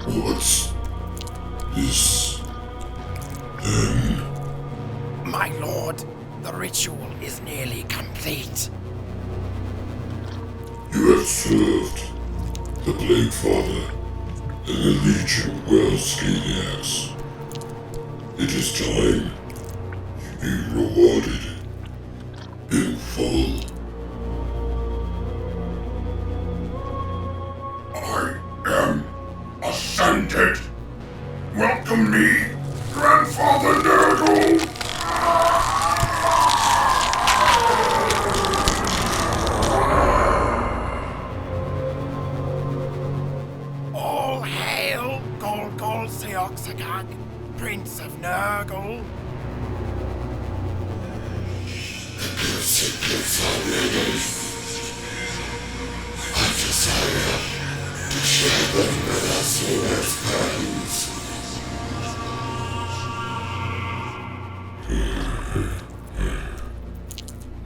What's this then? My lord, the ritual is nearly complete. You have served the Blade Father and the Legion well, Scaliax. It is time you be rewarded in full. I am ascended. Welcome me, Grandfather Nurgle. All hail Golgol Seoxagag, Prince of Nurgle. I desire to share them with us in its hands.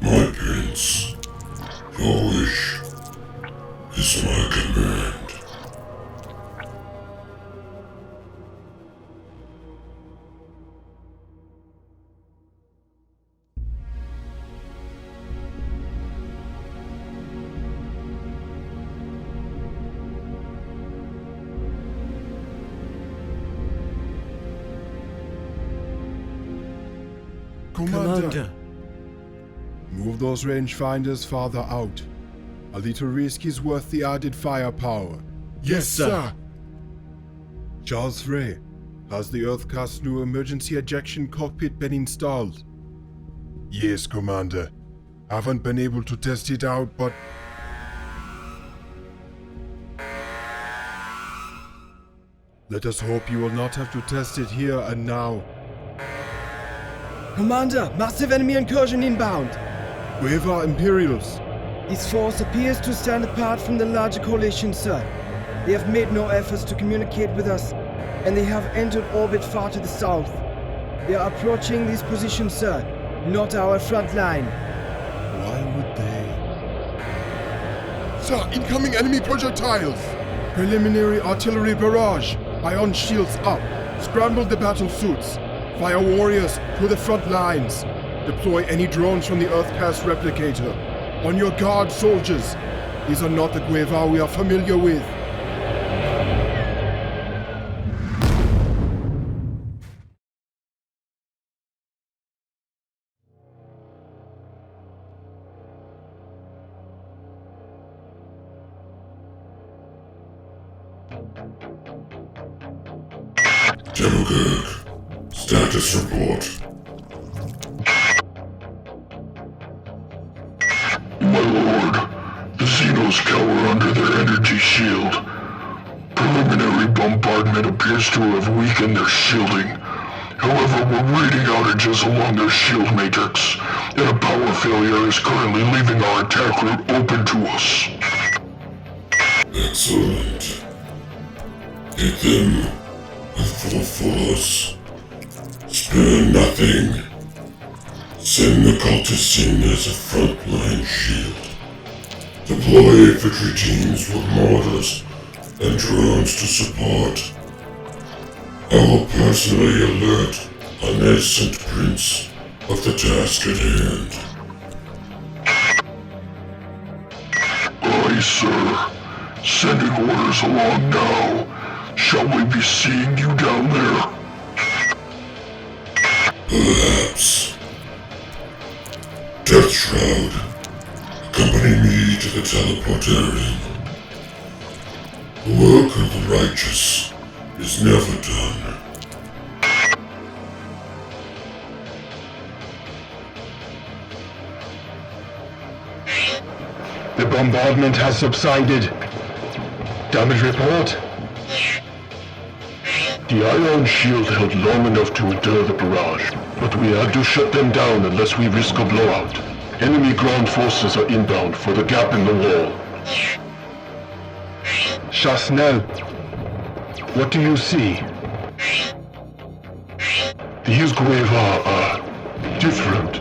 My prince, your wish is my command. Commander! Move those rangefinders farther out. A little risk is worth the added firepower. Yes, sir. Charles Frey, has the Earthcast new emergency ejection cockpit been installed? Yes, Commander. Haven't been able to test it out, but... Let us hope you will not have to test it here and now. Commander, massive enemy incursion inbound. Where are Imperials? This force appears to stand apart from the larger coalition, sir. They have made no efforts to communicate with us, and they have entered orbit far to the south. They are approaching this position, sir, not our front line. Why would they? Sir, incoming enemy projectiles! Preliminary artillery barrage. Ion shields up. Scramble the battle suits. Fire warriors to the front lines. Deploy any drones from the Earthcast replicator. On your guard, soldiers. These are not the Gueva we are familiar with. Demogorg, status report. My lord, the Xenos cower under their energy shield. Preliminary bombardment appears to have weakened their shielding. However, we're reading outages along their shield matrix, and a power failure is currently leaving our attack route open to us. Excellent. Hit them with full force. Spare nothing. Send the cultists in as a frontline shield. Deploy infantry teams with mortars and drones to support. I will personally alert our nascent prince of the task at hand. Aye, sir. Sending orders along now. Shall we be seeing you down there? Perhaps. Death Shroud, accompany me to the teleportarium. The work of the righteous is never done. The bombardment has subsided. Damage report. The ion shield held long enough to endure the barrage, but we had to shut them down unless we risk a blowout. Enemy ground forces are inbound for the gap in the wall. Chasnel, what do you see? These Gueva are different.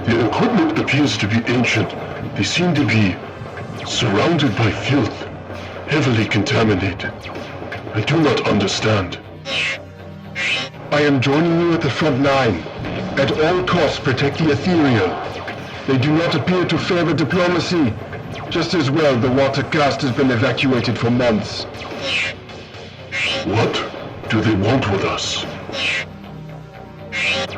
Their equipment appears to be ancient. They seem to be surrounded by filth, heavily contaminated. I do not understand. I am joining you at the front line. At all costs, protect the ethereal. They do not appear to favor diplomacy. Just as well, the water caste has been evacuated for months. What do they want with us?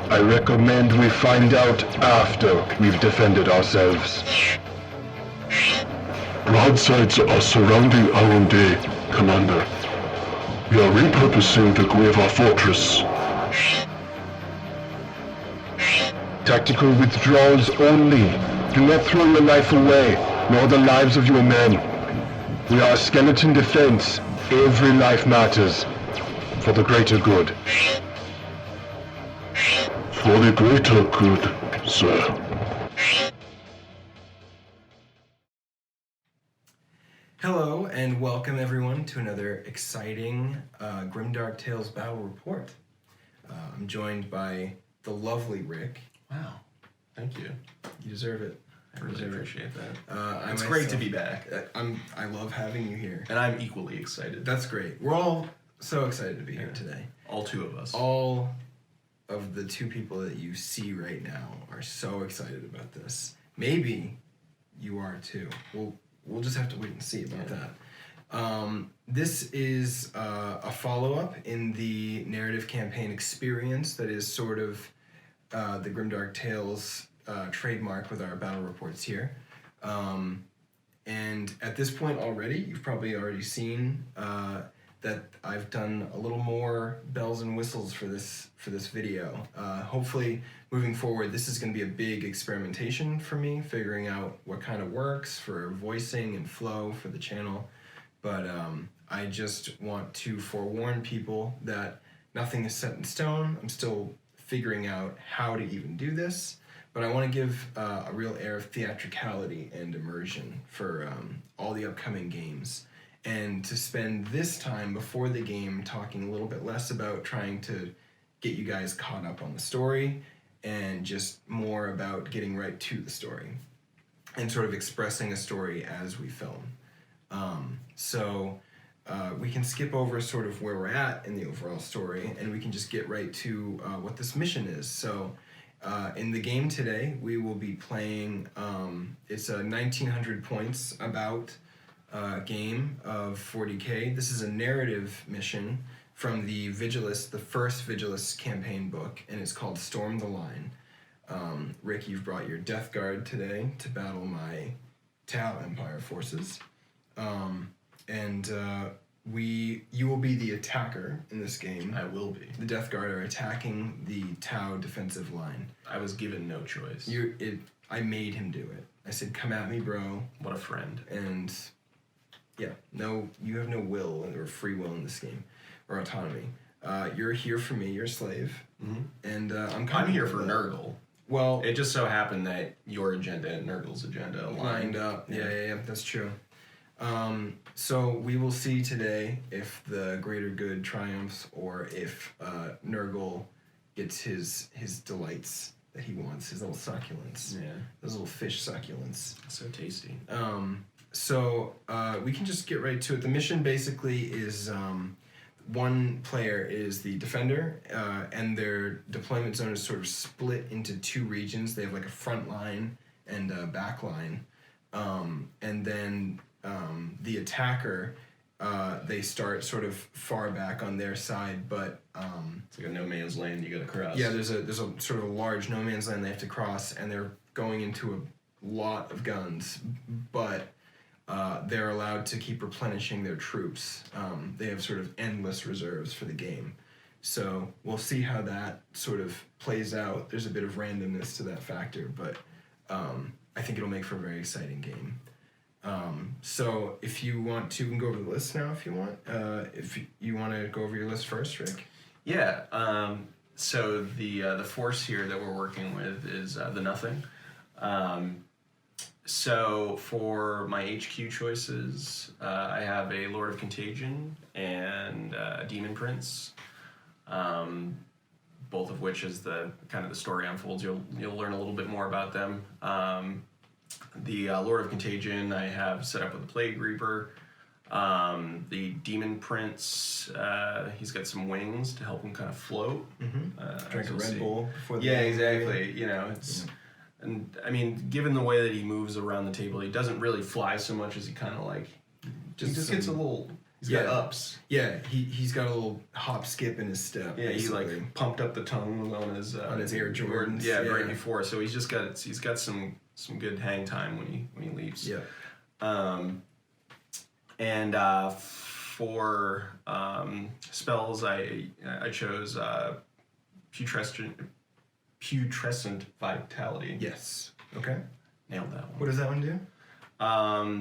I recommend we find out after we've defended ourselves. Broadsides are surrounding Aronde, Commander. We are repurposing the Gueva fortress. Tactical withdrawals only. Do not throw your life away, nor the lives of your men. We are a skeleton defense. Every life matters. For the greater good. For the greater good, sir. Hello and welcome everyone to another exciting Grimdark Tales Battle Report. I'm joined by the lovely Rick. Wow, thank you. You deserve it. I really appreciate that. It's great to be back. I love having you here. And I'm equally excited. That's great. We're all so excited to be here today. All two of us. All of the two people that you see right now are so excited about this. Maybe you are too. We'll just have to wait and see about that. This is a follow-up in the narrative campaign experience that is sort of the Grimdark Tales trademark with our battle reports here. And at this point already, you've probably already seen that I've done a little more bells and whistles for this video. Hopefully, moving forward, this is going to be a big experimentation for me, figuring out what kind of works for voicing and flow for the channel. But I just want to forewarn people that nothing is set in stone. I'm still figuring out how to even do this, but I want to give a real air of theatricality and immersion for all the upcoming games. And to spend this time before the game talking a little bit less about trying to get you guys caught up on the story and just more about getting right to the story and sort of expressing a story as we film. So we can skip over sort of where we're at in the overall story and we can just get right to what this mission is. So in the game today, we will be playing, it's a 1900 points about game of 40k. This is a narrative mission from the Vigilus, the first Vigilus campaign book, and it's called Storm the Line. Rick, you've brought your Death Guard today to battle my Tau Empire forces. You will be the attacker in this game. I will be. The Death Guard are attacking the Tau defensive line. I was given no choice. I made him do it. I said, come at me, bro. What a friend. And yeah, no, you have no will or free will in this game, or autonomy. You're here for me, you're a slave. Mm-hmm. And I'm here for Nurgle. Well, it just so happened that your agenda and Nurgle's agenda lined up. Yeah, that's true. So we will see today if the greater good triumphs or if Nurgle gets his delights that he wants, his little succulents. Yeah. Those little fish succulents. So tasty. So we can just get right to it. The mission basically is one player is the defender, and their deployment zone is sort of split into two regions. They have like a front line and a back line. And then the attacker, they start sort of far back on their side, but it's like a no man's land you gotta cross. yeah, there's a sort of a large no man's land they have to cross, and they're going into a lot of guns, but they're allowed to keep replenishing their troops. They have sort of endless reserves for the game. So we'll see how that sort of plays out. There's a bit of randomness to that factor, but I think it'll make for a very exciting game. So if you want to, we can go over the list now if you want. If you want to go over your list first, Rick. Yeah. So the force here that we're working with is the nothing. So for my HQ choices, I have a Lord of Contagion and a Demon Prince. Both of which, as the kind of the story unfolds, you'll learn a little bit more about them. The Lord of Contagion I have set up with the Plague Reaper. The Demon Prince, he's got some wings to help him kind of float. Drink a Red Bull before the Yeah, game. exactly. You know, it's and I mean, given the way that he moves around the table, he doesn't really fly so much as he kind of like just gets a little. He's got ups. Yeah, he's got a little hop skip in his step. Yeah, he basically. like pumped up the tongue on his Air Jordans. Yeah, right before. So he's got some good hang time when he leaves. Yeah. And for spells, I chose putrescent vitality. Yes. Okay. Nailed that one. What does that one do?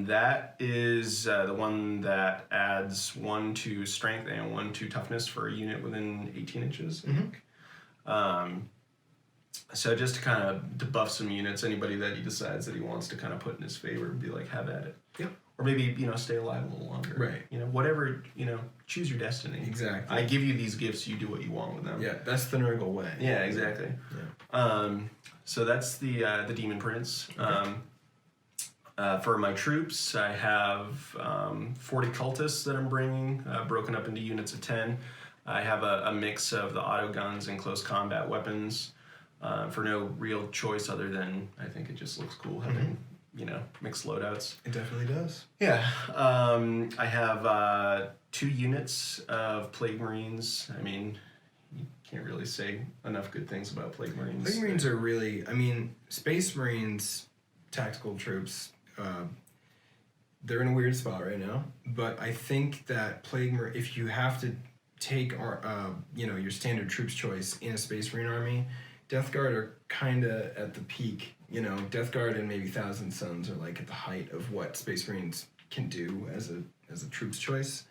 That is the one that adds 1 to strength and 1 to toughness for a unit within 18 inches, I think. So just to kind of debuff some units, anybody that he decides that he wants to kind of put in his favor, be like, have at it. Yep. Or maybe, stay alive a little longer. Right. Whatever, choose your destiny. Exactly. I give you these gifts, you do what you want with them. Yeah, that's the Nurgle way. Yeah, exactly. Yeah. So that's the Demon Prince. Okay. For my troops, I have 40 cultists that I'm bringing, broken up into units of 10. I have a mix of the auto guns and close combat weapons for no real choice other than I think it just looks cool having, mixed loadouts. It definitely does. Yeah. I have 2 units of Plague Marines. I mean, you can't really say enough good things about Plague Marines. Plague Marines are really, Space Marines, tactical troops, they're in a weird spot right now, but I think that if you have to take your standard troops choice in a Space Marine army, Death Guard are kind of at the peak. Death Guard and maybe Thousand Suns are like at the height of what Space Marines can do as a troops choice.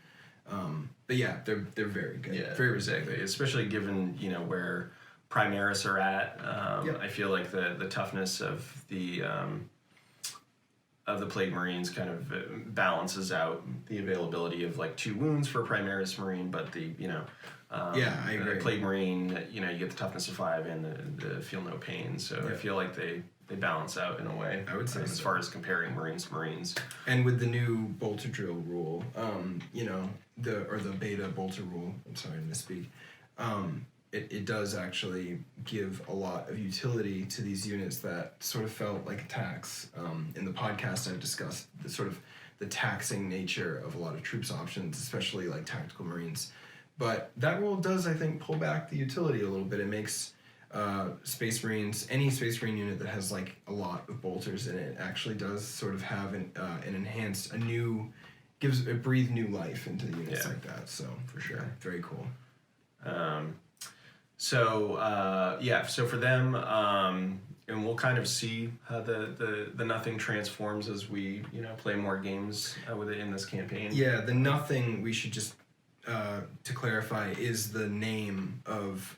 But yeah, they're very good. Yeah, very exactly. Especially given where Primaris are at. I feel like the toughness of the Plague Marines kind of balances out the availability of like 2 wounds for a Primaris Marine, but I agree. Plague Marine, you get the toughness of 5 and the feel no pain. So I feel like they balance out in a way. I would say as far as comparing Marines to Marines. And with the new bolter drill rule, the beta bolter rule. I'm sorry to misspeak. It does actually give a lot of utility to these units that sort of felt like attacks. In the podcast, I've discussed the taxing nature of a lot of troops options, especially like tactical Marines. But that rule does, I think, pull back the utility a little bit. It makes Space Marines, any Space Marine unit that has like a lot of bolters in it, actually does sort of have an enhanced, breathe new life into the units like that. So for sure, very cool. So for them, and we'll kind of see how the nothing transforms as we play more games with it in this campaign. Yeah, the nothing, we should just to clarify, is the name of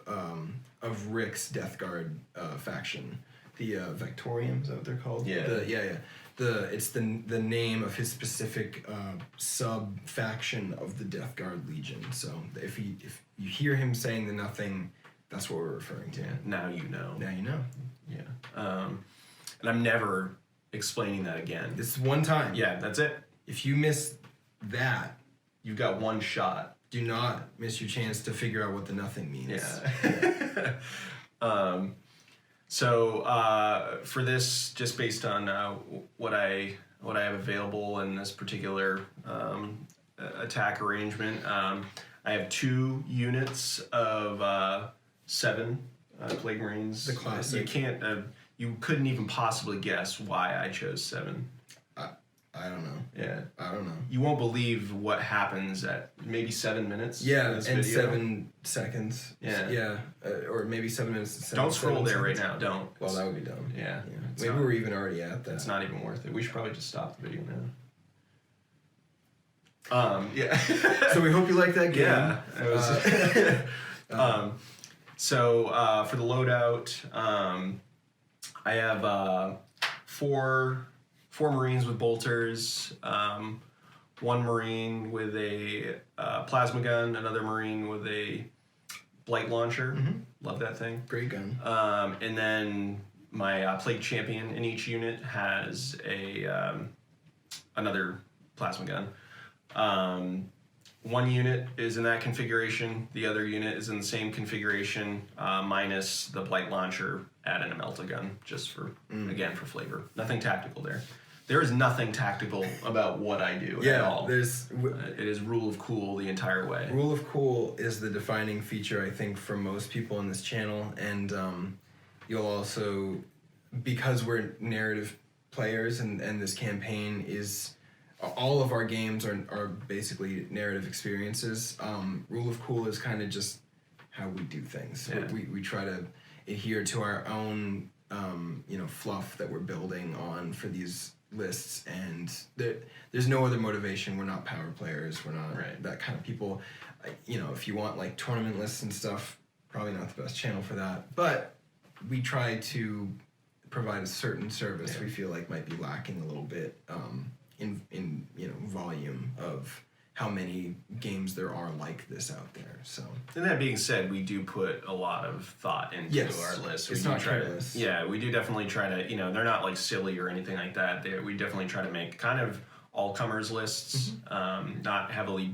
Rick's Death Guard faction, the Vectorium, is that what they're called? Yeah. It's the name of his specific sub faction of the Death Guard Legion. So if you hear him saying the nothing, that's what we're referring to. Yeah, now you know. Now you know. Yeah. And I'm never explaining that again. It's one time. Yeah, that's it. If you miss that, you've got one shot. Do not miss your chance to figure out what the nothing means. Yeah. So for this, just based on what I have available in this particular attack arrangement, I have 2 units of 7 Plague Marines. The classic. You couldn't even possibly guess why I chose 7. I don't know. Yeah. I don't know. You won't believe what happens at maybe 7 minutes. Yeah, in this and video. 7 seconds. Yeah. Yeah, or maybe 7 minutes. And 7 Don't scroll there seconds. right now. Don't. Well, that would be dumb. Yeah. Maybe we're even already at that. It's not even worth it. We should probably just stop the video now. Yeah. So we hope you like that game. Yeah. It was, so for the loadout, I have 4 Marines with bolters, 1 Marine with a plasma gun, another Marine with a blight launcher. Love that thing. Great gun. And then my Plague Champion in each unit has a another plasma gun. 1 unit is in that configuration. The other unit is in the same configuration, minus the blight launcher. Add in a melta gun, just for again for flavor. Nothing tactical there. There is nothing tactical about what I do at all. It is rule of cool the entire way. Rule of cool is the defining feature, I think, for most people on this channel, and you'll also, because we're narrative players, and this campaign is, all of our games are basically narrative experiences. Rule of cool is kind of just how we do things. Yeah. We try to adhere to our own fluff that we're building on for these lists, and there's no other motivation. We're not power players. We're not that kind of people. If you want like tournament lists and stuff, probably not the best channel for that. But we try to provide a certain service we feel like might be lacking a little bit in volume of how many games there are like this out there. So, and that being said, we do put a lot of thought into our list. It's not careless. Yeah, we do definitely try to, they're not like silly or anything like that. We definitely try to make kind of all-comers lists, not heavily,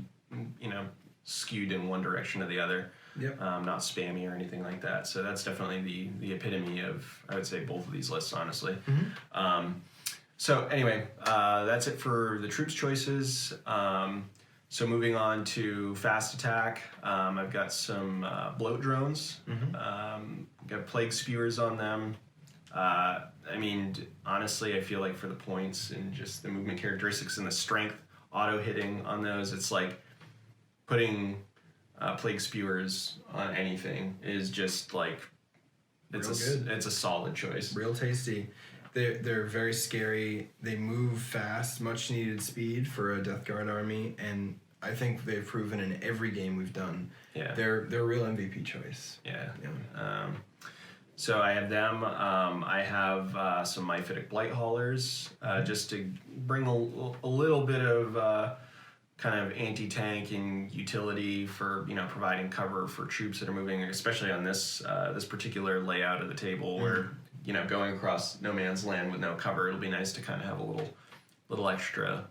skewed in one direction or the other. Yep. Not spammy or anything like that. So that's definitely the epitome of, I would say, both of these lists, honestly. So anyway, that's it for the troops choices. So moving on to fast attack, I've got some bloat drones. Got plague spewers on them. Honestly, I feel like for the points and just the movement characteristics and the strength auto hitting on those, it's like putting plague spewers on anything is just like it's a solid choice. Real tasty. They're very scary. They move fast, much needed speed for a Death Guard army, and I think they've proven in every game we've done. Yeah, they're a real MVP choice. Yeah. So I have them. I have some Mephitic Blight Haulers, just to bring a little bit of kind of anti-tank and utility for providing cover for troops that are moving, especially on this particular layout of the table where going across no man's land with no cover. It'll be nice to kind of have a little extra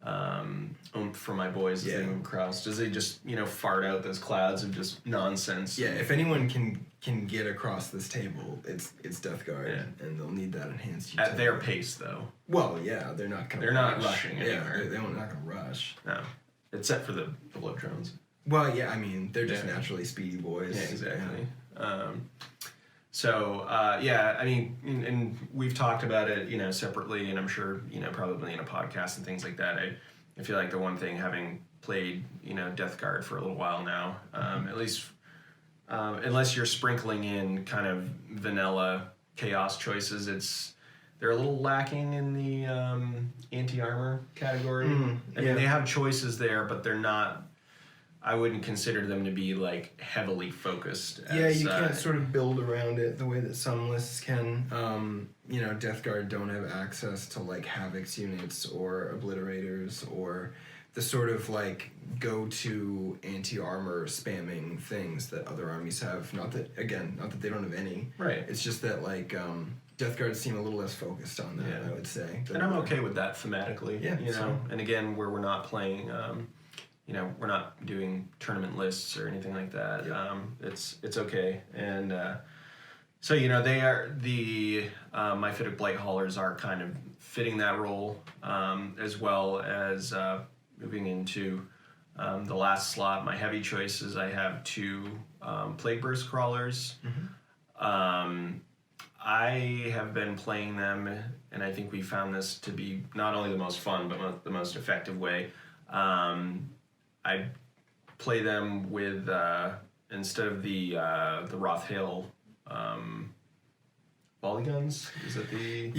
oomph for my boys as they move across. Does they just fart out those clouds of just nonsense? Yeah, if anyone can get across this table, it's Death Guard, and they'll need that enhanced utility. At their pace, though. Well, yeah, they're not gonna. They're not rushing anywhere. They're not gonna rush. No, except for the bloat drones. Well, yeah, they're just naturally speedy boys. Yeah, exactly. And we've talked about it, separately, and I'm sure, probably in a podcast and things like that. I feel like the one thing, having played, Death Guard for a little while now, at least, unless you're sprinkling in kind of vanilla chaos choices, they're a little lacking in the anti-armor category. They have choices there, but they're not. I wouldn't consider them to be like heavily focused. You can't sort of build around it the way that some lists can. Death Guard don't have access to like Havoc's units or Obliterators or the sort of like go-to anti-armor spamming things that other armies have. Not that they don't have any. Right. It's just that like Death Guard seem a little less focused on that. I would say. And I'm okay with that thematically. Yeah. And again, where we're not playing. We're not doing tournament lists or anything like that. Yeah. It's okay. And so they are the Mephitic Blight Haulers are kind of fitting that role, as well as moving into the last slot. My heavy choices, I have 2 Plague Burst Crawlers. I have been playing them, and I think we found this to be not only the most fun, but the most effective way. I play them with instead of the Rothhail volley guns. Is it the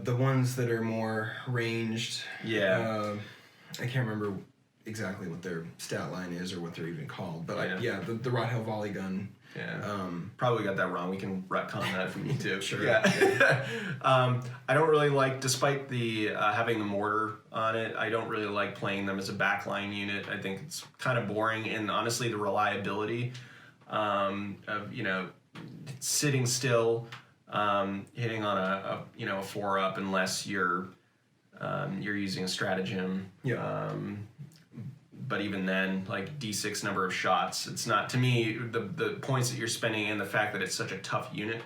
the ones that are more ranged? Yeah. I can't remember exactly what their stat line is or what they're even called. But Yeah. the Rothel volley gun. Yeah. Probably got that wrong. We can retcon that if we need to. Sure. Yeah. I don't really like, despite the having the mortar on it, I don't really like playing them as a backline unit. I think it's kind of boring, and honestly, the reliability of sitting still, hitting on a 4-up unless you're using a stratagem. Yeah. But even then, like D6 number of shots, it's not, to me, the points that you're spending and the fact that it's such a tough unit,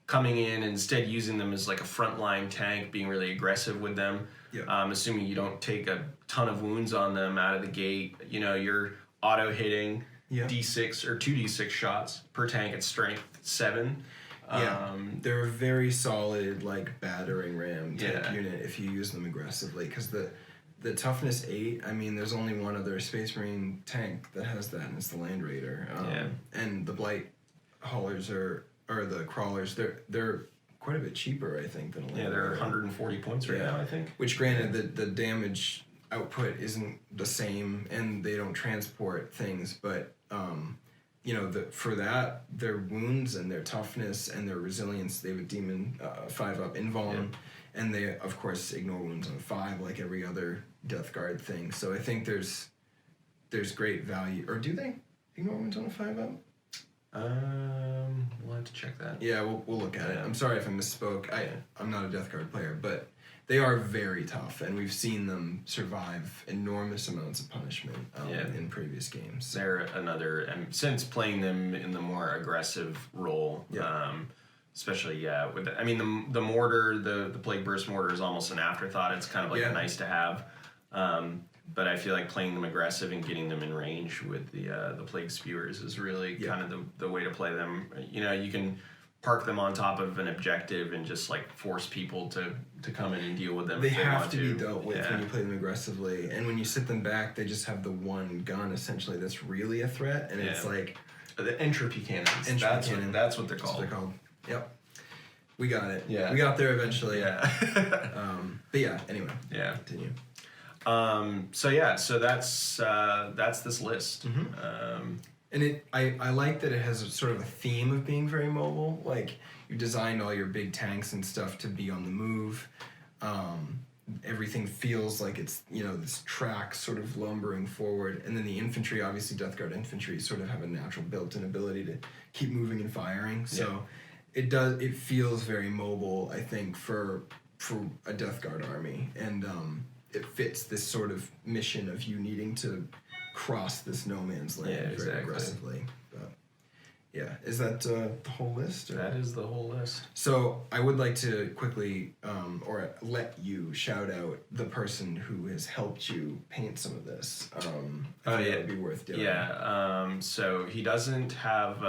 coming in and instead using them as like a frontline tank, being really aggressive with them, assuming you don't take a ton of wounds on them out of the gate, you're auto hitting D6 or 2D6 shots per tank at strength 7. They're a very solid, like, battering ram type unit if you use them aggressively, because the toughness 8, I mean, there's only one other Space Marine tank that has that, and it's the Land Raider. And the Blight haulers or the crawlers, they're quite a bit cheaper, I think, than a Land Raider. They're 140 points right now, I think. Which, granted, the damage output isn't the same, and they don't transport things, but for that, their wounds and their toughness and their resilience, they have a demon 5-up invuln, and they of course ignore wounds on 5 like every other Death Guard thing. So I think there's great value. Or do they ignore wounds on a 5-up? We'll have to check that. Yeah, we'll look at it. I'm sorry if I misspoke. I'm not a Death Guard player, but they are very tough, and we've seen them survive enormous amounts of punishment in previous games. They're another, and since playing them in the more aggressive role, especially with the mortar, the Plague Burst mortar is almost an afterthought. It's kind of like a nice to have, but I feel like playing them aggressive and getting them in range with the Plague Spewers is really kind of the way to play them. You can park them on top of an objective and just like force people to come in and deal with them. They have to be dealt with when you play them aggressively, and when you sit them back, they just have the one gun essentially that's really a threat, and it's like the entropy cannons. That's what they're called. Yep, we got it. Yeah, we got there eventually. Yeah. But yeah, anyway. Yeah. Continue. So that's this list. And I like that it has a sort of a theme of being very mobile. Like, you designed all your big tanks and stuff to be on the move. Everything feels like it's, this track sort of lumbering forward. And then the infantry, obviously Death Guard infantry, sort of have a natural built-in ability to keep moving and firing. So it feels very mobile, I think, for a Death Guard army. And it fits this sort of mission of you needing to cross this no man's land very aggressively. But is that the whole list? Or? That is the whole list. So I would like to quickly or let you shout out the person who has helped you paint some of this. I think that would be worth doing. So he doesn't have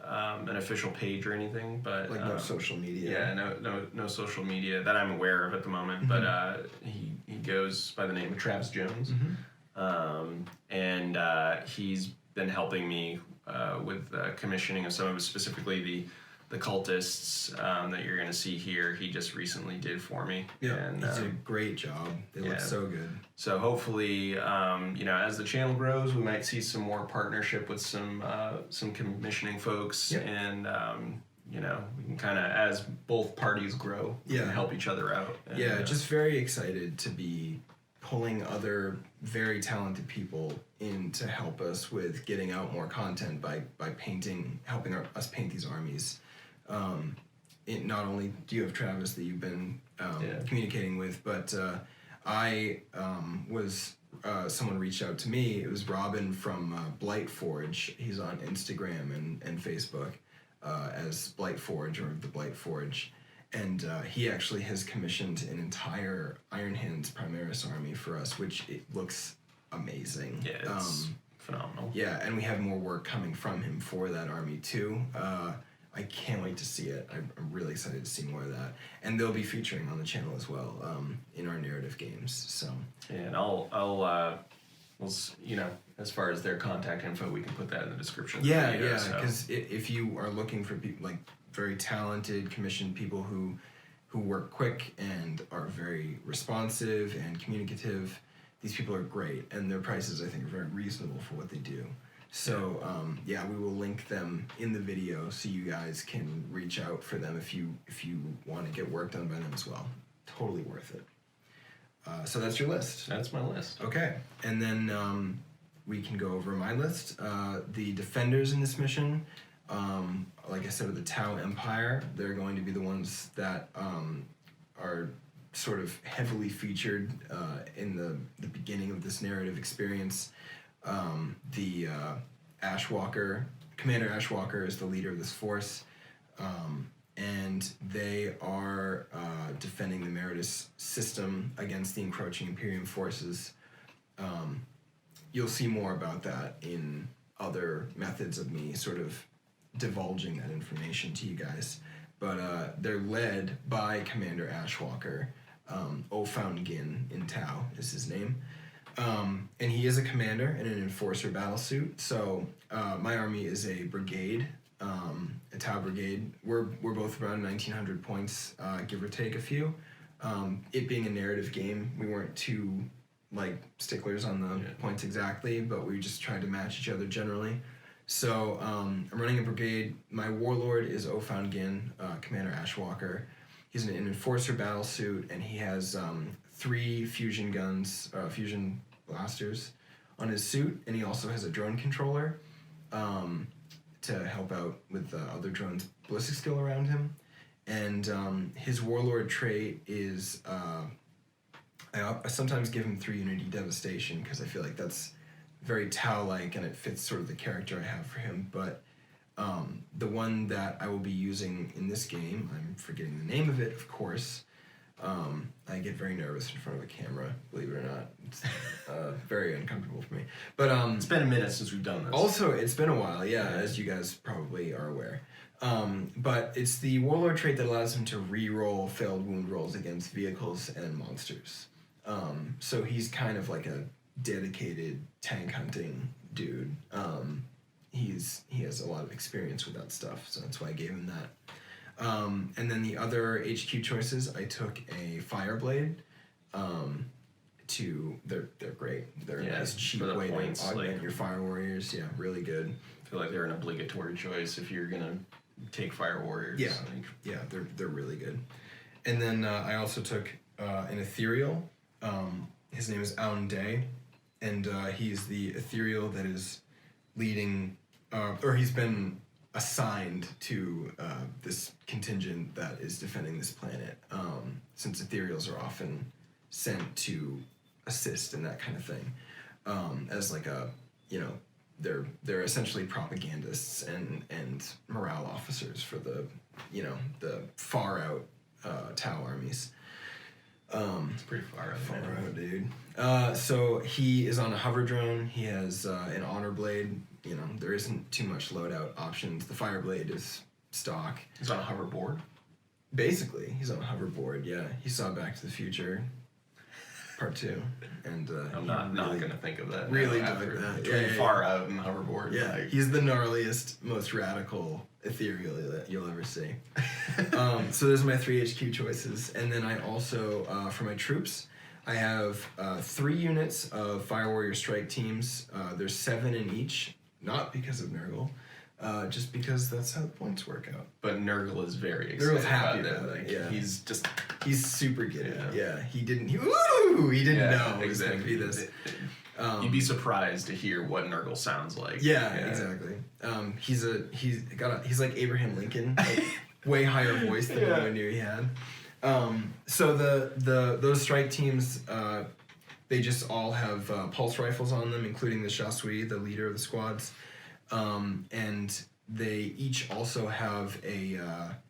an official page or anything, but no social media. No social media that I'm aware of at the moment. But he goes by the name of Travis Jones. And he's been helping me with commissioning of some of it, specifically the cultists that you're going to see here. He just recently did for me. And he did a great job. They look so good. So hopefully, as the channel grows, we might see some more partnership with some commissioning folks, and we can kind of, as both parties grow, we can help each other out. And, just very excited to be pulling other very talented people in to help us with getting out more content by helping us paint these armies. Not only do you have Travis that you've been communicating with, but I was someone reached out to me. It was Robin from Blightforge. He's on Instagram and Facebook as Blightforge or the Blightforge. And he actually has commissioned an entire Iron Hands Primaris army for us, which it looks amazing. Yeah, it's phenomenal. Yeah, and we have more work coming from him for that army too. I can't wait to see it. I'm really excited to see more of that. And they'll be featuring on the channel as well in our narrative games. So and I'll as far as their contact info, we can put that in the description. Because if you are looking for people like very talented commissioned people who work quick and are very responsive and communicative, these people are great, and their prices, I think, are very reasonable for what they do. So, yeah, we will link them in the video so you guys can reach out for them if you want to get work done by them as well. Totally worth it. So that's your list. That's my list. Okay, and then we can go over my list. The defenders in this mission, like I said, with the Tau Empire, they're going to be the ones that are sort of heavily featured in the beginning of this narrative experience. The Ashwalker, Commander Ashwalker is the leader of this force, and they are defending the Meritus system against the encroaching Imperium forces. You'll see more about that in other methods of me sort of divulging that information to you guys. But they're led by Commander Ashwalker. Ofaungin in Tau is his name. And he is a commander in an enforcer battlesuit. So my army is a brigade, a Tau brigade. We're both around 1900 points, give or take a few. It being a narrative game, we weren't too sticklers on the points exactly, but we just tried to match each other generally. So I'm running a brigade. My warlord is Ofaungin, Commander Ashwalker. He's in an enforcer battlesuit, and he has 3 fusion guns, fusion blasters on his suit, and he also has a drone controller to help out with the other drones' ballistic skill around him. And his warlord trait is, I sometimes give him 3 unity devastation because I feel like that's very Tau-like and it fits sort of the character I have for him. But the one that I will be using in this game, I'm forgetting the name of it, of course. I get very nervous in front of a camera, believe it or not. It's very uncomfortable for me. But it's been a minute since we've done this. Also, it's been a while, yeah, as you guys probably are aware. But it's the warlord trait that allows him to re-roll failed wound rolls against vehicles and monsters. So he's kind of like a dedicated tank hunting dude. He has a lot of experience with that stuff, so that's why I gave him that. And then the other HQ choices, I took a Fireblade. They're great. They're a nice cheap way to augment your Fire Warriors. Yeah, really good. I feel like they're an obligatory choice if you're gonna take Fire Warriors. Yeah, yeah, they're really good. And then I also took an Ethereal. His name is Aun Day, and he's the Ethereal that is leading, or he's been assigned to this contingent that is defending this planet, since Ethereals are often sent to assist in that kind of thing, as like a, they're essentially propagandists and morale officers for the far out Tau armies. It's pretty far out, dude. So he is on a hover drone. He has an honor blade. There isn't too much loadout options. The fire blade is stock. He's on a hoverboard? Basically, he's on a hoverboard, yeah. He saw Back to the Future Part 2. And I'm not going to think of that. Really dug that. Between far out and hoverboard. Yeah, he's the gnarliest, most radical ethereal that you'll ever see. So those are my 3 HQ choices. And then I also, for my troops, I have 3 units of Fire Warrior Strike teams. There's 7 in each, not because of Nurgle, just because that's how the points work out. But Nurgle is very excited. Nurgle's happy about that. Yeah. He's super good. Yeah. He didn't know it was going to be this. You'd be surprised to hear what Nurgle sounds like. Yeah, exactly. He's like Abraham Lincoln, like, way higher voice than I knew he had. So those strike teams, they just all have pulse rifles on them, including the Chasui, the leader of the squads, and they each also have a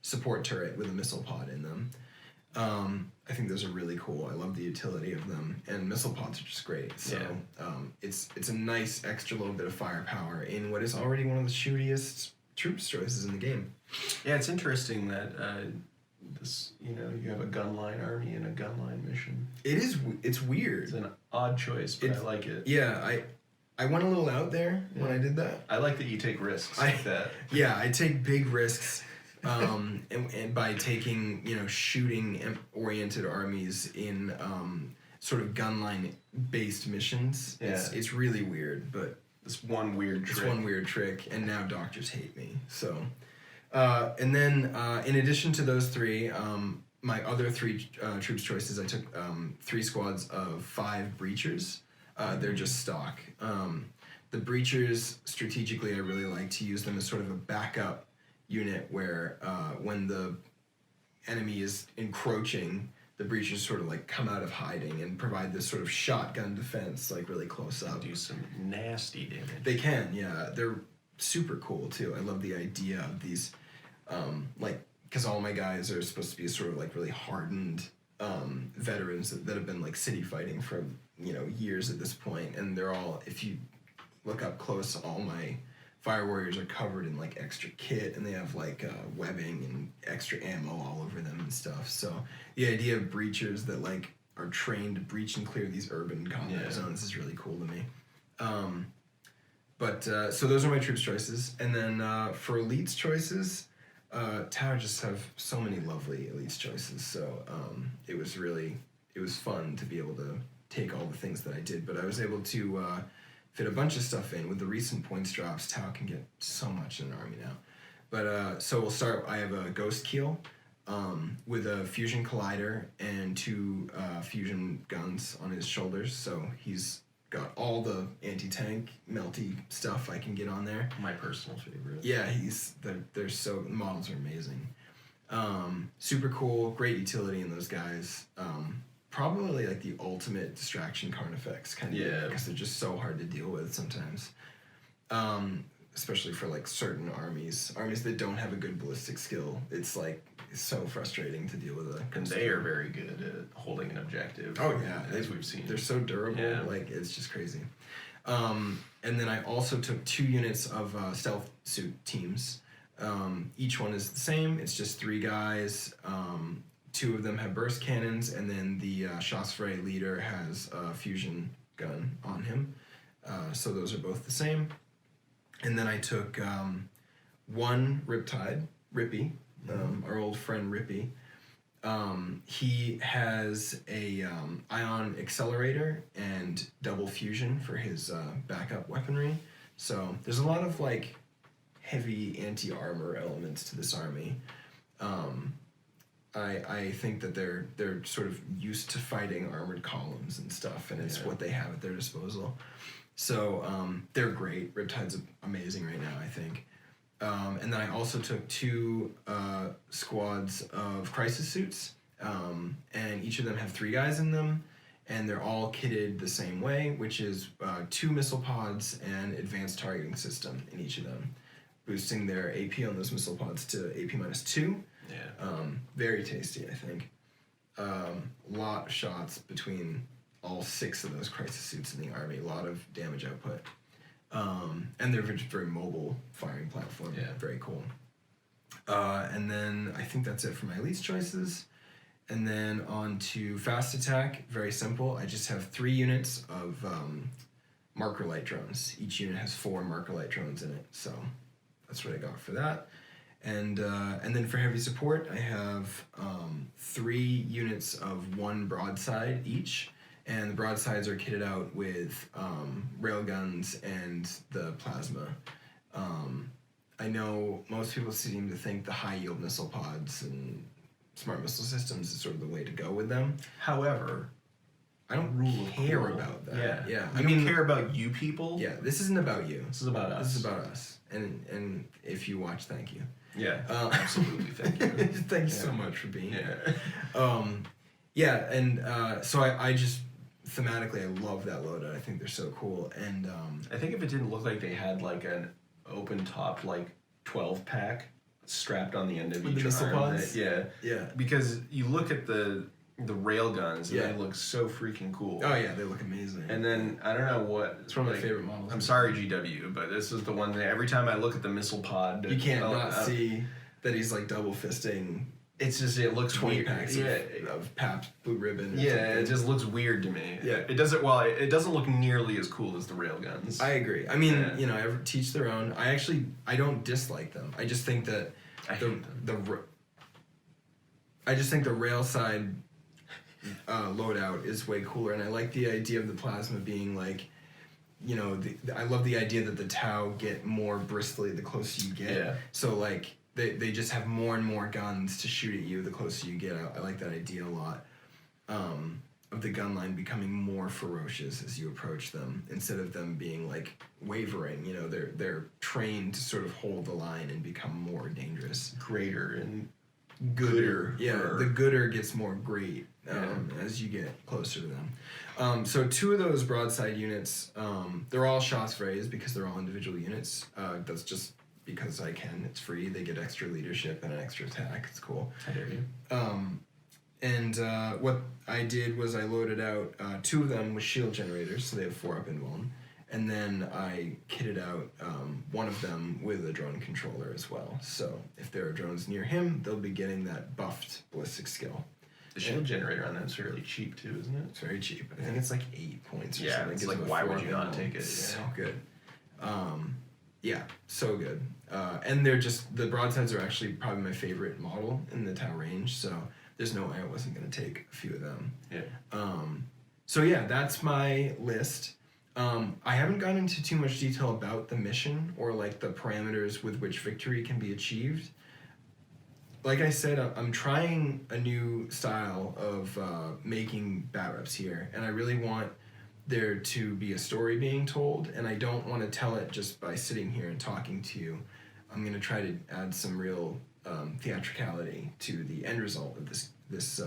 support turret with a missile pod in them. I think those are really cool. I love the utility of them, and missile pods are just great. So it's a nice extra little bit of firepower in what is already one of the shootiest troops choices in the game. Yeah, it's interesting that this, you have a gunline army and a gunline mission. It's weird. It's an odd choice, but I like it. Yeah, I went a little out there when I did that. I like that you take risks like that. Yeah, I take big risks. And by taking shooting oriented armies in sort of gunline based missions. Yeah. It's really weird, but This one weird trick. it's one weird trick, and now doctors hate me. So, and then in addition to those three, my other three troops choices, I took 3 squads of 5 breachers. They're just stock. The breachers, strategically, I really like to use them as sort of a backup unit where when the enemy is encroaching, the breachers sort of like come out of hiding and provide this sort of shotgun defense, like really close up. Do some nasty damage. They can, yeah. They're super cool too. I love the idea of these, like, because all my guys are supposed to be sort of like really hardened veterans that have been like city fighting for years at this point, and they're all, if you look up close, all my fire warriors are covered in like extra kit, and they have like webbing and extra ammo all over them and stuff. So the idea of breachers that like are trained to breach and clear these urban combat zones is really cool to me. So those are my troops choices, and then for elites choices, Tau just have so many lovely elites choices. So it was fun to be able to take all the things that I did, but I was able to fit a bunch of stuff in. With the recent points drops, Tau can get so much in an army now. But so we'll start. I have a Ghost Keel with a fusion collider and 2 fusion guns on his shoulders. So he's got all the anti-tank melty stuff I can get on there. My personal favorite. Yeah, they're so, the models are amazing. Super cool, great utility in those guys. Probably like the ultimate distraction carnifex kind of, because they're just so hard to deal with sometimes. Especially for like certain armies that don't have a good ballistic skill. It's so frustrating to deal with. And they are very good at holding an objective. Oh yeah, as we've seen. They're so durable. Yeah. Like, it's just crazy. And then I also took 2 units of stealth suit teams. Each one is the same. It's just 3 guys. 2 of them have burst cannons, and then the Chasseret leader has a fusion gun on him. So those are both the same. And then I took 1 Riptide, Rippy, our old friend Rippy. He has a ion accelerator and double fusion for his backup weaponry. So there's a lot of like heavy anti-armor elements to this army. I think that they're sort of used to fighting armored columns and stuff, and it's what they have at their disposal. So they're great. Riptide's amazing right now, I think. And then I also took 2 squads of crisis suits, and each of them have 3 guys in them, and they're all kitted the same way, which is 2 missile pods and advanced targeting system in each of them, boosting their AP on those missile pods to AP-2. Yeah. Very tasty, I think. Lot of shots between all 6 of those crisis suits in the army. A lot of damage output. And they're very mobile firing platform. Yeah. Very cool. And then I think that's it for my elites choices. And then on to fast attack. Very simple. I just have 3 units of marker light drones. Each unit has 4 marker light drones in it. So that's what I got for that. And then for heavy support, I have 3 units of 1 broadside each. And the broadsides are kitted out with railguns and the plasma. I know most people seem to think the high-yield missile pods and smart missile systems is sort of the way to go with them. However, I don't care about that. Yeah. I don't care about you people. Yeah, this isn't about you. This is about us. This is about us. And if you watch, thank you. Yeah, absolutely. Thank you. Thank you so much for being here. So I just, thematically, I love that loadout. I think they're so cool. And I think if it didn't look like they had like an open top, like 12-pack strapped on the end of with each the missile arm, pods? yeah. Because you look at the rail guns, and they look so freaking cool. Oh yeah, they look amazing. And then I don't know what. It's one of my favorite models. I'm sorry, GW, but this is the one that every time I look at the missile pod, you can't not see that he's like double fisting. It's just, it looks 20 weird. packs of Pabst Blue Ribbon. It just looks weird to me. Yeah. It doesn't look nearly as cool as the railguns. I agree. I mean, ever teach their own. I don't dislike them. I just think that I just think the rail side loadout is way cooler, and I like the idea of the plasma being like, you know, I love the idea that the Tau get more bristly the closer you get. Yeah. So like they just have more and more guns to shoot at you the closer you get. I like that idea a lot. Of the gun line becoming more ferocious as you approach them, instead of them being like wavering. You know, they're trained to sort of hold the line and become more dangerous. Greater and gooder. Yeah, the gooder gets more great as you get closer to them. So 2 of those broadside units, they're all shots raised because they're all individual units. That's just because I can. It's free. They get extra leadership and an extra attack. It's cool. How dare you? And what I did was I loaded out 2 of them with shield generators, so they have 4 up invuln. And then I kitted out 1 of them with a drone controller as well. So if there are drones near him, they'll be getting that buffed ballistic skill. The shield generator on that's fairly cheap too, isn't it? It's very cheap. I think it's like 8 points or something. It's Gives like, them a why 4 would you not invuln. take it? So good. Yeah, so good. And they're just, the broadsides are actually probably my favorite model in the Tau range, so there's no way I wasn't going to take a few of them. Yeah. So yeah, that's my list. I haven't gone into too much detail about the mission or like the parameters with which victory can be achieved. Like I said, I'm trying a new style of making batreps here, and I really want there to be a story being told, and I don't want to tell it just by sitting here and talking to you. I'm going to try to add some real theatricality to the end result of this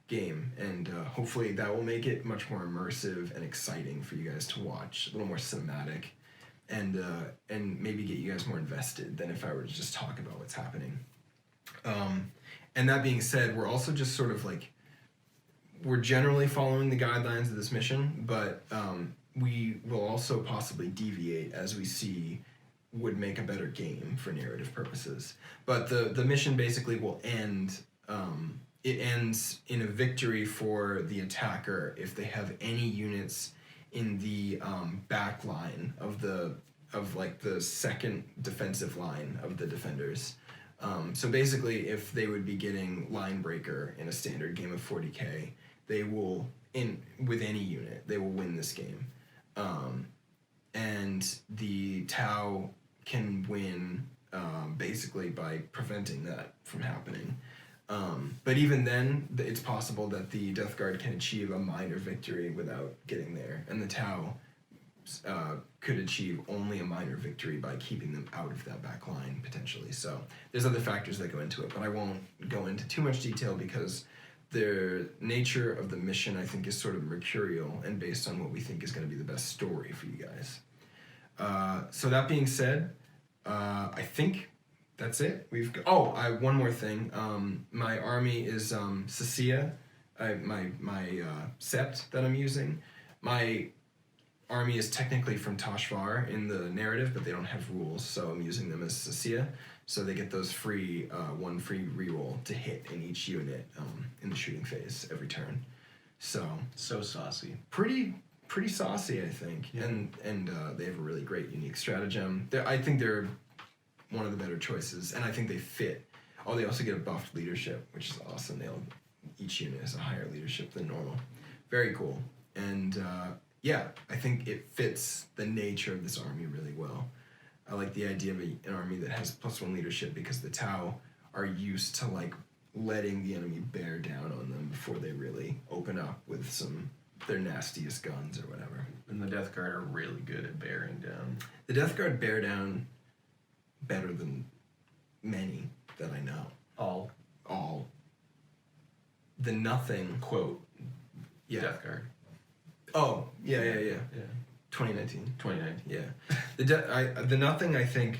game, and hopefully that will make it much more immersive and exciting for you guys to watch, a little more cinematic, and maybe get you guys more invested than if I were to just talk about what's happening. And that being said, we're also just sort of like, we're generally following the guidelines of this mission, but we will also possibly deviate as we see would make a better game for narrative purposes. But the mission basically will end, it ends in a victory for the attacker if they have any units in the back line of the second defensive line of the defenders. So basically, if they would be getting line breaker in a standard game of 40k, they will, with any unit, they will win this game. And the Tau can win basically by preventing that from happening. But even then, it's possible that the Death Guard can achieve a minor victory without getting there, and the Tau could achieve only a minor victory by keeping them out of that back line, potentially. So there's other factors that go into it, but I won't go into too much detail because the nature of the mission, I think, is sort of mercurial and based on what we think is going to be the best story for you guys. So that being said, I think that's it. One more thing. My army is Sacia, my sept that I'm using. My army is technically from Tashvar in the narrative, but they don't have rules, so I'm using them as Sacia. So they get those one free reroll to hit in each unit in the shooting phase every turn. So saucy. Pretty saucy, I think. Yeah. And they have a really great unique stratagem. I think they're one of the better choices, and I think they fit. Oh, they also get a buffed leadership, which is awesome. Each unit has a higher leadership than normal. Very cool. And yeah, I think it fits the nature of this army really well. I like the idea of an army that has +1 leadership because the Tau are used to like letting the enemy bear down on them before they really open up with their nastiest guns or whatever. And the Death Guard are really good at bearing down. The Death Guard bear down better than many that I know. All. The nothing. Quote. Yeah. Death Guard. Oh, yeah. 2019. Yeah. The nothing, I think,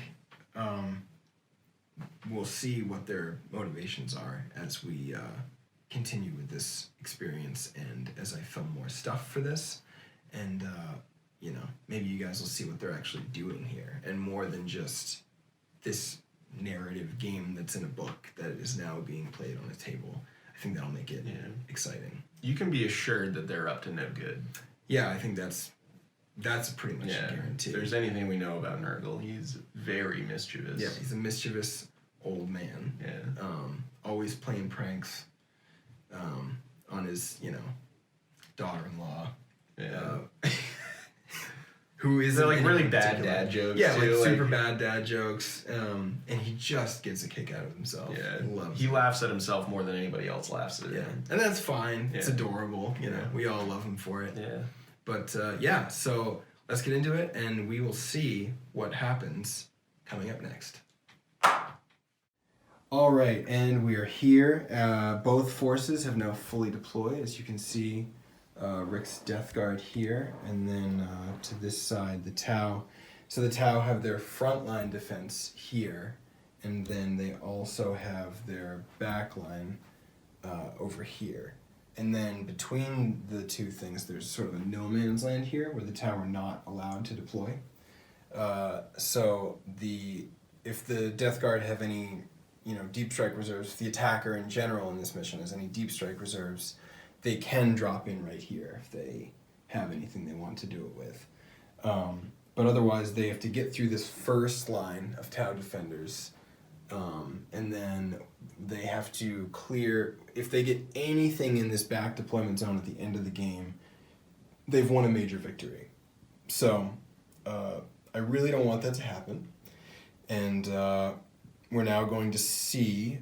we'll see what their motivations are as we continue with this experience and as I film more stuff for this. And, maybe you guys will see what they're actually doing here. And more than just this narrative game that's in a book that is now being played on a table. I think that'll make it exciting. You can be assured that they're up to no good. Yeah, I think that's pretty much a guarantee. If there's anything we know about Nurgle, he's very mischievous. Yeah, he's a mischievous old man. Yeah. Always playing pranks on his, daughter-in-law. Yeah. Who is They're like really bad dad jokes. Yeah, too, like super bad dad jokes. And he just gets a kick out of himself. Yeah, Loves he it. laughs at himself more than anybody else laughs at Yeah, him. and that's fine. It's Yeah. adorable. We all love him for it. Yeah. But so let's get into it, and we will see what happens coming up next. All right, and we are here. Both forces have now fully deployed, as you can see. Rick's Death Guard here, and then to this side, the Tau. So the Tau have their frontline defense here, and then they also have their backline over here. And then between the two things, there's sort of a no man's land here where the Tau are not allowed to deploy. So if the Death Guard have any, deep strike reserves, if the attacker in general in this mission has any deep strike reserves, they can drop in right here if they have anything they want to do it with. But otherwise, they have to get through this first line of Tau defenders, and then they have to clear. If they get anything in this back deployment zone at the end of the game, they've won a major victory. So I really don't want that to happen, and we're now going to see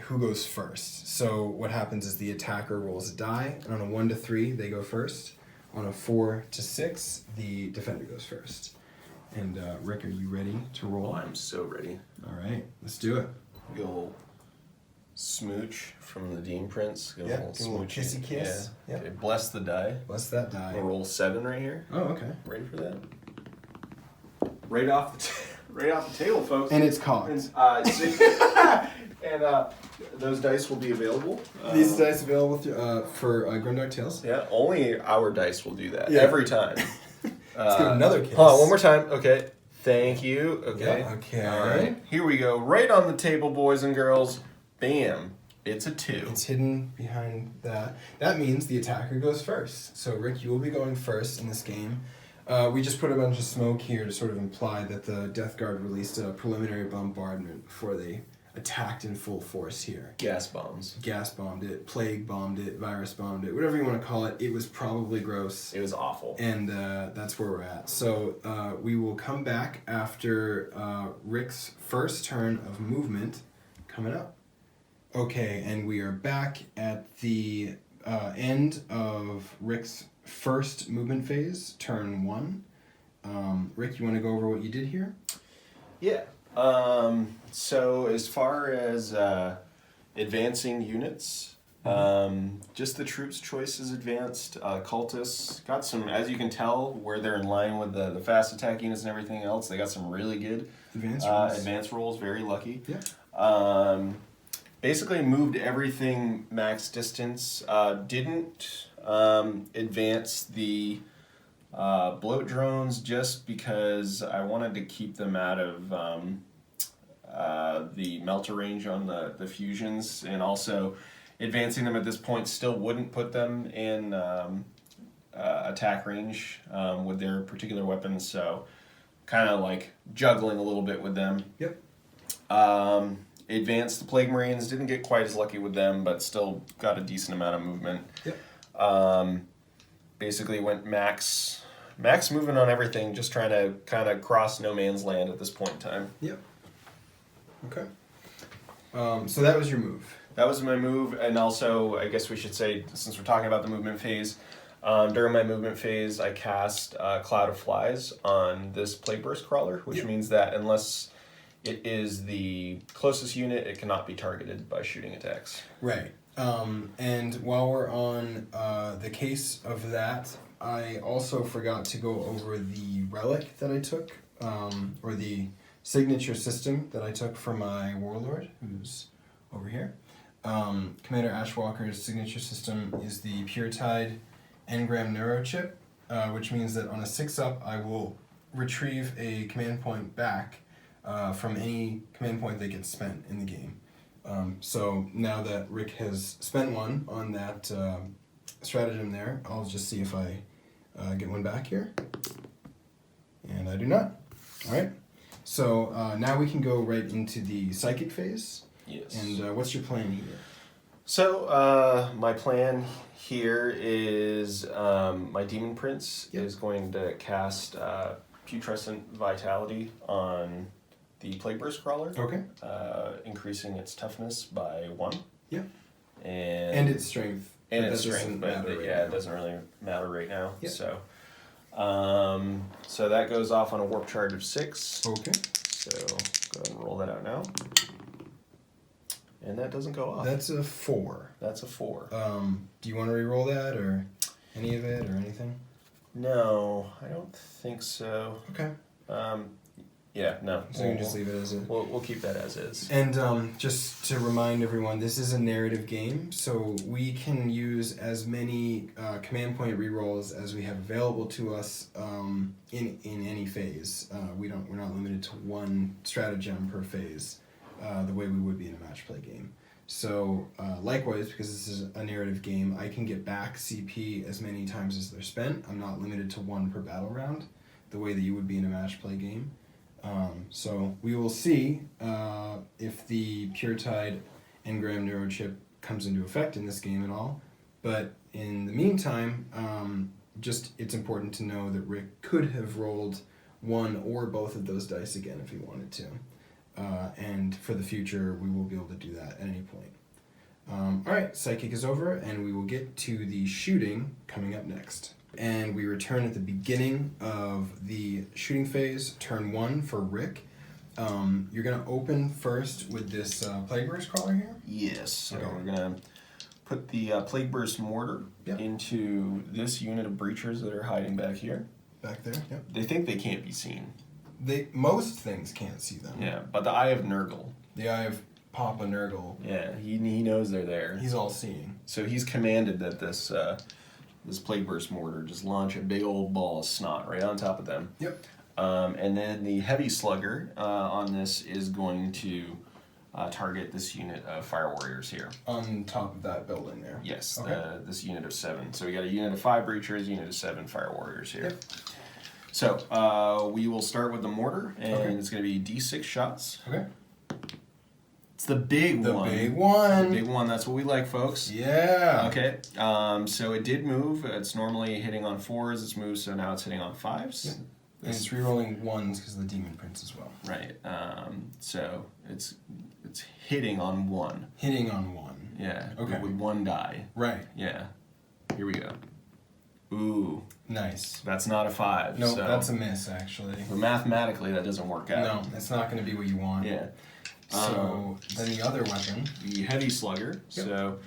who goes first. So what happens is the attacker rolls a die, and on a 1 to 3, they go first. On a 4 to 6, the defender goes first. And Rick, are you ready to roll? Oh, I'm so ready. All right, let's do it. Go smooch from the Dean Prince. Go Yeah, give a little kissy kiss. Yeah. Yeah. Okay, bless the die. Bless that die. We'll roll 7 right here. Oh, okay. Ready for that? Right off the table, folks. And it's cocked. And those dice will be available. These dice available for Grimdark Tales? Yeah, only our dice will do that. Yeah. Every time. Let's give it another kiss. Hold on, one more time. Okay. Thank you. Okay. Yeah, okay. All right. Here we go. Right on the table, boys and girls. Bam. It's a 2. It's hidden behind that. That means the attacker goes first. So, Rick, you will be going first in this game. We just put a bunch of smoke here to sort of imply that the Death Guard released a preliminary bombardment before they attacked in full force here. Gas bombs. Gas bombed it, plague bombed it, virus bombed it, whatever you want to call it. It was probably gross. It was awful. And that's where we're at. So we will come back after Rick's first turn of movement coming up. Okay, and we are back at the end of Rick's first movement phase, turn 1. Rick, you want to go over what you did here? Yeah. So as far as advancing units, just the troops' choices advanced. Cultists got some, as you can tell, where they're in line with the fast attack units and everything else. They got some really good advanced rolls. Very lucky. Yeah. Basically moved everything max distance. Didn't advance the bloat drones just because I wanted to keep them out of the melter range on the fusions, and also advancing them at this point still wouldn't put them in attack range with their particular weapons, so kind of like juggling a little bit with them. Yep. Advanced the Plague Marines, didn't get quite as lucky with them, but still got a decent amount of movement. Yep. Basically went max movement on everything, just trying to kind of cross no man's land at this point in time. Yep. Okay. So that was your move. That was my move, and also I guess we should say, since we're talking about the movement phase, during my movement phase I cast Cloud of Flies on this Plague Burst Crawler, which means that unless it is the closest unit, it cannot be targeted by shooting attacks. Right. And while we're on the case of that, I also forgot to go over the relic that I took, or the signature system that I took for my warlord, who's over here. Commander Ashwalker's signature system is the Puretide Engram Neurochip, which means that on a 6-up, I will retrieve a command point back from any command point that gets spent in the game. So now that Rick has spent one on that stratagem there, I'll just see if I get one back here. And I do not. All right. So now we can go right into the psychic phase. Yes. And what's your plan here? So my plan here is my Demon Prince is going to cast Putrescent Vitality on the Plague Burst Crawler. Okay. Increasing its toughness by 1. Yeah. And its strength. And its strength, but it doesn't really matter right now. Yep. So, so that goes off on a warp charge of 6. Okay. So go ahead and roll that out now. And that doesn't go off. That's a 4. That's a 4. Do you want to re-roll that, or any of it, or anything? No, I don't think so. Okay. Yeah, no. So you can just leave it as is. We'll keep that as is. And just to remind everyone, this is a narrative game, so we can use as many command point rerolls as we have available to us in any phase. We're not limited to one stratagem per phase, the way we would be in a match play game. So likewise, because this is a narrative game, I can get back CP as many times as they're spent. I'm not limited to 1 per battle round, the way that you would be in a match play game. So we will see if the Pure Tide Engram Neurochip comes into effect in this game at all. But in the meantime, just it's important to know that Rick could have rolled 1 or both of those dice again if he wanted to. And for the future, we will be able to do that at any point. Alright, Psychic is over, and we will get to the shooting coming up next. And we return at the beginning of the shooting phase, turn 1 for Rick. You're going to open first with this Plague Burst Crawler here? Yes. So Okay. we're going to put the Plague Burst Mortar into this unit of breachers that are hiding back here. Back there, yep. They think they can't be seen. Most things can't see them. Yeah, but the Eye of Nurgle. The Eye of Papa Nurgle. Yeah, he knows they're there. He's all seeing. So he's commanded that this Plague Burst Mortar just launch a big old ball of snot right on top of them. Yep. And then the Heavy Slugger on this is going to target this unit of Fire Warriors here. On top of that building there. Yes, Okay. This unit of 7. So we got a unit of 5 breachers, unit of 7 Fire Warriors here. Yep. So we will start with the mortar, and Okay. it's going to be D6 shots. Okay. It's the big The one. big one. The big one. That's what we like, folks. Yeah. Okay. So it did move. It's normally hitting on 4s. It's moved, so now it's hitting on 5s. Yep. And it's rerolling 1s because of the Demon Prince as well. Right. So it's hitting on 1. Hitting on 1. Yeah. Okay. With 1 die. Right. Yeah. Here we go. Ooh. Nice. That's not a 5. No, so that's a miss, actually. But mathematically, that doesn't work out. No, it's not going to be what you want. Yeah. So then the other weapon. The Heavy Slugger. Yep. So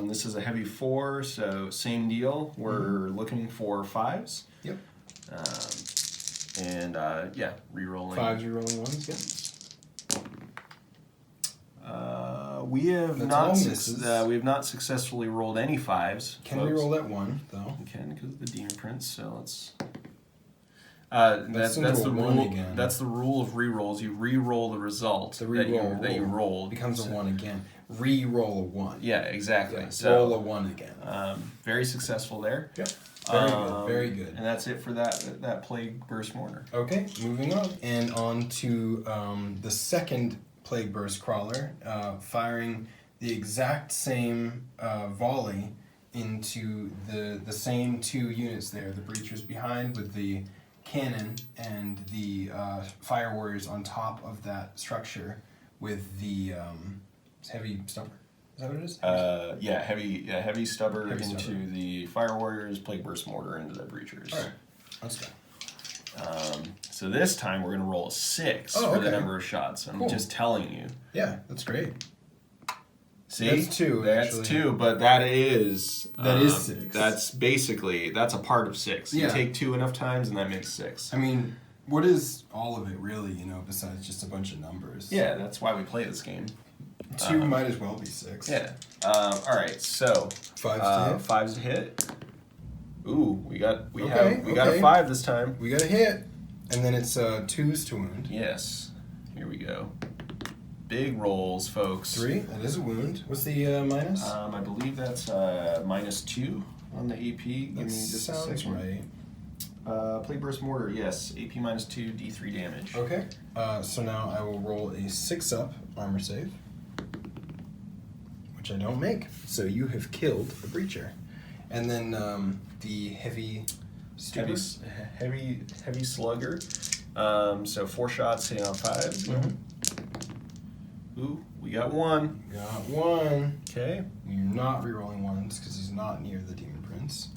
this is a heavy 4, so same deal. We're looking for 5s. Yep. And yeah, re-rolling. 5s, rerolling 1s, yeah. We have That's not all misses. we have not successfully rolled any 5s. Can folks. reroll that 1, though. We can because of the Demon Prince. So let's. That's That's the into a 1 rule. again. That's the rule of re-rolls. You re-roll the result The that you reroll rolled. becomes a 1 again. Re-roll a 1. Yeah, exactly. Yeah, So roll a 1 again. very successful there. Yep. Very good. Very good. And that's it for that Plague Burst Mortar. Okay, moving on. And on to the second Plague Burst Crawler, firing the exact same volley into the same 2 units there. The Breachers behind with the cannon and the Fire Warriors on top of that structure with the heavy stubber. Is that what it is? Heavy stubber Heavy into stubber. the Fire Warriors, Plague Burst Mortar into the Breachers. All right, let's go. So this time we're going to roll a 6 Oh, for the okay. number of shots. I'm Cool. just telling you. Yeah, that's great. See? That's 2, That's actually. 2, but that is... That is 6. That's basically, that's a part of 6. You Yeah. take 2 enough times and that makes 6. I mean, what is all of it really, besides just a bunch of numbers? Yeah, that's why we play this game. 2 might as well be 6. Yeah. Alright, so... 5s to hit. 5's a hit. Ooh, we got Okay, a 5 this time. We got a hit. And then it's 2s to wound. Yes. Here we go. Big rolls, folks. 3, that is a wound. What's the minus? I believe that's -2 on the AP. Give me That just a sounds second. right. Plague Burst Mortar, yes. AP -2, D3 damage. Okay. So now I will roll a 6-up armor save. Which which I don't make. So you have killed a breacher. And then the heavy stupor. Heavy slugger. So 4 shots hitting on 5. Ooh, we got 1. Got 1. Okay. You're not rerolling 1s because he's not near the Demon Prince.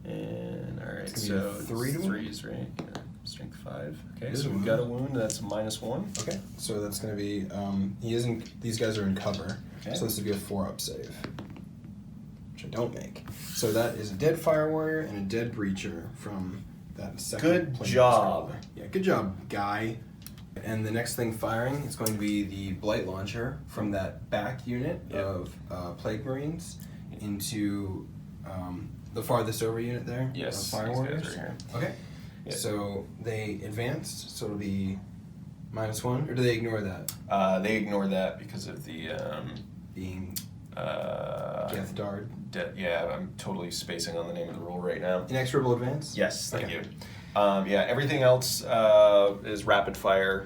And alright, It's so gonna be 3 to 3s, right? Yeah. Strength 5. Okay, Is so a we've wound. got a wound. That's -1. Okay, so that's going to be, he isn't, these guys are in cover, Okay. so this would be a 4-up save, which I don't make. So that is a dead Fire Warrior and a dead Breacher from that second. Good plane job. scroller. Yeah, good job, guy. And the next thing firing is going to be the Blight Launcher from that back unit of Plague Marines into the farthest over unit there. Yes, of Fire these guys Warriors. are here. Okay. Yeah. So they advanced, so it'll be -1, or do they ignore that? They ignore that because of the Being Gethard. Yeah, I'm totally spacing on the name of the rule right now. Inexorable advance? Yes, thank Okay. you. Yeah, everything else is rapid fire,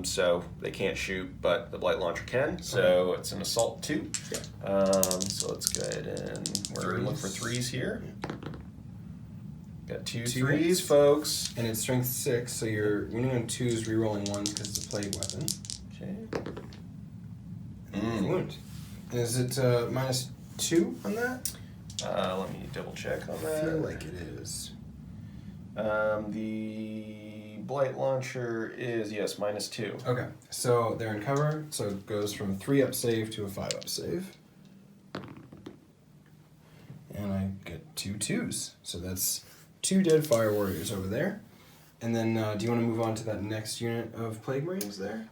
so they can't shoot, but the Blight Launcher can. So it's an assault 2. Yeah. So let's go ahead and we're going to look for 3s here. Got 2 Two 3s, hits. folks. And it's strength 6, so you're winning on 2s, rerolling 1s because it's a plague weapon. Okay. And wound. And is it -2 on that? Let me double check on I that. feel like it is. The Blight Launcher is, yes, -2. Okay, so they're in cover, so it goes from a 3-up save to a 5-up save. And I get 2 2s, so that's 2 dead Fire Warriors over there. And then, do you want to move on to that next unit of Plague Marines there?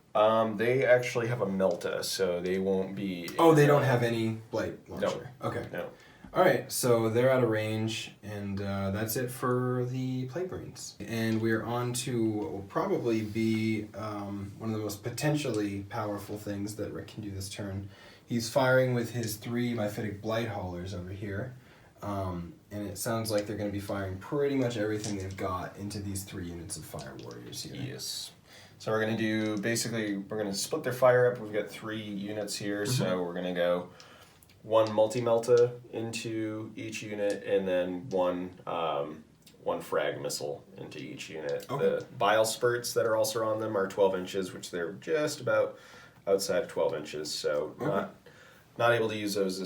They actually have a Melta, so they won't be... Oh, they don't have any Blight Launcher. Okay. No. Alright, so they're out of range, and that's it for the Plague Marines. And we're on to what will probably be one of the most potentially powerful things that Rick can do this turn. He's firing with his 3 Mephitic Blight Haulers over here. And it sounds like they're going to be firing pretty much everything they've got into these 3 units of Fire Warriors here. Yes. So we're going to do, basically, we're going to split their fire up. We've got 3 units here, so we're going to go 1 multi-melta into each unit, and then one frag missile into each unit. Okay. The bile spurts that are also on them are 12 inches, which they're just about outside of 12 inches, so not able to use those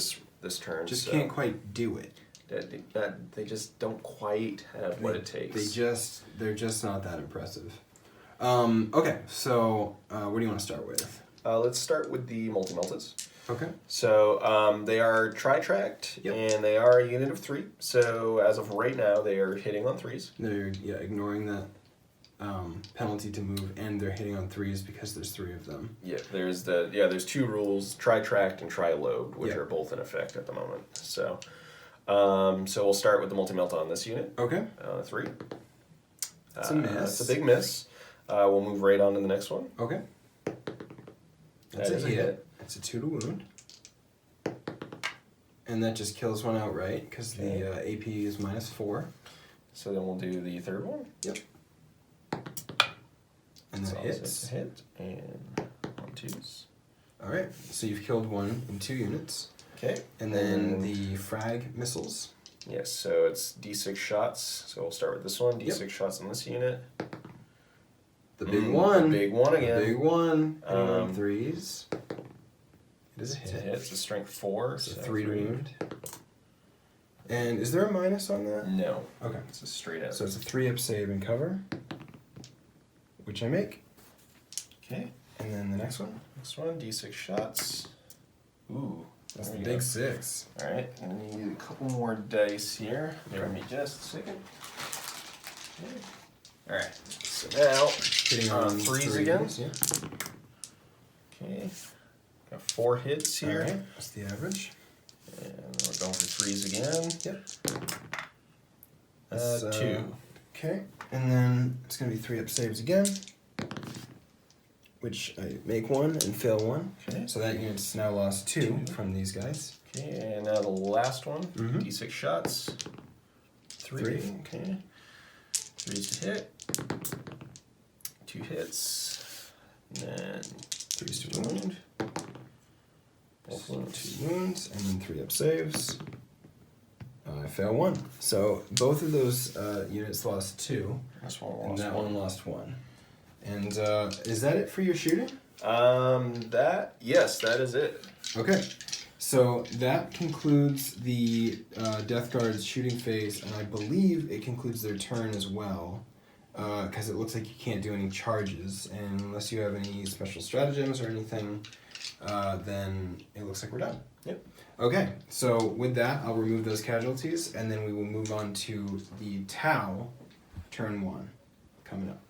this turn. Just so can't quite do it. They just don't quite have what it takes. They're just not that impressive. Okay, so what do you want to start with? Let's start with the multi-meltas. Okay. So they are tri-tracked, and they are a unit of 3. So as of right now, they are hitting on 3s. They're ignoring that penalty to move, and they're hitting on 3s because there's 3 of them. Yeah, there's 2 rules: tri-tracked and tri-load, which are both in effect at the moment. So, so we'll start with the multi-melta on this unit. Okay. 3. That's a miss. It's a big miss. We'll move right on to the next one. Okay. That's That is a hit. It's a 2 to wound. And that just kills one outright because the AP is -4. So then we'll do the third one. Yep. And that So hits. it's a hit and 1 2s. Alright, so you've killed 1 in 2 units. Okay. And then the frag missiles. Yes, so it's D6 shots. So we'll start with this one. D6 shots on this unit. The big one. The big one again. The big one. And on 3s. It is a It's a hit. hit. It's a strength 4. It's a so 3 to wound. And is there a minus on that? No. Okay. It's a straight up. So it's a 3-up save and cover, which I make. Okay. And then the next one. Next one, D6 shots. Ooh. That's there the we big go. 6. Alright, and then you need a couple more dice here. Give me just a second. Okay. Alright, so now, Hitting on 3s again. Yeah. Okay. Got 4 hits here. Alright, that's the average. And then we're going for 3s again. Yep. 2. Okay, and then it's going to be 3-up saves again, which I make 1 and fail 1. Okay. So that unit's now lost 2 from these guys. Okay, and now the last one. Mhm. D6 shots. 3. 3. Okay. 3's to hit. 2 hits. And then 3's to wound. So 2 wounds, and then 3 up saves. I fail 1. So both of those units lost 2. This one And lost that 1. one lost 1. And is that it for your shooting? Yes, that is it. Okay. So that concludes the Death Guard's shooting phase, and I believe it concludes their turn as well, because it looks like you can't do any charges, and unless you have any special stratagems or anything, then it looks like we're done. Yep. Okay, so with that, I'll remove those casualties, and then we will move on to the Tau, turn 1, coming up.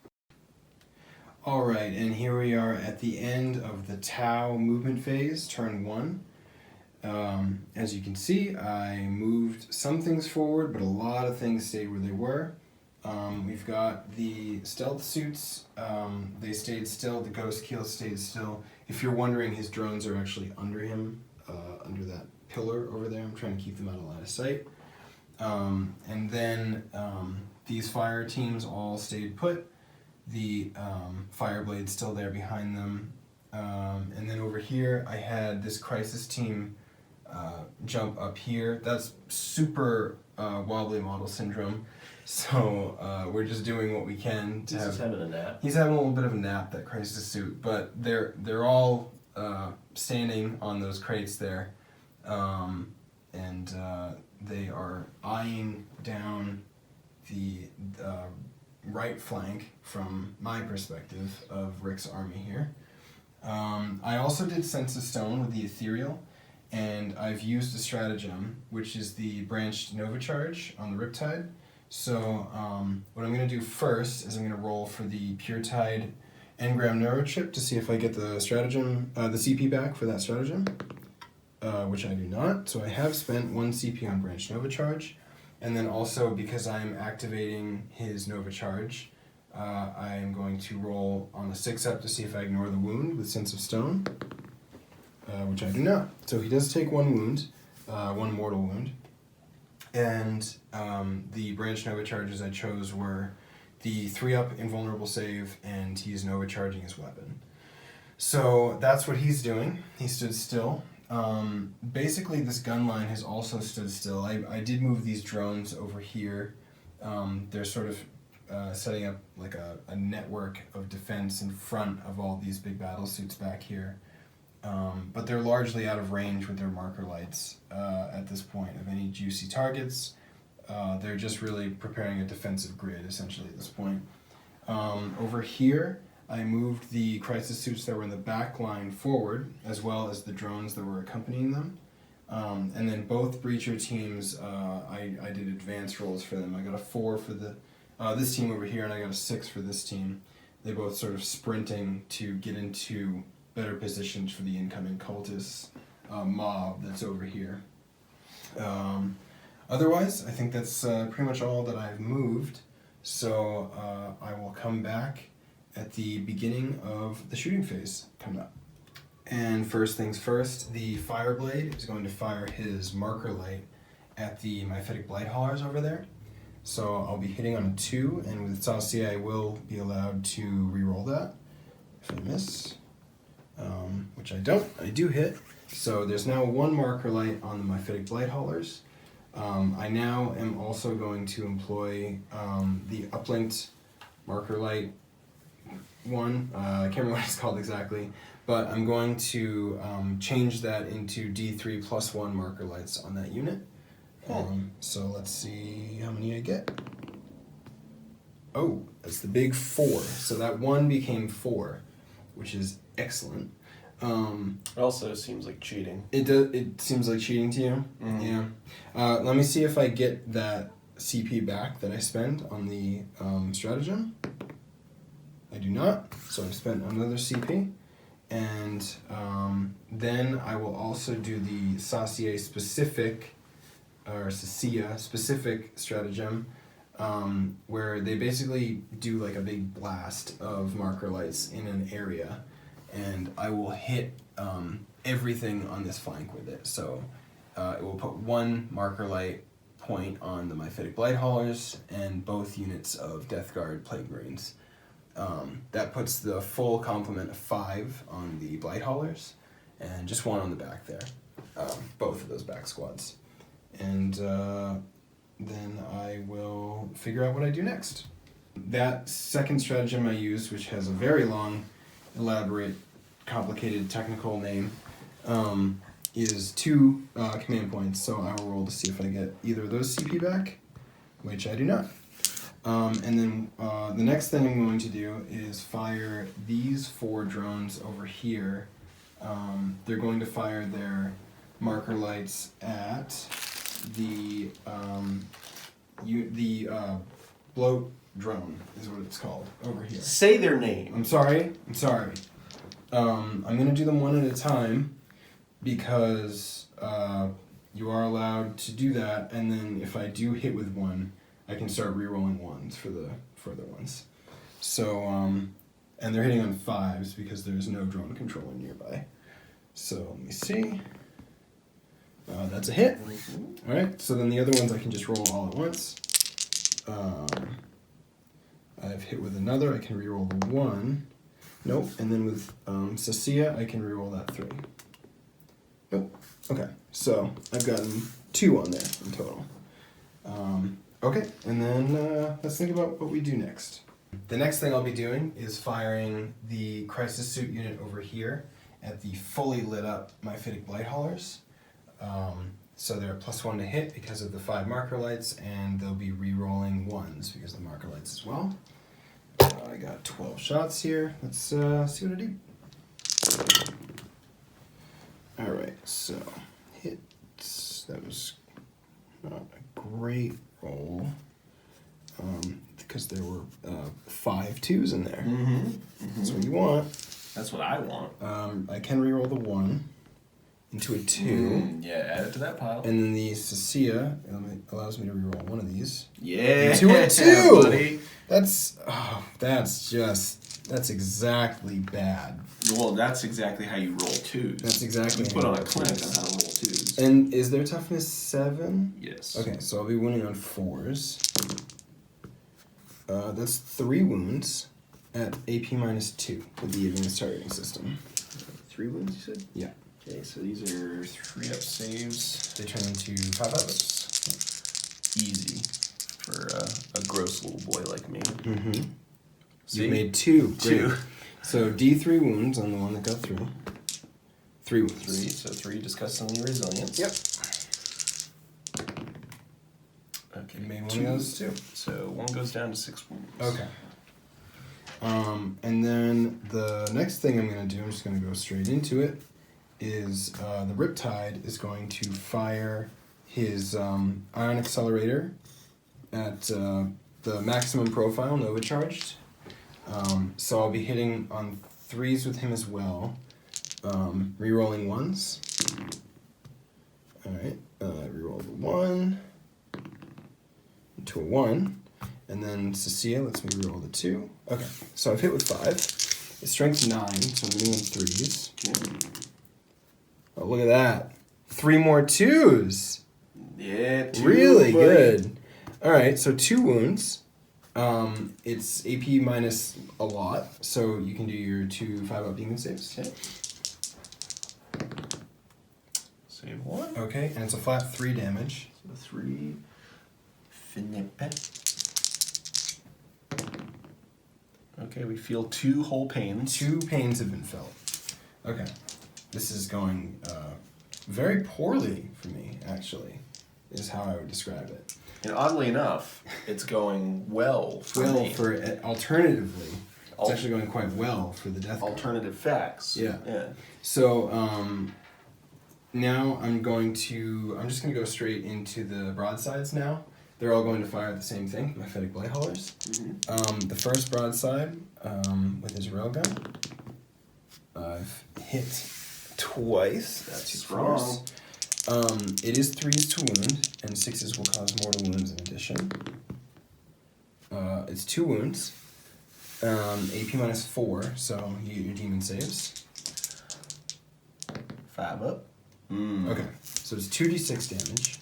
Alright, and here we are at the end of the Tau movement phase, turn 1. As you can see, I moved some things forward, but a lot of things stayed where they were. We've got the stealth suits, they stayed still, the ghost keel stayed still. If you're wondering, his drones are actually under him, under that pillar over there. I'm trying to keep them out of line of sight. And then these fire teams all stayed put. The fire blade's still there behind them. And then over here, I had this crisis team jump up here. That's super wobbly model syndrome. So we're just doing what we can to have. He's having a nap. He's having a little bit of a nap, that crisis suit, but they're all standing on those crates there, and they are eyeing down the right flank from my perspective of Rick's army here. I also did Sense of Stone with the Ethereal, and I've used a stratagem, which is the Branched Nova Charge on the Riptide. So what I'm going to do first is I'm going to roll for the Pure Tide Engram Neurochip to see if I get the stratagem, the CP back for that stratagem, which I do not. So I have spent 1 CP on Branched Nova Charge, and then also because I'm activating his Nova Charge, I am going to roll on a 6-up to see if I ignore the wound with Sense of Stone, which I do not. So he does take 1 wound, 1 mortal wound. And the Branch Nova charges I chose were the 3-up invulnerable save, and he's Nova charging his weapon. So that's what he's doing. He stood still. Basically, this gun line has also stood still. I did move these drones over here. They're sort of setting up like a network of defense in front of all these big battle suits back here. But they're largely out of range with their marker lights at this point of any juicy targets. They're just really preparing a defensive grid, essentially, at this point. Over here, I moved the crisis suits that were in the back line forward, as well as the drones that were accompanying them. And then both breacher teams, I did advanced rolls for them. I got a 4 for this team over here, and I got a 6 for this team. They both sort of sprinting to get into better positions for the incoming cultist mob that's over here. Otherwise, I think that's pretty much all that I've moved. So I will come back at the beginning of the shooting phase coming up. And first things first, the Fireblade is going to fire his marker light at the Mephitic Blight Haulers over there. So I'll be hitting on a 2, and with Saucier I will be allowed to re-roll that if I miss. Which I don't. I do hit. So there's now 1 marker light on the Mephitic Blight Haulers. I now am also going to employ the uplinked marker light one. I can't remember what it's called exactly, but I'm going to change that into D3 plus 1 marker lights on that unit. So let's see how many I get. Oh, that's the big 4. So that 1 became 4, which is excellent. It also seems like cheating. It does. It seems like cheating to you. Mm-hmm. Yeah. Let me see if I get that CP back that I spent on the stratagem. I do not. So I've spent another CP, and then I will also do the Saucier specific or Cecilia specific stratagem, where they basically do like a big blast of marker lights in an area. And I will hit everything on this flank with it. So it will put 1 marker light point on the Mephitic Blight Haulers and both units of Death Guard Plague Marines. That puts the full complement of 5 on the Blight Haulers, and just one on the back there. Both of those back squads. And then I will figure out what I do next. That second stratagem I used, which has a very long, elaborate, complicated technical name, is 2 command points, so I will roll to see if I get either of those CP back, which I do not. And then the next thing I'm going to do is fire these 4 drones over here. They're going to fire their marker lights at the bloat drone is what it's called over here. Say their name. I'm sorry. I'm going to do them one at a time because you are allowed to do that, and then if I do hit with one, I can start re-rolling ones for the further ones. So, and they're hitting on 5s because there's no drone controller nearby. So let me see. That's a hit. Alright, so then the other ones I can just roll all at once. I've hit with another, I can re-roll the 1. Nope, and then with Sacia, I can re-roll that 3. Nope. Okay, so I've gotten 2 on there in total. Okay, and then let's think about what we do next. The next thing I'll be doing is firing the crisis suit unit over here at the fully lit up Mephitic Blight Haulers. So they're a +1 to hit because of the 5 marker lights, and they'll be re-rolling 1s because of the marker lights as well. I got 12 shots here. Let's see what I do. Alright, so hits. That was not a great roll because there were 5 2s in there. That's what you want. That's what I want. I can re-roll the 1 into a 2. Yeah, add it to that pile. And then the Sacia allows me to re-roll one of these. Yeah, into a 2! buddy. That's exactly bad. Well, that's exactly how you roll 2s. That's exactly you how put you on a roll clinic 2s. on how to roll 2s. And is their toughness 7? Yes. Okay, so I'll be winning on 4s. That's 3 wounds at AP -2 with the advanced targeting system. 3 wounds, you said? Yeah. Okay, so these are 3-up saves. They turn into 5-ups. Easy for a gross little boy like me. So you made 2. Great. 2. So D3 wounds on the one that got through. 3 wounds. 3, so 3 disgustingly resilience. Yep. Okay, You made one 2. of those too. So 1 goes down to 6 wounds. Okay. And then the next thing I'm going to do, I'm just going to go straight into it, is the Riptide is going to fire his ion accelerator at the maximum profile, Nova charged. So I'll be hitting on 3s with him as well. Rerolling 1s. Alright, reroll the 1 into a 1. And then Sacia lets me reroll the 2. Okay, so I've hit with 5. It's strength 9, so I'm hitting on 3s. Oh, look at that. 3 more 2s. Yeah, 2. Really buddy. good. Alright, so 2 wounds. It's AP minus a lot, so you can do your 2 5-up demon saves. Okay. Save 1. Okay, and it's a flat 3 damage. So 3. Finippe. Okay, we feel 2 whole pains. 2 pains have been felt. Okay, this is going very poorly for me, actually, is how I would describe it. And oddly enough, it's going well for me. Alternatively, it's actually going quite well for the death guard. Alternative facts. Yeah. Yeah. So now I'm just going to go straight into the broadsides now. They're all going to fire the same thing, Mephitic Blight Haulers. The first broadside with his railgun, I've hit twice. That's strong. It is 3s to wound, and 6s will cause mortal wounds in addition. It's 2 wounds. AP minus 4, so you get your demon saves. 5 up. Okay, so it's 2d6 damage.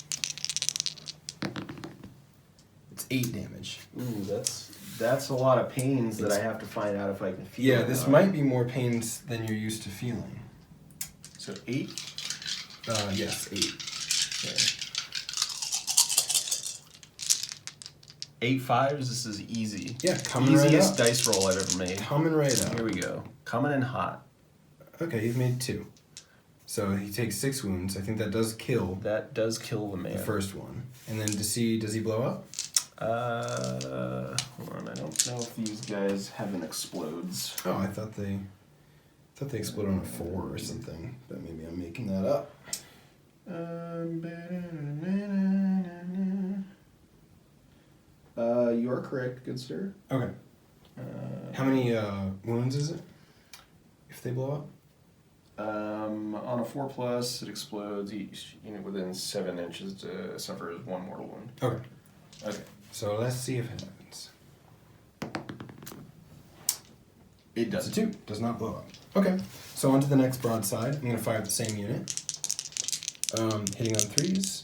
It's 8 damage. Ooh, that's a lot of pains that I have to find out if I can feel. Yeah, this might be more pains than you're used to feeling. So 8? Yes, 8. Okay. 8 5s, this is easy. Yeah, coming right Easiest up. dice roll I've ever made. Coming right up. Here we go. Coming in hot. Okay, you've made 2. So he takes 6 wounds. I think that does kill That does kill the man. the first one. And then does he blow up? Hold on, I don't know if these guys have an explodes. Oh, I thought they explode on a 4 or something, but maybe I'm making that up. You are correct, good sir. Okay. How many wounds is it? If they blow up? On a 4+, it explodes. Each unit within 7 inches suffers 1 mortal wound. Okay. Okay. So let's see if it happens. It does. It's a 2. Does not blow up. Okay. So on to the next broadside. I'm going to fire at the same unit. Hitting on 3s.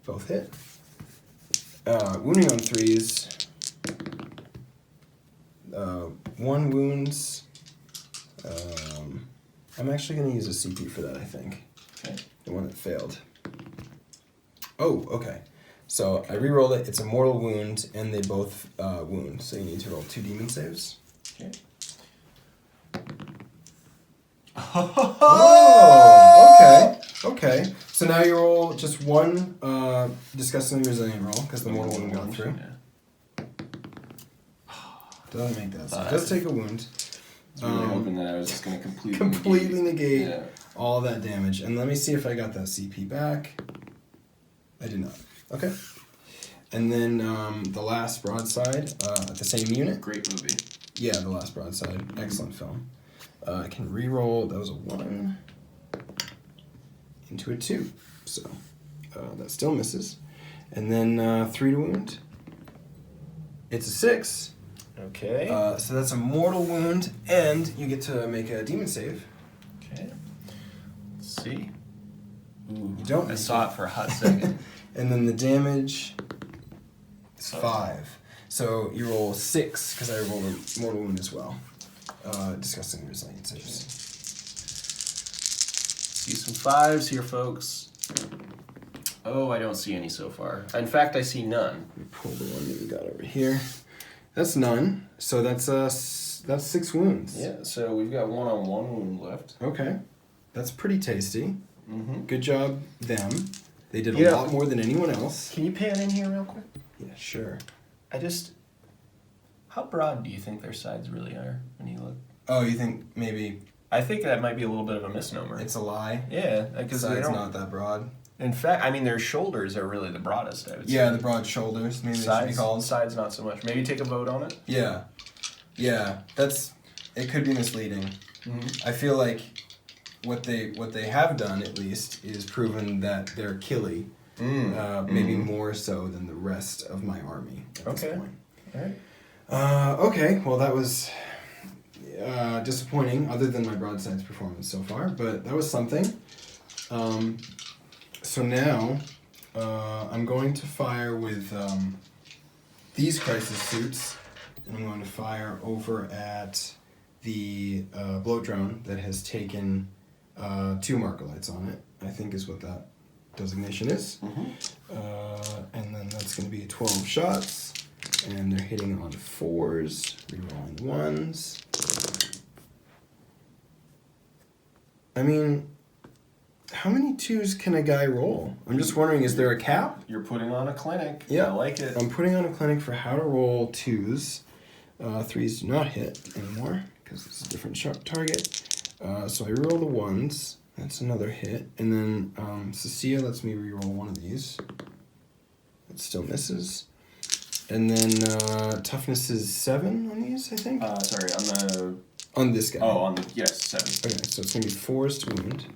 Both hit. Wounding on 3s. 1 wounds. I'm actually going to use a CP for that, I think. Okay. The one that failed. Oh, okay. So I re-rolled it. It's a mortal wound, and they both wound. So you need to roll 2 demon saves. Okay. Oh, okay. So now you roll just 1 disgustingly resilient roll, because the mortal wound got through. Yeah. Doesn't make that. So it does take a wound. I was really hoping that I was just going to Completely negate Yeah. all that damage. And let me see if I got that CP back. I did not. Okay. And then the last broadside at the same unit. Great movie. Yeah, the last broadside. Excellent film. I can re-roll. That was a 1 into a 2. So that still misses. And then 3 to wound. It's a 6. Okay. So that's a mortal wound, and you get to make a demon save. Okay. Let's see. Ooh, You don't. I saw it for a hot second. And then the damage is 5. So you roll 6, because I rolled a mortal wound as well. Disgusting resilient saves. See some 5s here, folks. Oh, I don't see any so far. In fact, I see none. Let me pull the one that we got over here. That's none. So that's 6 wounds. Yeah, so we've got 1 on 1 wound left. Okay. That's pretty tasty. Mm-hmm. Good job, them. They did a Yeah. lot more than anyone else. Can you pan in here real quick? Yeah, sure. How broad do you think their sides really are when you look? Oh, you think maybe I think that might be a little bit of a misnomer. it's a lie? Yeah, because they Side's don't. not that broad. In fact, I mean, their shoulders are really the broadest, I would say. Yeah, the broad shoulders, maybe they should be called. Sides not so much. Maybe take a vote on it. Yeah. It could be misleading. Mm-hmm. I feel like what they have done, at least, is proven that they're killy. Maybe more so than the rest of my army at this point. All right. Okay, well that was disappointing, other than my broadside's performance so far, but that was something. So now, I'm going to fire with these crisis suits, and I'm going to fire over at the blow drone that has taken 2 Markolites on it, I think is what that designation is. And then that's going to be 12 shots, and they're hitting on 4s, rerolling 1s. I mean, how many 2s can a guy roll? I'm just wondering, is there a cap? You're putting on a clinic. Yeah. I like it. I'm putting on a clinic for how to roll 2s. 3s do not hit anymore, because it's a different target. So I reroll the 1s. That's another hit. And then Cecilia lets me reroll one of these. It still misses. And then toughness is 7 on these, I think? Sorry, On this guy. Oh, on the... Yes, 7. Okay, so it's going to be 4s to wound.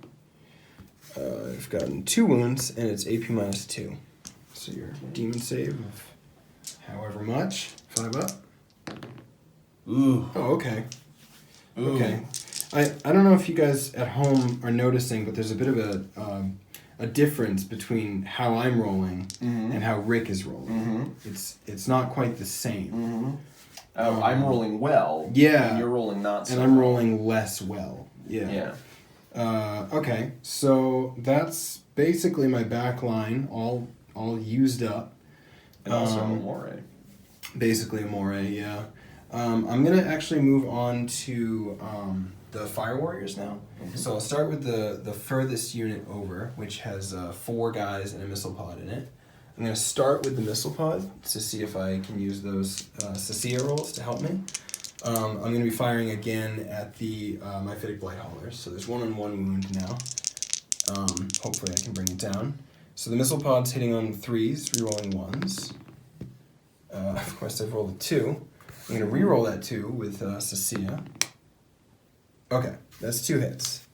I've gotten 2 wounds, and it's AP minus 2. So your demon save of however much. 5 up. Ooh. Oh, okay. Ooh. Okay. I don't know if you guys at home are noticing, but there's a bit of a difference between how I'm rolling and how Rick is rolling. It's not quite the same. I'm rolling well. Yeah. And you're rolling not so And I'm rolling less well. Yeah. Yeah. Okay, so that's basically my back line, all used up. And also a moray. Basically a moray, yeah. I'm gonna actually move on to the Fire Warriors now. Mm-hmm. So I'll start with the furthest unit over, which has 4 guys and a missile pod in it. I'm gonna start with the missile pod to see if I can use those Sacia rolls to help me. I'm going to be firing again at the Mephitic Blight Haulers. So there's 1-on-1 wound now. Hopefully I can bring it down. So the missile pod's hitting on 3s, rerolling 1s. Of course I've rolled a 2. I'm going to reroll that 2 with Sacia. Okay, that's 2 hits.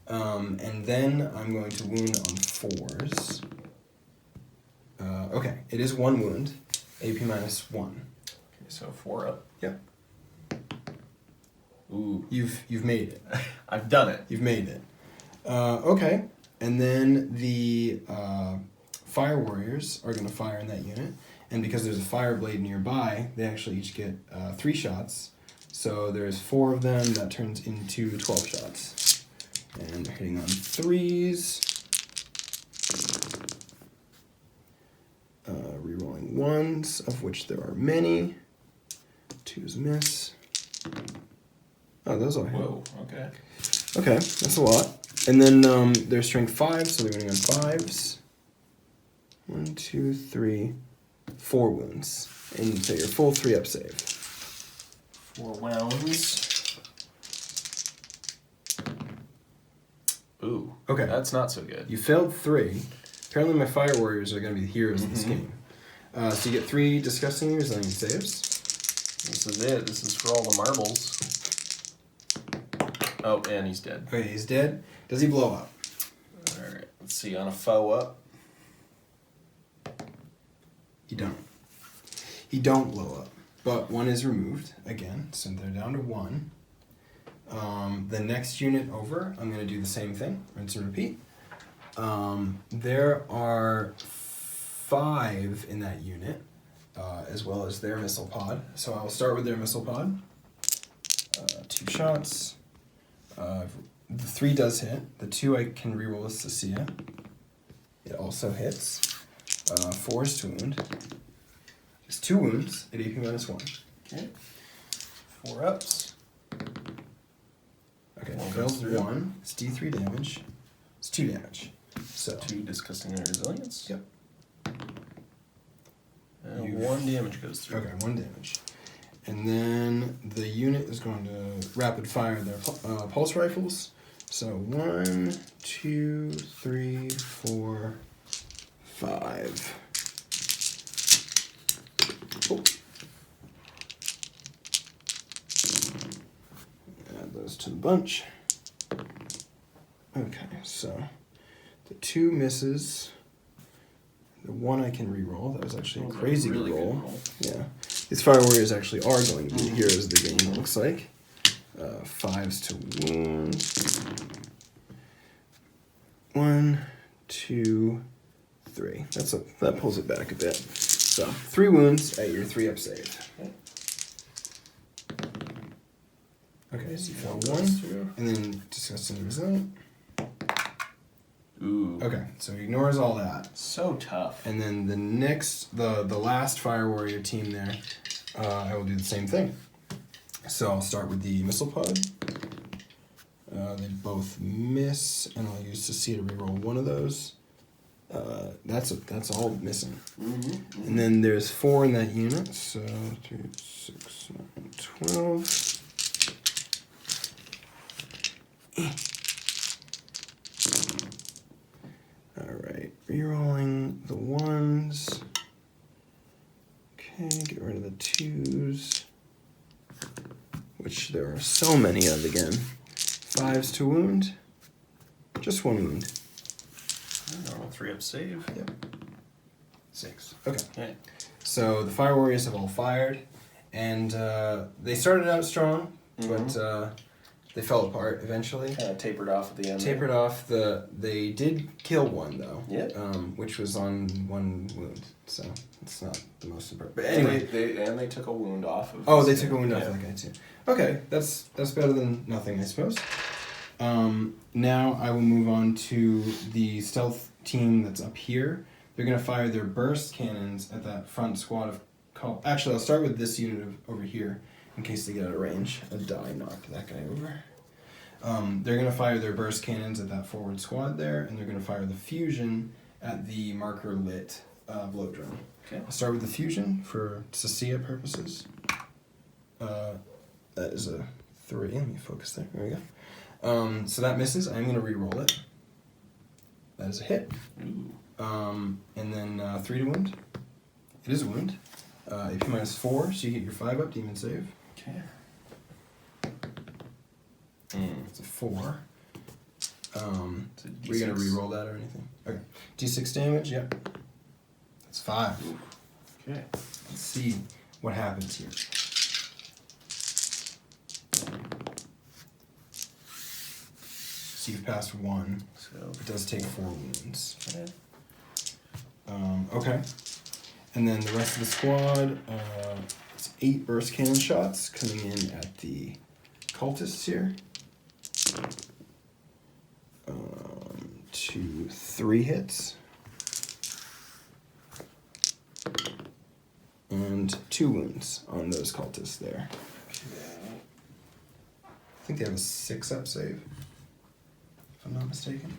And then I'm going to wound on 4s. Okay, it is 1 wound. AP minus 1. Okay, so 4 up. Yep. Ooh. You've made it. I've done it. You've made it. Okay, and then the Fire Warriors are going to fire in that unit, and because there's a Fire Blade nearby, they actually each get 3 shots. So there's 4 of them, that turns into 12 shots. And they're hitting on 3s. Rerolling 1s, of which there are many. 2s miss. Oh, those all hit. Whoa, okay. Okay, that's a lot. And then they're strength 5, so they're winning on 5s. 1, 2, 3, 4 wounds. And so your full 3-up save. 4 wounds. Ooh. Okay. That's not so good. You failed 3. Apparently my Fire Warriors are going to be the heroes of this game. So you get 3 disgusting resilient saves. This is it. This is for all the marbles. Oh, and he's dead. Okay, he's dead. Does he blow up? Alright, let's see. On a foe up. You don't. He don't blow up. But 1 is removed, again, so they're down to 1. The next unit over, I'm going to do the same thing. Rinse and repeat. There are 5 in that unit, as well as their missile pod. So I'll start with their missile pod. 2 shots. The 3 does hit. The 2 I can reroll with Sacia. It also hits. 4 is to wound. It's 2 wounds at AP minus 1. Okay. 4 ups. Okay, One fails goes through. 1. It's D3 damage. It's 2 damage. So 2 disgusting resilience. Yep. And 1 damage goes through. Okay, 1 damage. And then the unit is going to rapid fire their pulse rifles. So 1, 2, 3, 4, 5. Oh. Add those to the bunch. Okay, so the 2 misses. The 1 I can reroll. That was actually a crazy really roll. good roll. Yeah. These Fire Warriors actually are going to be the heroes of the game, it looks like. 5s to wound. 1, 2, 3. That pulls it back a bit. So 3 wounds at your 3-up save. Okay, so you fell 1, and then disgusting resilient. Ooh. Okay, so he ignores all that. So tough. And then the last Fire Warrior team there, I will do the same thing. So I'll start with the missile pod. They both miss, and I'll use Sacia to reroll 1 of those. That's all missing. And then there's 4 in that unit, so 3, 6, 9, 12. Alright, rerolling the 1s. Okay, get rid of the 2s. Which there are so many of again. 5s to wound. Just 1 wound. Normal 3-up save. Yep. 6. Okay. So the Fire Warriors have all fired, and they started out strong, but they fell apart eventually. Kind of tapered off at the end. Tapered off. They did kill 1 though. Yep. Which was on 1 wound, so it's not the most important. But anyway, they took a wound off of. oh, they took a wound off of that guy too. Okay, that's better than nothing, I suppose. Now I will move on to the stealth team that's up here. They're going to fire their burst cannons at that front squad of... Actually, I'll start with this unit over here in case they get out of range. A die knocked that guy over. They're going to fire their burst cannons at that forward squad there, and they're going to fire the fusion at the marker lit blow drone. Okay. I'll start with the fusion for Sasia purposes. That is a 3. Let me focus there. There we go. So that misses. I'm going to re-roll it. That is a hit. And then 3 to wound. It is a wound. AP -4, so you get your 5 up, demon save. Okay. It's a 4. It's a Were you going to D6. re-roll that or anything? Okay. D6 damage, yep. That's 5. Okay. Let's see what happens here. So you've passed 1. So It does take 4 wounds. okay. Okay. And then the rest of the squad, it's 8 burst cannon shots coming in at the cultists here. 2, 3 hits. And 2 wounds on those cultists there. I think they have a 6-up save, if I'm not mistaken.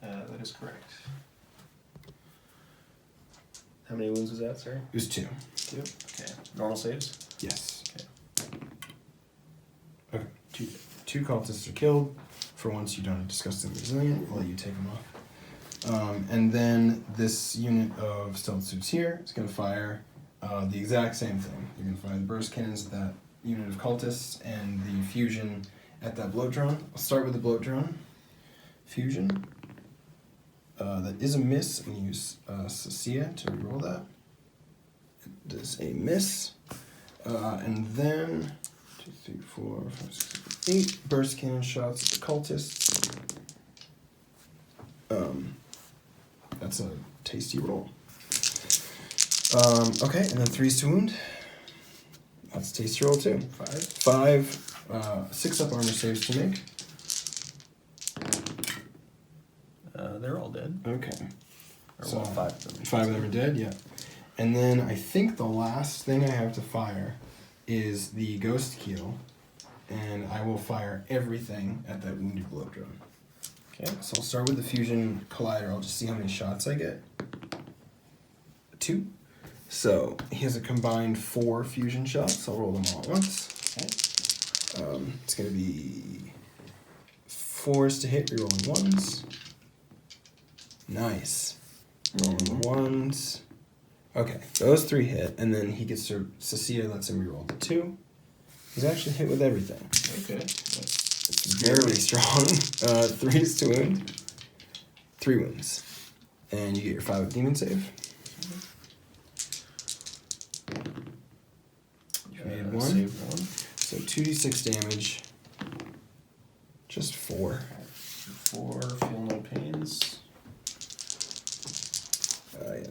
That is correct. How many wounds was that, sorry? It was 2. 2. Okay. Normal saves? Yes. Okay. Okay. Two cultists are killed. For once you don't have disgusting resilient, I'll let you take them off. And then this unit of stealth suits here is going to fire the exact same thing. You're going to fire the burst cannons at that unit of cultists and the fusion at that bloat drone. I'll start with the bloat drone. Fusion. That is a miss. I'm going to use Sasia to reroll that. It is a miss. And then 2, 3, 4, 5, 6, 7, 8 burst cannon shots at the cultists. That's a tasty roll. Okay, and then 3's to wound. That's a tasty roll too. 5. 6-up armor saves to make. They're all dead. Okay. Or So, well, 5 of them. 5 of them are dead, yeah. And then I think the last thing I have to fire is the ghost keel. And I will fire everything at that wounded bloat drone. Okay. So I'll start with the fusion collider. I'll just see how many shots I get. 2. So he has a combined 4 fusion shots. I'll roll them all at once. Okay. It's going to be 4s to hit, rerolling 1s. Nice. Rolling 1s. Okay, those 3 hit, and then he gets to Sasia lets him reroll the 2. He's actually hit with everything. Okay. It's very strong. 3's to wound. 3 wounds. And you get your 5 demon save. You made 1. Save 1. So 2d6 damage. Just 4. 4. Feel no pains. Yeah.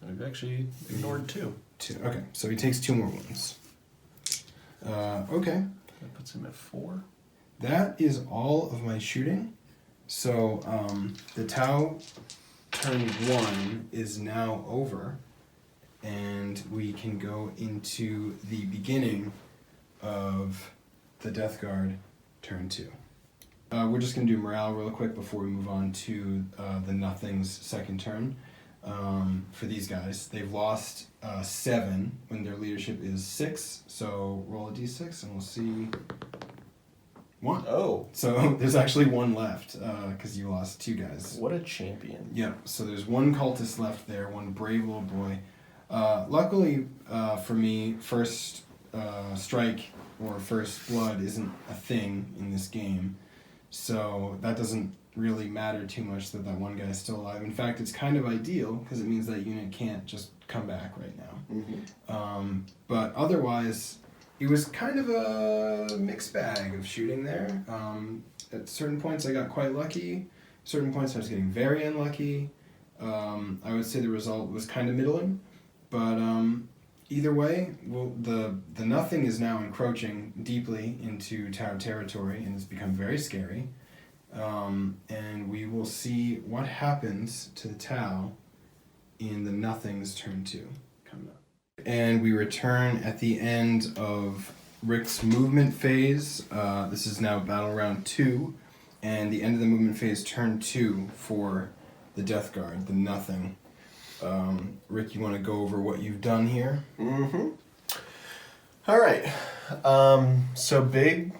I've actually ignored 2. 2. Okay, so he takes 2 more wounds. Okay. That puts him at 4. That is all of my shooting. So the Tau turn 1 is now over, and we can go into the beginning of the Death Guard turn 2. We're just going to do morale real quick before we move on to the Nothing's second turn. For these guys, they've lost 7 when their leadership is 6. So roll a d6 and we'll see 1. Oh. So there's actually 1 left because you lost 2 guys. What a champion. Yep. So there's 1 cultist left there, 1 brave little boy. Luckily for me, first strike or first blood isn't a thing in this game. So that doesn't really matter too much that 1 guy is still alive. In fact, it's kind of ideal because it means that unit can't just come back right now. Mm-hmm. But otherwise, it was kind of a mixed bag of shooting there. At certain points I got quite lucky. Certain points I was getting very unlucky. I would say the result was kind of middling. But either way, well, the nothing is now encroaching deeply into Tau territory, and it's become very scary. And we will see what happens to the Tau in the nothing's turn 2 coming up. And we return at the end of Rick's movement phase. This is now battle round 2, and the end of the movement phase, turn 2 for the Death Guard, the nothing. Rick, you want to go over what you've done here? Mm-hmm. All right. So big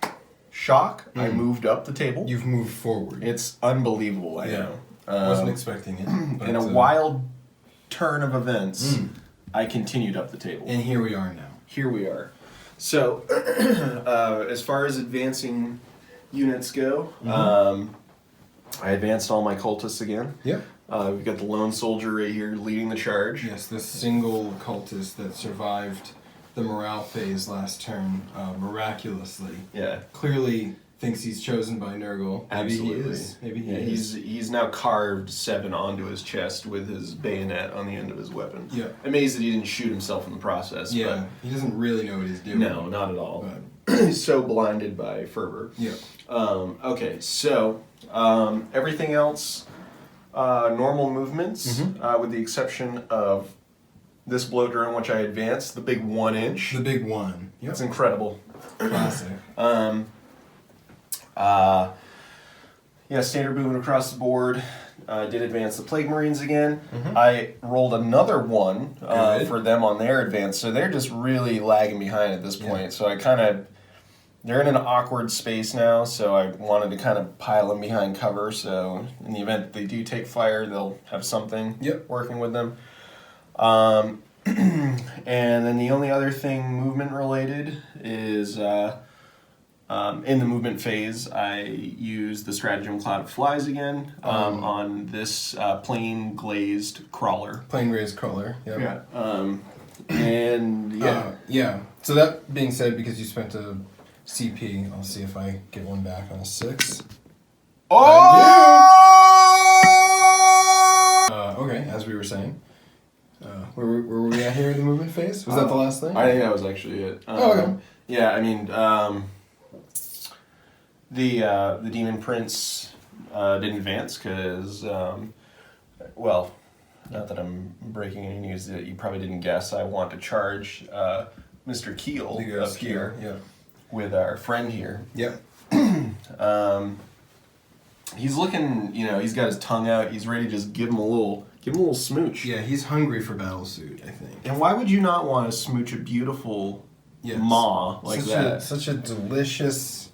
shock. I moved up the table. You've moved forward. It's unbelievable. I know. Wasn't expecting it. But, in a wild turn of events, I continued up the table. And here we are now. Here we are. So, as far as advancing units go, I advanced all my cultists again. Yep. We've got the lone soldier right here leading the charge. Yes, the single cultist that survived the morale phase last turn miraculously. Yeah. Clearly thinks he's chosen by Nurgle. Maybe Absolutely. he is. Maybe he is. is. He's now carved 7 onto his chest with his bayonet on the end of his weapon. Yeah. Amazed that he didn't shoot himself in the process. Yeah, But he doesn't really know what he's doing. no, not at all. But He's so blinded by fervor. yeah. Okay, so everything else, normal movements, with the exception of this blow drone, which I advanced, the big 1-inch. The big one. Yep. It's incredible. Classic. Yeah, standard movement across the board. Did advance the Plague Marines again. I rolled another one for them on their advance, so they're just really lagging behind at this point. So I kind of, they're in an awkward space now, so I wanted to kind of pile them behind cover, so in the event they do take fire, they'll have something working with them. And then the only other thing movement related is in the movement phase, I used the stratagem Cloud of Flies again on this plain glazed crawler. Plain glazed crawler. Yep. Yeah. And yeah. Yeah. So that being said, because you spent a CP, I'll see if I get one back on a 6. Oh! Okay, as we were saying. Where were we at here in the movement phase? Was that the last thing? I think that was actually it. Okay. Yeah, I mean, the Demon Prince didn't advance because, well, not that I'm breaking any news that you probably didn't guess, I want to charge Mr. Keel up here with our friend here. Yep. He's looking, he's got his tongue out, he's ready to just give him a little smooch. Yeah, he's hungry for battlesuit, I think. And why would you not want to smooch a beautiful maw like that? Such a delicious,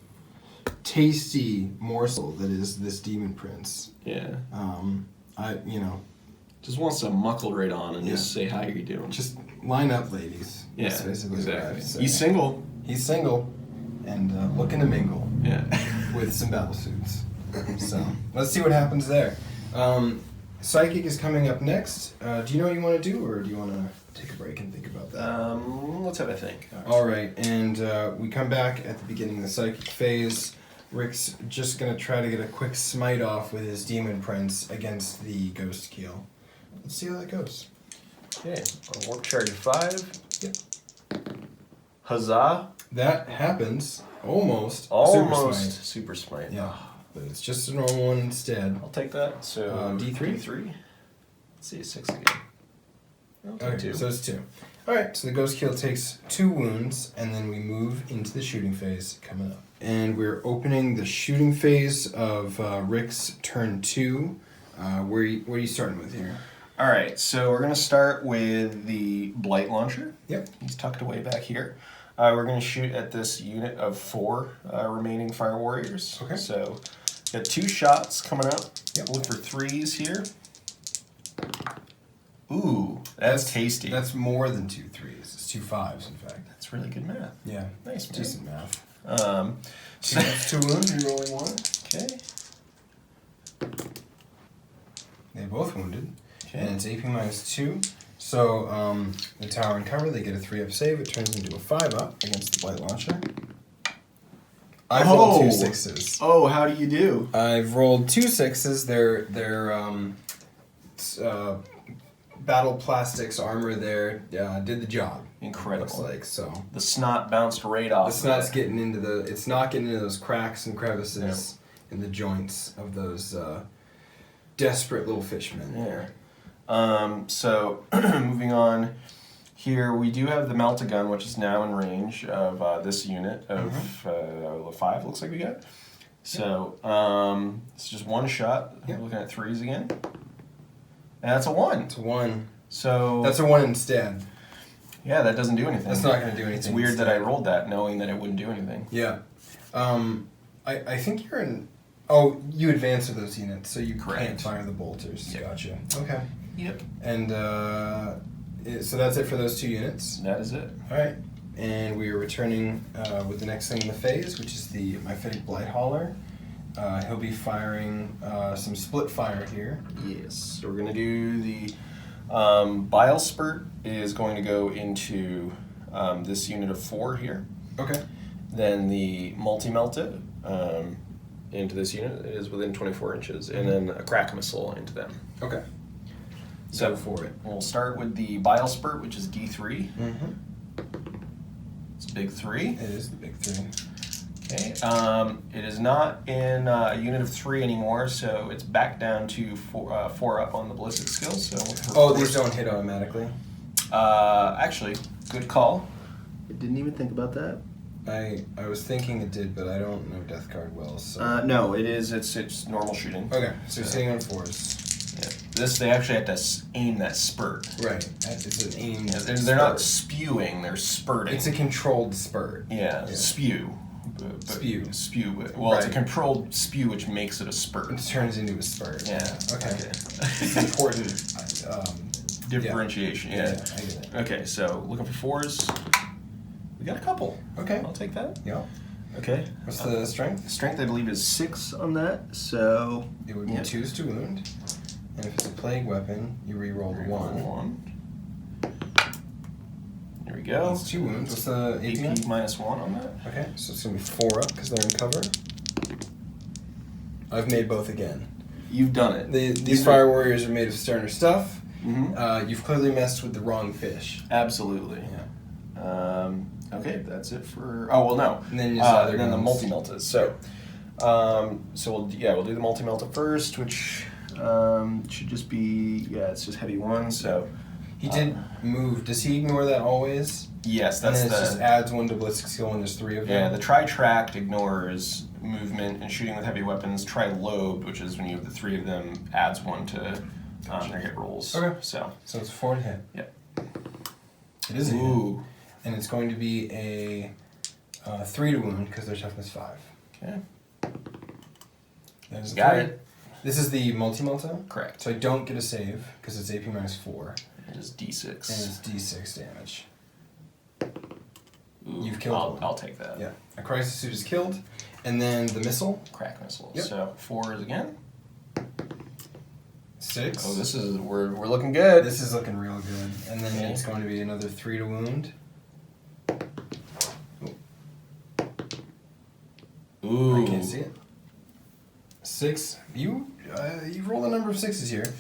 tasty morsel that is this Demon Prince. Yeah. Just wants to muckle right on and just say, how are you doing? Just line up, ladies. Yeah, That's basically exactly. what I have to say. He's single. He's single and looking to mingle. Yeah. With some battlesuits. So, let's see what happens there. Psychic is coming up next. Do you know what you want to do, or do you want to take a break and think about that? Let's have a think. All right, and we come back at the beginning of the Psychic phase. Rick's just going to try to get a quick smite off with his Demon Prince against the Ghost Keel. Let's see how that goes. Okay, warp charge of 5. Yep. Huzzah. That happens. Almost Super smite. Yeah, but it's just a normal one instead. I'll take that. So D3? D3. Let's see, 6 again. Okay, 2. so it's 2. Alright, so the Ghost Keel takes 2 wounds, and then we move into the shooting phase coming up. And we're opening the shooting phase of Rick's turn 2. What are you starting with here? Alright, so we're going to start with the Blight Launcher. Yep. He's tucked away back here. We're going to shoot at this unit of 4 remaining Fire Warriors. Okay. So, got 2 shots coming up. Yep. Look for 3s here. Ooh, that's tasty. That's more than 2 3s. It's 2 5s, in fact. That's really good math. Yeah. Nice, man. Decent math. So that's 2 wounds. You're rolling 1. Okay. They both wounded. Okay. And it's AP -2. So, the tower and cover, they get a 3-up save. It turns into a 5-up against the Blight Launcher. I've rolled 2 6s. Oh, how do you do? I've rolled 2 6s. Their battle plastics armor there did the job. Incredible. Looks like so. The snot bounced right off. The snot's getting into it's not getting into those cracks and crevices in the joints of those desperate little fishmen there. So moving on, here we do have the melt-a-gun, which is now in range of this unit of 5. Looks like we got. So it's just one shot. We're looking at 3s again. And that's a 1. It's a 1. So that's a 1 instead. Yeah, that doesn't do anything. That's not going to do anything. It's weird that I rolled that knowing that it wouldn't do anything. Yeah. I think you're in... Oh, you advance with those units, so you can't fire the bolters. Yep. Gotcha. Okay. Yep. And so that's it for those 2 units? That is it. All right. And we are returning with the next thing in the phase, which is the Heretic Blight Hauler. He'll be firing some split fire here. Yes. So we're going to do the... Bile Spurt is going to go into this unit of 4 here. Okay. Then the Multi-Melted into this unit is within 24 inches, and then a Crack Missile into them. Okay. So for it, we'll start with the Bile Spurt, which is D3. It's a big 3. It is the big 3. Okay. It is not in a unit of 3 anymore, so it's back down to 4 up on the ballistic skills. So these don't hit automatically. Actually, good call. I didn't even think about that. I was thinking it did, but I don't know Death Guard well. So. No, it is. It's normal shooting. Okay, so you're sitting on 4s. Yeah. This they actually have to aim that spurt. Right. It's an aim. Yeah, they're not spewing. They're spurting. It's a controlled spurt. Yeah. Spew. Spew. Well, it's a controlled spew, which makes it a spurt. It turns into a spurt. Yeah. Okay. It's important. Differentiation. Yeah. I get it. Okay, so looking for 4s. We got a couple. Okay. I'll take that. Yeah. Okay. What's the strength? Strength, I believe, is 6 on that. So it would be 2s to wound, and if it's a plague weapon, you re-roll the 1. There we go. That's 2 wounds. What's the AP? -1 on that. Okay, so it's gonna be 4 up because they're in cover. I've made both again. You've done it. These fire warriors are made of sterner stuff. You've clearly messed with the wrong fish. Absolutely. Yeah. Okay, that's it for. Oh well, no. And then the multi-melted. So we'll do the multi-melted first, which should just be it's just heavy 1. So he did move. Does he ignore that always? Yes, that's and then it just adds 1 to ballistic skill when there's 3 of them. Yeah, the tri-tract ignores movement and shooting with heavy weapons. Tri-lobed, which is when you have the 3 of them, adds 1 to their hit rolls. Okay. So it's 4 to hit. Yep. It is a hit. And it's going to be a 3 to wound because they're toughness 5. Okay. That is Got it. This is the multi-melta? Correct. So I don't get a save because it's AP -4. It is D6. And it's D6 damage. Ooh, You've killed one. I'll take that. Yeah. A crisis suit is killed. And then the missile? Crack missile. Yep. So 4s again. 6. Oh, this is we're looking good. This is looking real good. And then it's going to be another 3 to wound. Ooh. I can't see it. 6. You rolled a number of 6s here.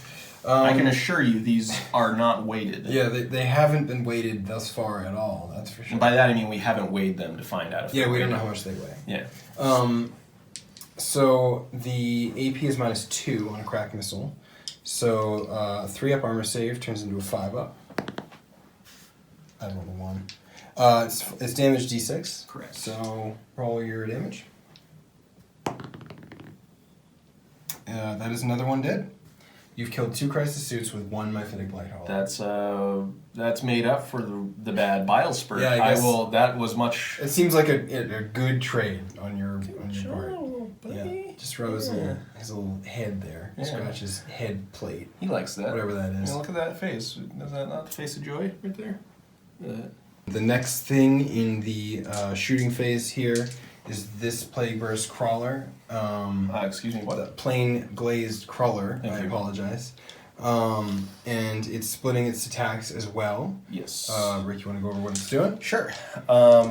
I can assure you these are not weighted. Yeah, they haven't been weighted thus far at all. That's for sure. And by that I mean we haven't weighed them to find out if we don't know how much they weigh. Yeah. So the AP is -2 on a crack missile. So 3 up armor save turns into a 5 up. I rolled a 1. It's damage D6. Correct. So roll your damage. That is another 1 dead. You've killed 2 crisis suits with 1 Heretic Blight Hauler. That's made up for the bad bile spurt. Yeah, I guess that was much. It seems like a good trade on your part. Buddy. Yeah, just rubs his little head there. Yeah. Scratch his head plate. He likes that. Whatever that is. Yeah, look at that face. Is that not the face of joy right there? The next thing in the shooting phase here is this Plague Burst Crawler. Excuse me, what? The plain glazed crawler. Thank I you. apologize. And it's splitting its attacks as well. Yes. Rick, you want to go over what it's doing? Sure.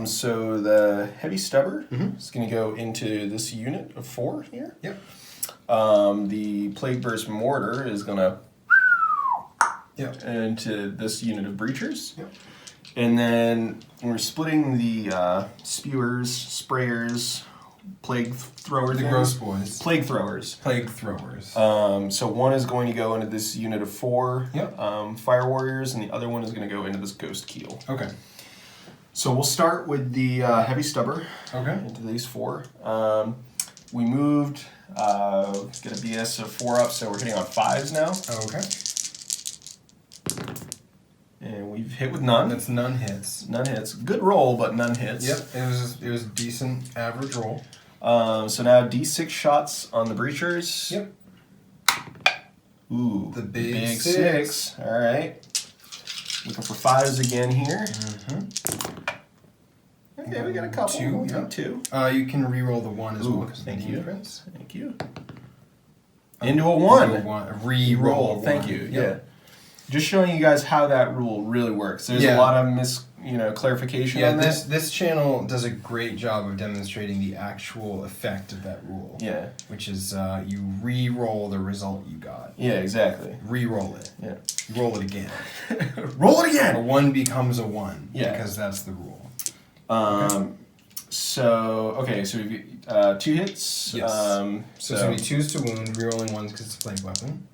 So the heavy stubber is going to go into this unit of 4 here. Yep. The Plague Burst Mortar is going to Yep. into this unit of breachers. Yep. And then we're splitting the spewers, sprayers, plague throwers. The gross boys. Plague throwers. Plague throwers. So one is going to go into this unit of 4 Yep. fire warriors, and the other one is going to go into this ghost keel. Okay. So we'll start with the heavy stubber. Okay. Into these 4. We moved. Get a BS of 4 up, so we're hitting on 5s now. Okay. And we've hit with none. That's none hits. None hits. Good roll, but none hits. Yep. It was a decent average roll. So now D6 shots on the breachers. Yep. Ooh. The big 6. All right. Looking for 5s again here. Okay, we got a couple. 2. Yep. 2. You can re-roll the 1 as well because of the thank demon you. prince. Thank you. Into a 1. Re-roll. Thank you. Yep. Yeah. Just showing you guys how that rule really works. There's a lot of clarification on this. This channel does a great job of demonstrating the actual effect of that rule. Yeah. Which is you re-roll the result you got. Yeah, exactly. Re-roll it. Yeah. Roll it again. Roll it again. A 1 becomes a 1. Yeah. Because that's the rule. So we've 2 hits. Yes. So So it's going to be 2s to wound, re-rolling 1s because it's a plague weapon.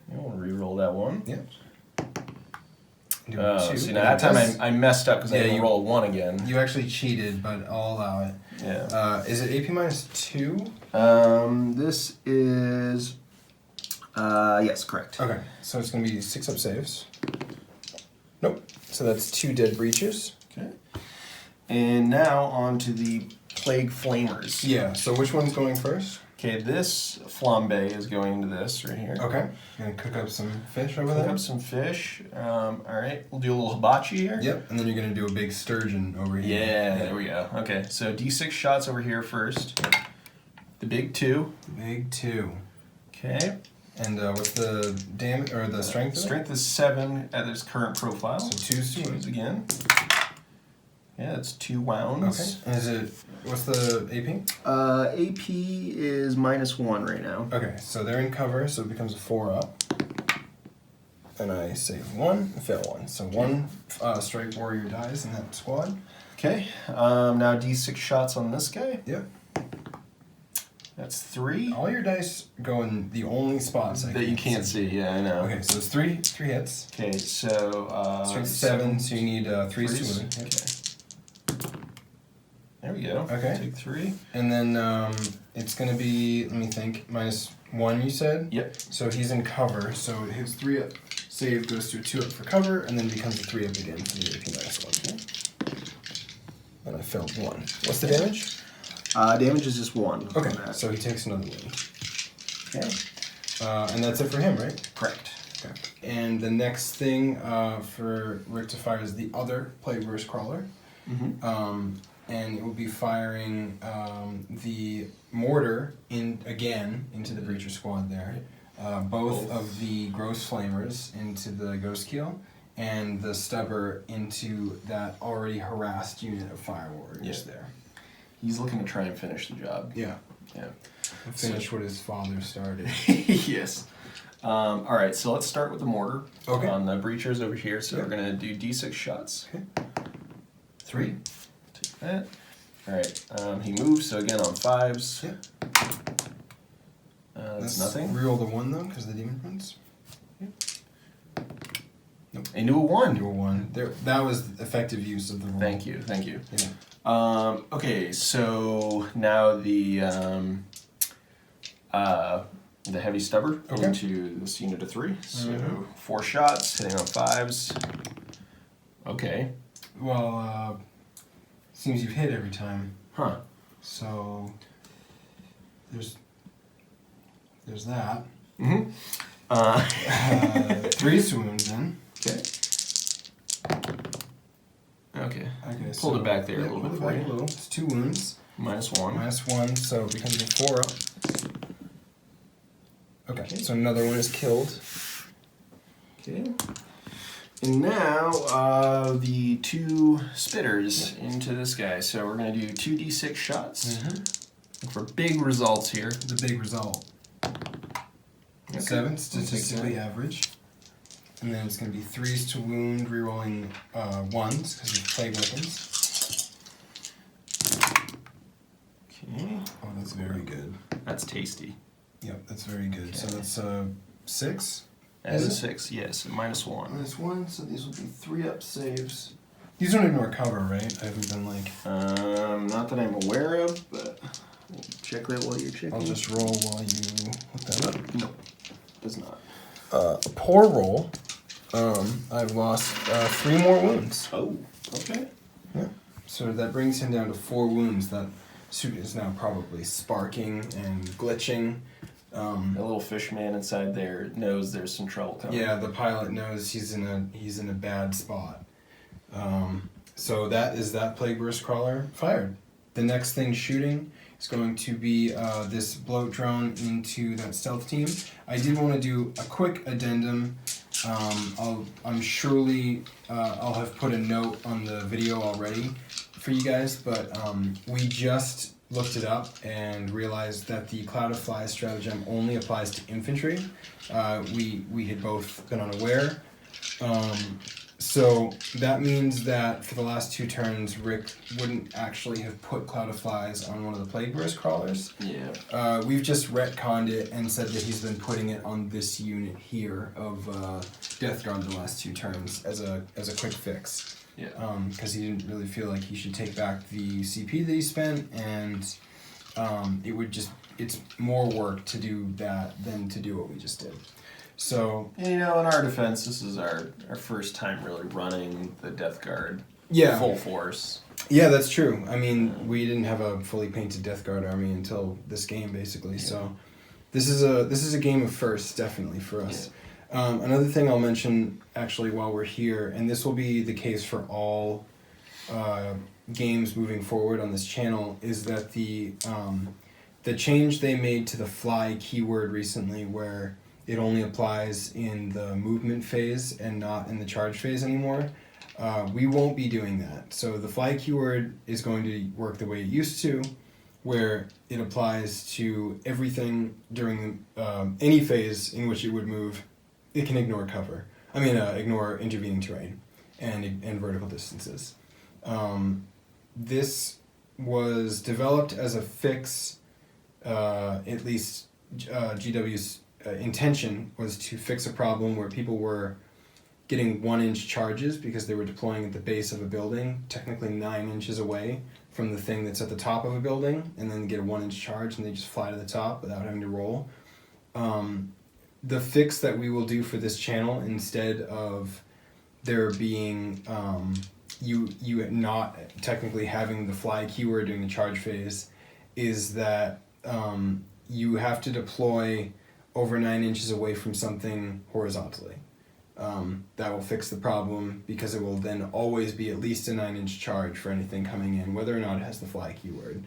We'll re-roll that 1. Yep. See, now that time I messed up because I didn't roll a 1 again. You actually cheated, but I'll allow it. Yeah. Is it AP minus 2? This is yes, correct. Okay, so it's going to be 6 up saves. Nope. So that's 2 dead breaches. Okay. And now on to the plague flamers. Yeah. So which one's going first? Okay, this flambe is going into this right here. Okay. Gonna cook up some fish over there. Cook up some fish. All right, we'll do a little hibachi here. Yep. And then you're gonna do a big sturgeon over here. Yeah, there we go. Okay, so D6 shots over here first. The big 2. Big 2. Okay. And what's the damage or the strength? Strength is 7 at its current profile. So 2s to wound again. Yeah, that's 2 wounds. Okay. And is it what's the AP? AP is -1 right now. Okay, so they're in cover, so it becomes a 4 up. And I save 1, fail 1. So 1 strike warrior dies in that squad. Okay. Now D6 shots on this guy. Yep. That's 3. All your dice go in the only spots that you can't see. Yeah, I know. Okay, so it's 3 hits. Okay, so strength 7, so you need 3s to wound. Okay. There we go. Okay. Take 3. And then it's gonna be, let me think, -1 you said? Yep. So he's in cover, so his 3 up save goes to a 2 up for cover, and then becomes a 3 up again for the AP -1. Okay. And I failed 1. What's the damage? Damage is just 1. Okay, so he takes another wound. Okay. And that's it for him, right? Correct. Okay. And the next thing for Rick to fire is the other Plague Verse Crawler. And it will be firing the mortar into the breacher squad there. Both of the gross flamers into the ghost keel, and the stubber into that already harassed unit of fire warriors there. He's looking to try and finish the job. Yeah. Yeah. Finish what his father started. Yes. All right, so let's start with the mortar. Okay. On the breachers over here, so we're going to do D6 shots. Okay. 3. Take that. All right, he moves, so again on 5s. Yeah. That's nothing. Reroll the 1 though, because of the demon prince. Nope. Into a 1. Into a 1. That was effective use of the roll. Thank you. Yeah. Okay, so now the heavy stubber into this unit of 3. So 4 shots, hitting on 5s. Okay. Well, seems you've hit every time. Huh. So there's that. 3 wounds then. Okay. Okay. Pulled it back there a little bit for you. It's 2 wounds. -1. -1, so it becomes a 4 up. Okay. So another one is killed. Okay. And now the 2 spitters into this guy. So we're going to do 2 D6 shots. Look for big results here. The big result. 7, statistically average. and then it's going to be 3s to wound, rerolling 1s because of plague weapons. Okay. Oh, that's very good. That's tasty. Yep, that's very good. Okay. So that's 6. As a 6, yes, -1. -1, so these will be 3-up saves. These don't ignore cover, right? I haven't been like... Not that I'm aware of, but we'll check that while you're checking. I'll just roll while you look that up. No, does not. Poor roll. I've lost 3 more wounds. Oh, okay. Yeah. So that brings him down to 4 wounds. That suit is now probably sparking and glitching. The little fish man inside there knows there's some trouble coming. Yeah, the pilot knows he's in a bad spot. So that is that Plague Burst Crawler fired. The next thing shooting is going to be this bloat drone into that stealth team. I did want to do a quick addendum. I'm surely I'll have put a note on the video already for you guys, but we just looked it up and realized that the Cloud of Flies stratagem only applies to infantry. We had both been unaware. So that means that for the last 2 turns, Rick wouldn't actually have put Cloud of Flies on one of the Plague Burst Crawlers. Yeah. We've just retconned it and said that he's been putting it on this unit here of Death Guard the last 2 turns as a quick fix. Yeah. Because he didn't really feel like he should take back the CP that he spent, and it's more work to do that than to do what we just did. So, in our defense, this is our first time really running the Death Guard full force. Yeah, that's true. I mean, we didn't have a fully painted Death Guard army until this game, basically. Yeah. So, this is a game of firsts, definitely, for us. Yeah. Another thing I'll mention, actually, while we're here, and this will be the case for all games moving forward on this channel, is that the change they made to the fly keyword recently, where it only applies in the movement phase and not in the charge phase anymore. We won't be doing that. So the fly keyword is going to work the way it used to, where it applies to everything during any phase in which it would move. It can ignore cover. Ignore intervening terrain and vertical distances. This was developed as a fix, at least GW's intention was to fix a problem where people were getting 1-inch charges because they were deploying at the base of a building, technically 9 inches away from the thing that's at the top of a building, and then get a 1-inch charge and they just fly to the top without having to roll. The fix that we will do for this channel, instead of there being you not technically having the fly keyword during the charge phase, is that you have to deploy over 9 inches away from something horizontally. That will fix the problem, because it will then always be at least a 9-inch charge for anything coming in, whether or not it has the fly keyword.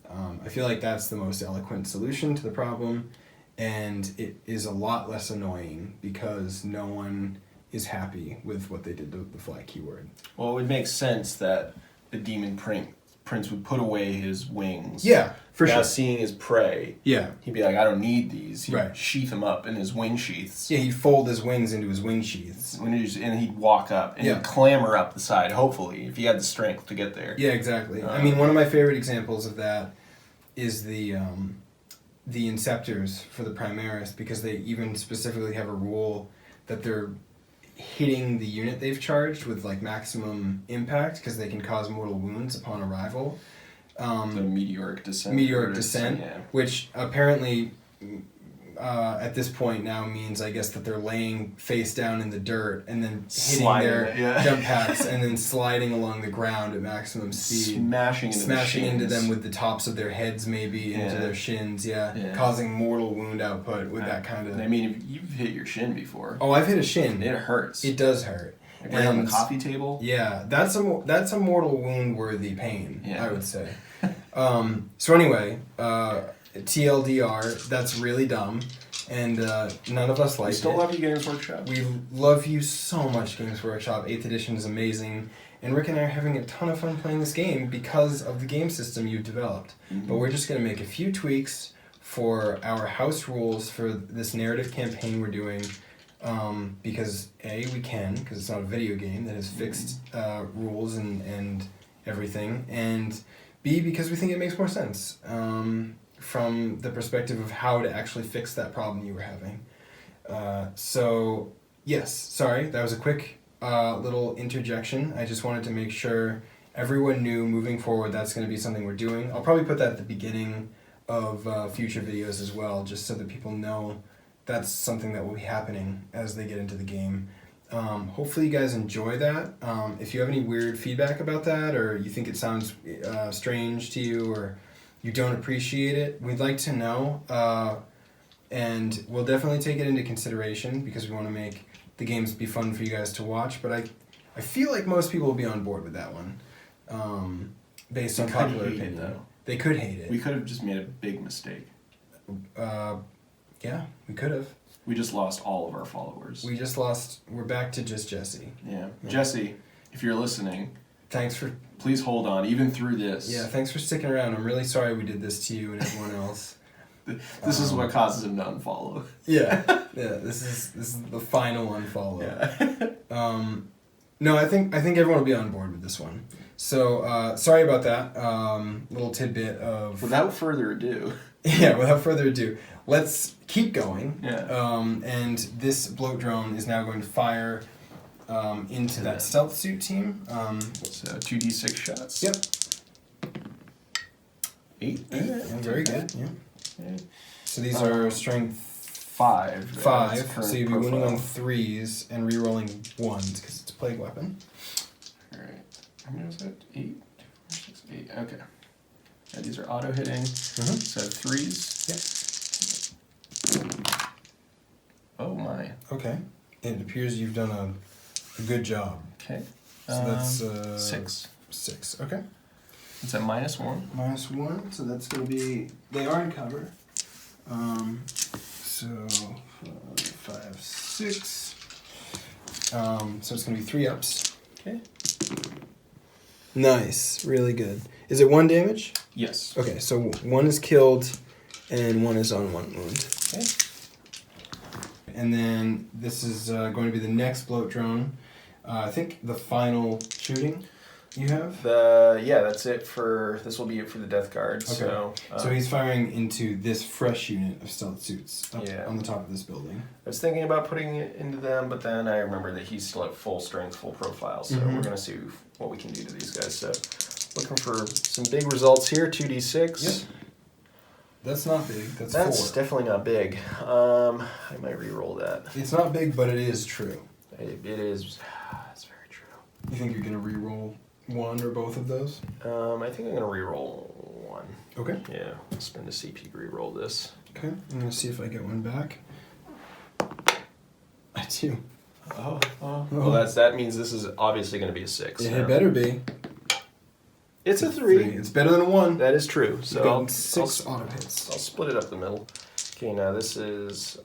I feel like that's the most eloquent solution to the problem, and it is a lot less annoying because no one is happy with what they did to the fly keyword. Well, it would make sense that the Demon Prince would put away his wings. Yeah, for sure. Seeing his prey, yeah, he'd be like, I don't need these. He'd right. sheath them up in his wing sheaths. Yeah, he'd fold his wings into his wing sheaths. And he'd walk up and he'd clamber up the side, hopefully, if he had the strength to get there. Yeah, exactly. One of my favorite examples of that is the Inceptors for the Primaris, because they even specifically have a rule that they're hitting the unit they've charged with like maximum impact, because they can cause mortal wounds upon arrival. The meteoric descent. Yeah. Which apparently at this point now means, I guess, that they're laying face down in the dirt and then hitting their jump packs and then sliding along the ground at maximum speed. Smashing into them with the tops of their heads, maybe, into their shins, causing mortal wound output with that kind of... I mean, you've hit your shin before. Oh, I've hit a shin. It hurts. It does hurt. Right on the coffee table? Yeah, that's a mortal wound-worthy pain, I would say. So anyway, TLDR, that's really dumb, and none of us like it. We still love you, Games Workshop. We love you so much, Games Workshop. 8th edition is amazing, and Rick and I are having a ton of fun playing this game because of the game system you've developed. Mm-hmm. But we're just going to make a few tweaks for our house rules for this narrative campaign we're doing. because A, we can, because it's not a video game that has fixed rules and everything, and B, because we think it makes more sense from the perspective of how to actually fix that problem you were having. So, yes, sorry, that was a quick little interjection. I just wanted to make sure everyone knew moving forward that's going to be something we're doing. I'll probably put that at the beginning of future videos as well, just so that people know that's something that will be happening as they get into the game. Hopefully you guys enjoy that. If you have any weird feedback about that, or you think it sounds strange to you, or you don't appreciate it, we'd like to know. And we'll definitely take it into consideration because we want to make the games be fun for you guys to watch. But I feel like most people will be on board with that one, based on popular opinion. Though. They could hate it. We could have just made a big mistake. Yeah, we could have. We just lost all of our followers. We're back to just Jesse. Yeah. Jesse, if you're listening, please hold on, even through this. Yeah, thanks for sticking around. I'm really sorry we did this to you and everyone else. This is what causes him to unfollow. Yeah, this is the final unfollow. Yeah. No, I think everyone will be on board with this one. So, sorry about that little tidbit of... Without further ado. Yeah, without further ado, let's keep going. Yeah. And this bloat drone is now going to fire into that stealth suit team. So 2d6 shots. Yep. 8. Very good. Yeah. Okay. So these are strength 5. 5. So you'd be winning on 3s and re-rolling 1s because it's a plague weapon. All right. How many was that? 8. 4, 6, 8. Okay. Yeah, these are auto hitting. So 3s. Yep. Oh my. Okay. It appears you've done a good job. Okay. So that's 6. 6. Okay. It's a -1. -1. So that's going to be. They are in cover. So 5, 6. So it's going to be 3 ups. Okay. Nice. Really good. Is it 1 damage? Yes. Okay. So 1 is killed, and 1 is on 1 wound. Okay. And then this is going to be the next bloat drone. I think the final shooting you have? That's it for... This will be it for the Death Guard. Okay. So he's firing into this fresh unit of stealth suits up Yeah. on the top of this building. I was thinking about putting it into them, but then I remember that he's still at full strength, full profile, so we're going to see what we can do to these guys. So looking for some big results here, 2d6. Yep. That's not big. That's 4. Definitely not big. I might re-roll that. It's not big, but it is true. It is. It's very true. You think you're going to re-roll 1 or both of those? I think I'm going to re-roll 1. Okay. Yeah, I'll spend a CP to re-roll this. Okay, I'm going to see if I get one back. I do. Well, that means this is obviously going to be a 6. It better be. It's a 3. It's better than a 1. That is true. So I'll 6 auto hits. I'll split it up the middle. Okay, now this is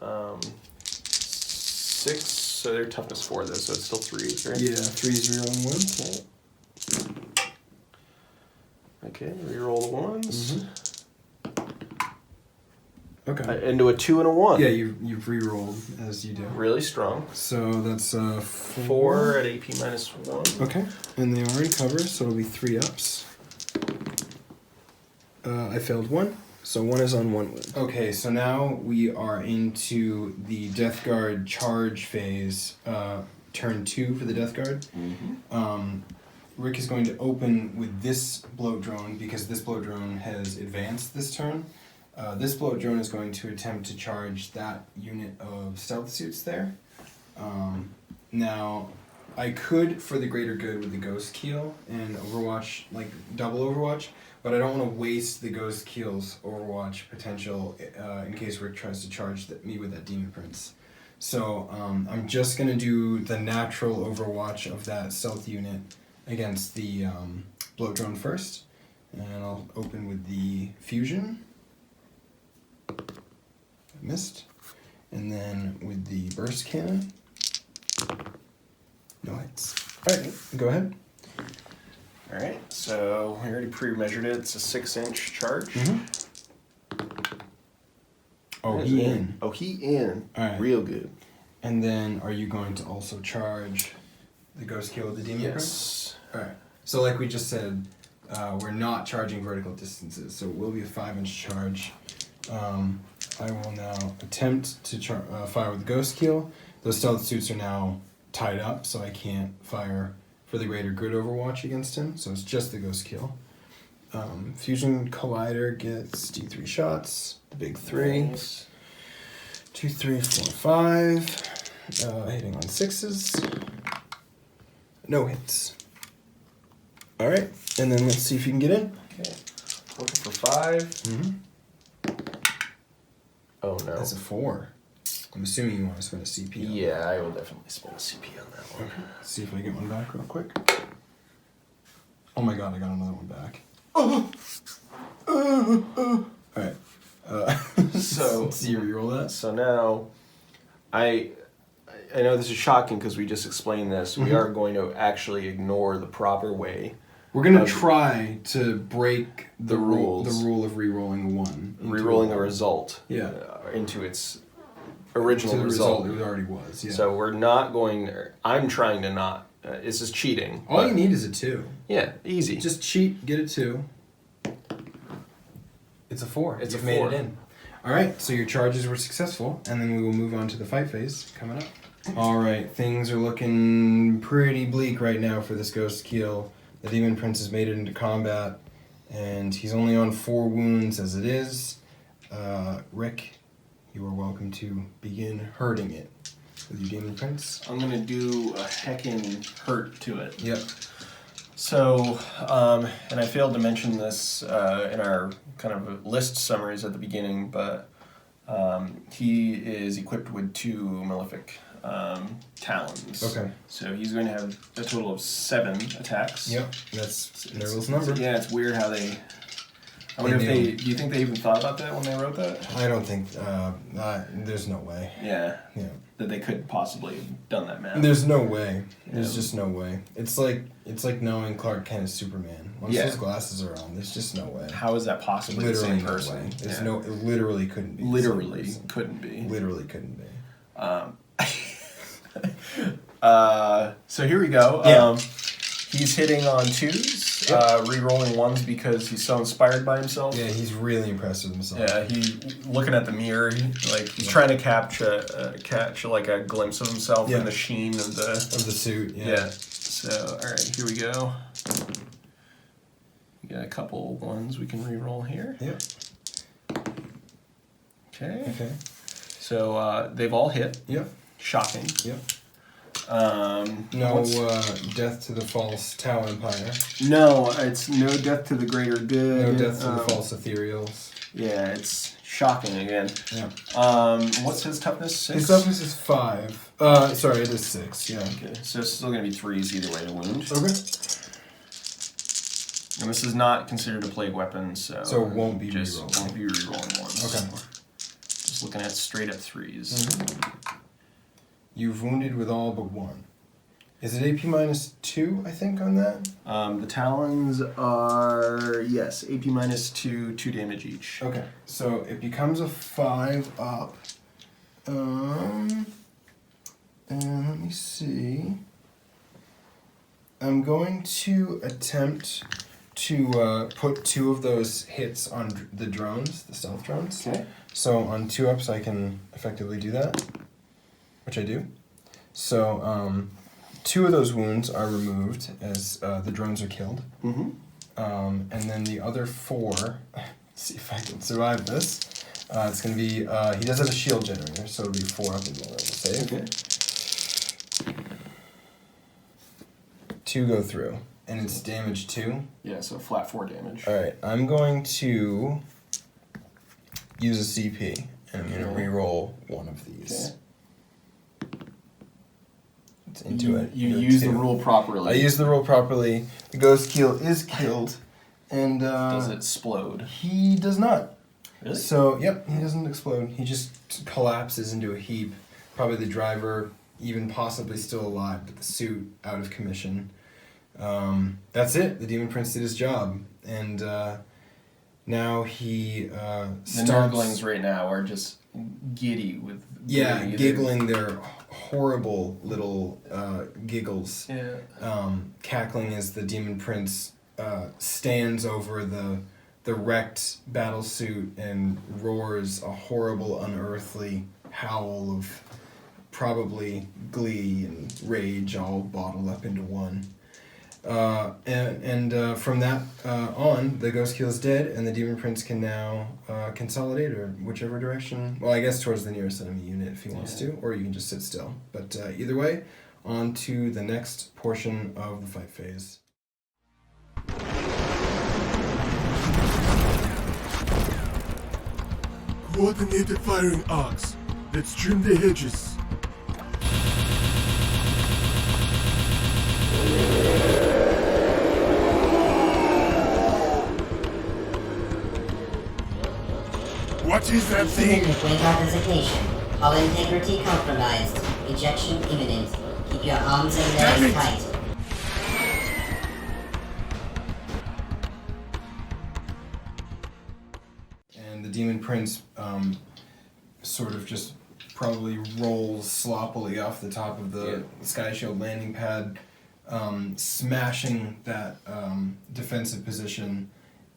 6. So they're toughness 4 though, so it's still 3s, right? Yeah, 3s re-rolling 1. Okay, re-roll the 1s. Okay. Into a 2 and a 1. Yeah, you've re-rolled as you do. Really strong. So that's 4 at AP -1. Okay, and they are in cover, so it'll be 3 ups. I failed 1, so 1 is on 1 wound. Okay, so now we are into the Death Guard charge phase, turn 2 for the Death Guard. Rick is going to open with this bloat drone because this bloat drone has advanced this turn. This bloat drone is going to attempt to charge that unit of stealth suits there. Now, I could, for the greater good, with the Ghost Keel and Overwatch, like double Overwatch, but I don't want to waste the Ghost Keel's Overwatch potential in case Rick tries to charge me with that Demon Prince. So I'm just going to do the natural Overwatch of that stealth unit against the bloat drone first. And I'll open with the Fusion. Missed. And then with the burst cannon. No hits. Alright, go ahead. Alright, so we already pre-measured it. It's a 6-inch charge. Oh, he in. Oh, he in. Alright. Real good. And then are you going to also charge the ghost kill with the demon prince? Alright. So like we just said, we're not charging vertical distances, so it will be a 5-inch charge. I will now attempt to fire with the ghost kill. Those stealth suits are now tied up, so I can't fire for the greater grid overwatch against him, so it's just the ghost kill. Fusion Collider gets D3 shots, the big 3. 2, 3, 4, 5. Hitting on 6s. No hits. Alright, and then let's see if you can get in. Okay. Looking for 5. Mm-hmm. Oh no. That's a 4. I'm assuming you want to spend a CP on Yeah, I will definitely spend a CP on that one. Okay. Let's see if I get one back real quick. Oh my god, I got another one back. Alright. So you reroll that? So now, I know this is shocking because we just explained this. We are going to actually ignore the proper way. We're gonna try to break the rules. The rule of rerolling 1. Rerolling a result. Yeah. Into its original to the result. it already was. Yeah. So we're not going. I'm trying to not. This is cheating. All you need is a 2. Yeah, easy. Just cheat, get a 2. It's a 4. It's You've a made 4. it in. Alright, so your charges were successful, and then we will move on to the fight phase coming up. Alright, things are looking pretty bleak right now for this ghost kill. The Demon Prince has made it into combat, and he's only on 4 wounds as it is. Rick, you are welcome to begin hurting it with your Demon Prince. I'm gonna do a heckin' hurt to it. Yep. So, and I failed to mention this in our kind of list summaries at the beginning, but he is equipped with 2 Malefic talons. Okay. So he's going to have a total of 7 attacks. Yep, that's Neryl's number. Yeah, it's weird how they... I wonder if they... Do you think they even thought about that when they wrote that? I don't think... there's no way. Yeah. Yeah. That they could possibly have done that math. There's no way. There's just no way. It's like knowing Clark Kent is Superman. Once those glasses are on, there's just no way. How is that possibly Literally the same no person? way. There's no... It literally couldn't be. Literally couldn't be. Literally couldn't be. So here we go. Yeah. He's hitting on 2s, re-rolling 1s because he's so inspired by himself. Yeah, he's really impressed with himself. Yeah, he looking at the mirror, he's trying to catch like a glimpse of himself in the sheen of the suit. Yeah. So all right, here we go. We got a couple 1s we can re-roll here. Yep. Okay. So they've all hit. Yep. Shocking. Yep. No death to the false Tau Empire. No, it's no death to the greater good. No death to the false ethereals. Yeah, it's shocking again. Yeah. What's his toughness? 6? His toughness is 5. Sorry, it is 6. Yeah. Okay, so it's still gonna be 3s either way to wound. Okay. And this is not considered a plague weapon, so it won't be just re-rolling. won't be re-rolling 1s. Okay. Just looking at straight up 3s. Mm-hmm. You've wounded with all but 1. Is it AP minus 2, I think, on that? The talons are, yes, AP minus 2, 2 damage each. Okay, so it becomes a 5 up. And let me see. I'm going to attempt to put 2 of those hits on the drones, the stealth drones. Okay. So on 2 ups, I can effectively do that, which I do. So 2 of those wounds are removed as the drones are killed. Mm-hmm. And then the other 4, let's see if I can survive this. It's going to be, he does have a shield generator, so it'll be 4 up and roll save. Okay. 2 go through, and it's damage 2. Yeah, so flat 4 damage. Alright, I'm going to use a CP, and I'm going to re-roll 1 of these. Okay. It's into it. You use the rule properly. I use the rule properly. The ghost kill is killed, and does it explode? He does not. Really? So, yep, he doesn't explode. He just collapses into a heap. Probably the driver, even possibly still alive, but the suit out of commission. That's it. The Demon Prince did his job, and now he the Nurglings right now are just giddy with giggling their horrible little giggles, Yeah. cackling as the Demon Prince stands over the wrecked battle suit and roars a horrible, unearthly howl of probably glee and rage all bottled up into one. From that on, the Ghost Keel is dead, and the Demon Prince can now consolidate, or whichever direction. Well, I guess towards the nearest enemy unit if he wants to, or you can just sit still. But either way, on to the next portion of the fight phase. Coordinated firing arcs. Let's trim the hedges. What is that thing? Significant intoxication. All integrity compromised. Ejection imminent. Keep your arms and legs tight. And the Demon Prince sort of just probably rolls sloppily off the top of the Sky Shield landing pad, smashing that defensive position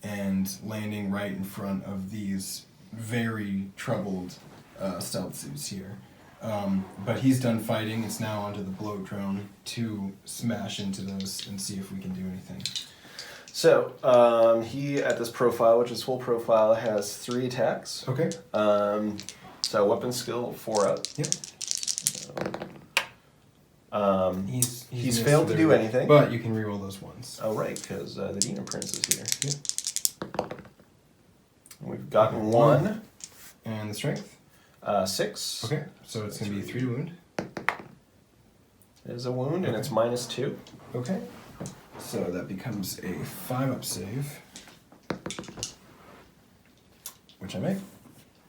and landing right in front of these very troubled stealth suits here. But he's done fighting. It's now onto the blow drone to smash into those and see if we can do anything. So, he, at this profile, which is full profile, has 3 attacks. Okay. So, weapon skill 4 up. Yep. He's failed to do anything. But you can reroll those ones. Oh, right, because the Demon Prince is here. Yep. We've gotten 1. And the strength? 6. Okay, so it's going to be 3 to wound. It is a wound, and it's -2. Okay. So that becomes a 5-up save. Which I make.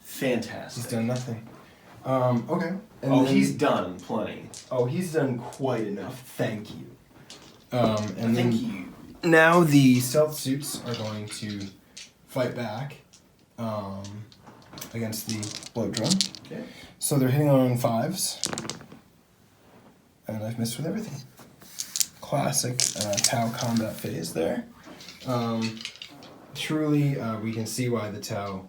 Fantastic. He's done nothing. Okay. And oh, then, he's done plenty. Oh, he's done quite enough. Thank you. And Thank then you. now the stealth suits are going to fight back against the blow drum. Okay. So they're hitting on 5s. And I've missed with everything. Classic Tau combat phase there. Truly, we can see why the Tau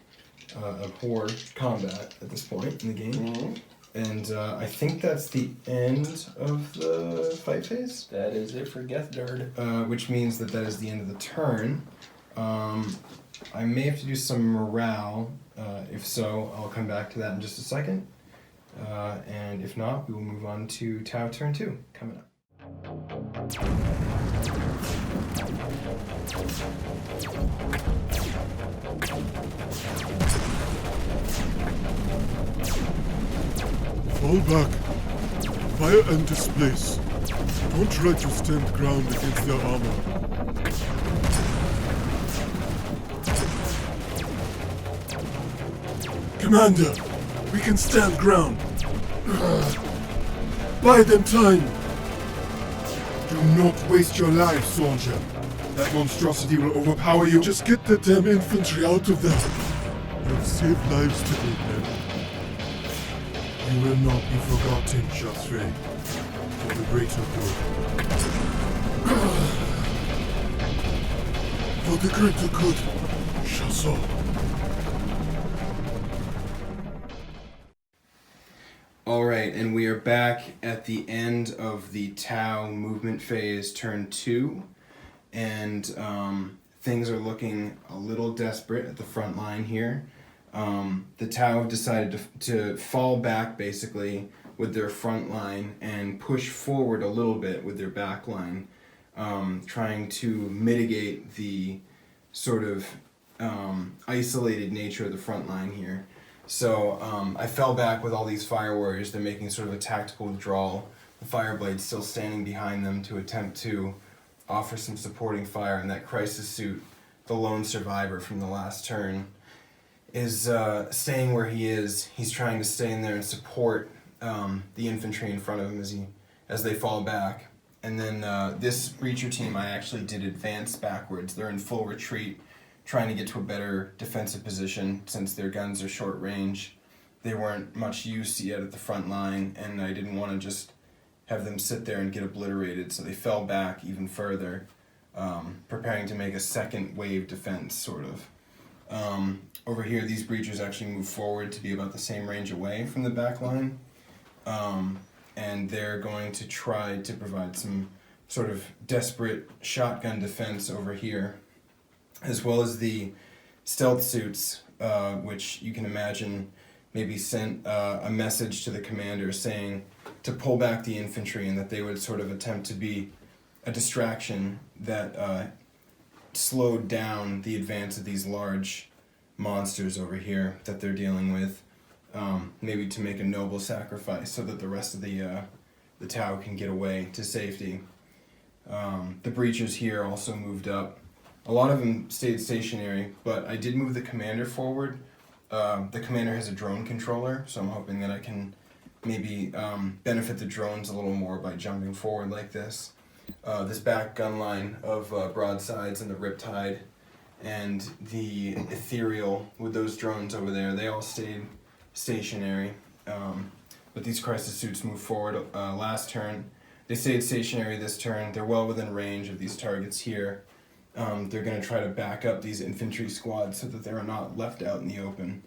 abhor combat at this point in the game. Mm-hmm. And I think that's the end of the fight phase. That is it for Gethard. Which means that is the end of the turn. I may have to do some morale. If so, I'll come back to that in just a second. And if not, we will move on to Tau turn 2 coming up. Fall back. Fire and displace. Don't try to stand ground against their armor. Commander, we can stand ground. Buy them time. Do not waste your life, soldier. That monstrosity will overpower you. Just get the damn infantry out of there. You've saved lives today, men. You will not be forgotten, Chasre. For the greater good. For the greater good, Chasseur. Alright, and we are back at the end of the Tau movement phase, turn 2. And things are looking a little desperate at the front line here. The Tau have decided to fall back, basically, with their front line and push forward a little bit with their back line, trying to mitigate the sort of isolated nature of the front line here. So I fell back with all these fire warriors. They're making sort of a tactical withdrawal. The Fireblade's still standing behind them to attempt to offer some supporting fire, and that crisis suit, the lone survivor from the last turn, is staying where he is. He's trying to stay in there and support the infantry in front of him as they fall back. And then this Breacher team, I actually did advance backwards. They're in full retreat, trying to get to a better defensive position since their guns are short range. they weren't much use yet at the front line, and I didn't want to just have them sit there and get obliterated, so they fell back even further, preparing to make a second wave defense, sort of. Over here, these breachers actually move forward to be about the same range away from the back line, and they're going to try to provide some sort of desperate shotgun defense over here, as well as the stealth suits, which you can imagine maybe sent a message to the commander saying to pull back the infantry, and that they would sort of attempt to be a distraction that slowed down the advance of these large monsters over here that they're dealing with, maybe to make a noble sacrifice so that the rest of the Tau can get away to safety. The breachers here also moved up. A lot of them stayed stationary, but I did move the commander forward. The commander has a drone controller, so I'm hoping that I can maybe benefit the drones a little more by jumping forward like this. This back gun line of broadsides and the Riptide and the Ethereal with those drones over there, they all stayed stationary. But these crisis suits moved forward last turn. They stayed stationary this turn. They're well within range of these targets here. They're going to try to back up these infantry squads so that they're not left out in the open.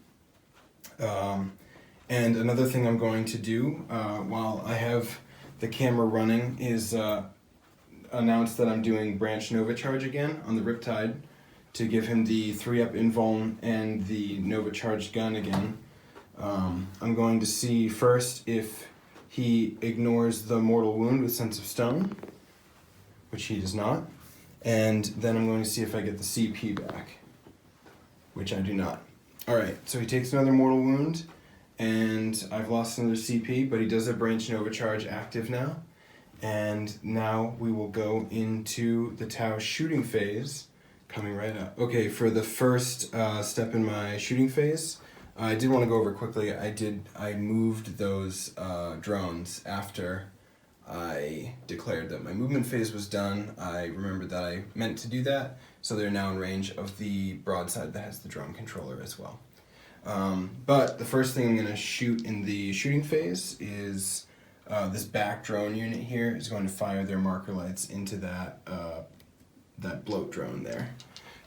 And another thing I'm going to do while I have the camera running is announce that I'm doing Branch Nova Charge again on the Riptide to give him the 3-up invuln and the Nova Charged gun again. I'm going to see first if he ignores the Mortal Wound with Sense of Stone, which he does not, and then I'm going to see if I get the CP back, which I do not. Alright, so he takes another Mortal Wound, and I've lost another CP, but he does have Branch Nova Charge active now. And now we will go into the Tau shooting phase, coming right up. Okay, for the first step in my shooting phase, I did want to go over quickly. I moved those drones after I declared that my movement phase was done. I remembered that I meant to do that, so they're now in range of the broadside that has the drone controller as well. But the first thing I'm going to shoot in the shooting phase is this back drone unit here is going to fire their marker lights into that bloat drone there.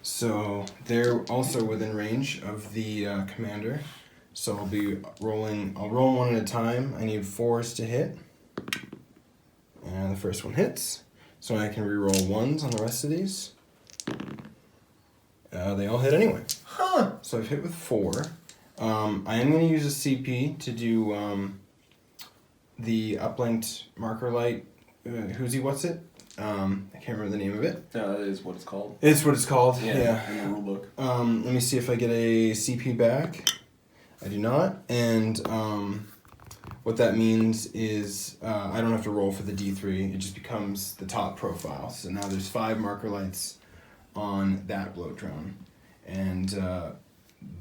So they're also within range of the commander. So I'll roll one at a time. I need 4s to hit. And the first one hits. So I can re-roll 1s on the rest of these. They all hit anyway. Huh! So I've hit with 4. I am going to use a CP to do the uplinked marker light. What's it? I can't remember the name of it. That is what it's called. It's what it's called, yeah. In the rulebook. Let me see if I get a CP back. I do not. And what that means is I don't have to roll for the D3. It just becomes the top profile. So now there's 5 marker lights on that bloat drone. And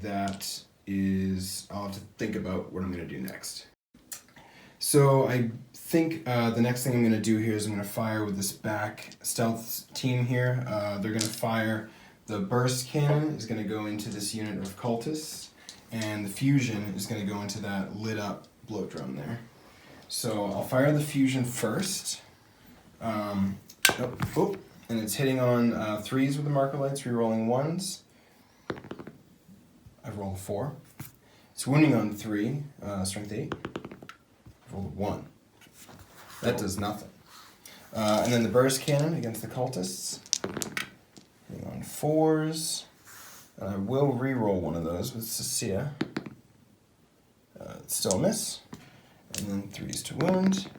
that is, I'll have to think about what I'm going to do next. So I think the next thing I'm going to do here is I'm going to fire with this back stealth team here. They're going to fire the burst cannon is going to go into this unit of cultists, and the fusion is going to go into that lit up bloat drone there. So I'll fire the fusion first. And it's hitting on 3s with the marker lights, re-rolling 1s. I've rolled a 4. It's wounding on 3, strength 8. I've rolled a 1. That does nothing. And then the burst cannon against the cultists. Hitting on 4s. I will re-roll one of those with Cecilia. It's still a miss. And then 3s to wound.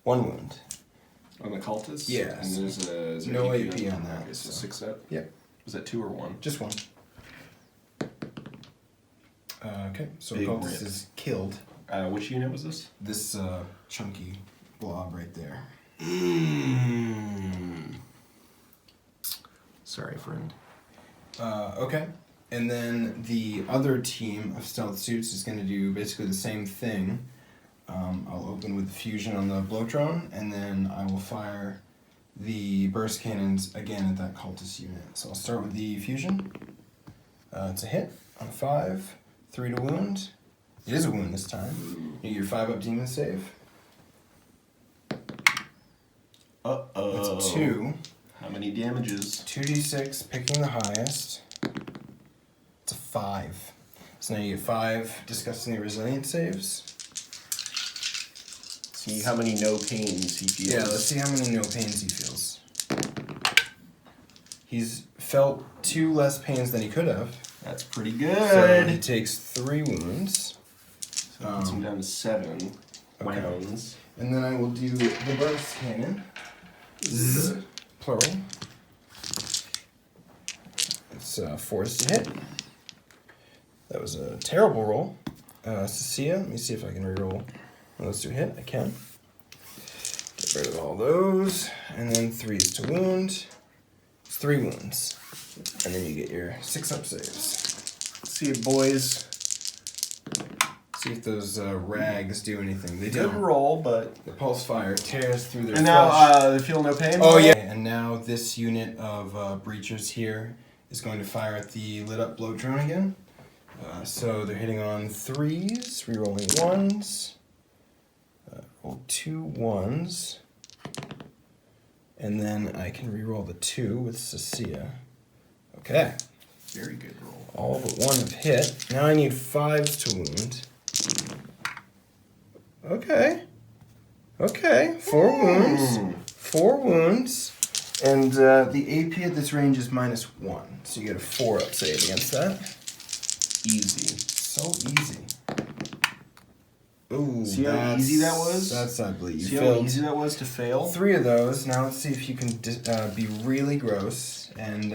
1 wound. On the cultists? Yeah. And there's no AP on that. It's a 6-up? Yep. Was that 2 or 1? Just 1. Okay, so Big cultist rip. is killed. Which unit was this? This chunky blob right there. Sorry, friend. Okay, and then the other team of stealth suits is going to do basically the same thing. I'll open with the fusion on the bloat drone, and then I will fire the burst cannons again at that cultist unit. So I'll start with the fusion. It's a hit on 5, 3 to wound, It is a wound this time. You get your 5 up demon save. Uh-oh. That's a 2. How many damages? 2d6, picking the highest. It's a 5. So now you get 5 disgustingly resilient saves. See how many no pains he feels. Yeah, let's see how many no pains he feels. He's felt 2 less pains than he could have. That's pretty So good. he takes 3 wounds. So it puts him down to 7 rounds. And then I will do the burst cannon. Zzz, plural. It's force to hit. That was a terrible roll. Cecilia, let me see if I can reroll one of those to hit. I can. Get rid of all those. And then 3s to wound. It's 3 wounds. And then you get your 6 up saves. Let's see it, boys. See if those rags do anything. They Good don't. roll, but... The pulse fire tears through their And flesh. now they feel no pain? Oh yeah. And now this unit of breachers here is going to fire at the lit up bloat drone again. So they're hitting on 3s, rerolling 1s. Roll 2 1s. And then I can reroll the 2 with Cecilia. Okay. Very good roll. All but 1 have hit. Now I need 5s to wound. Okay. Okay. 4 wounds. 4 wounds. And the AP at this range is -1. So you get a 4 up save against that. Easy. So easy. Ooh, See how easy that was? That's ugly. You See how failed easy that was to fail? 3 of those. Now let's see if you can be really gross and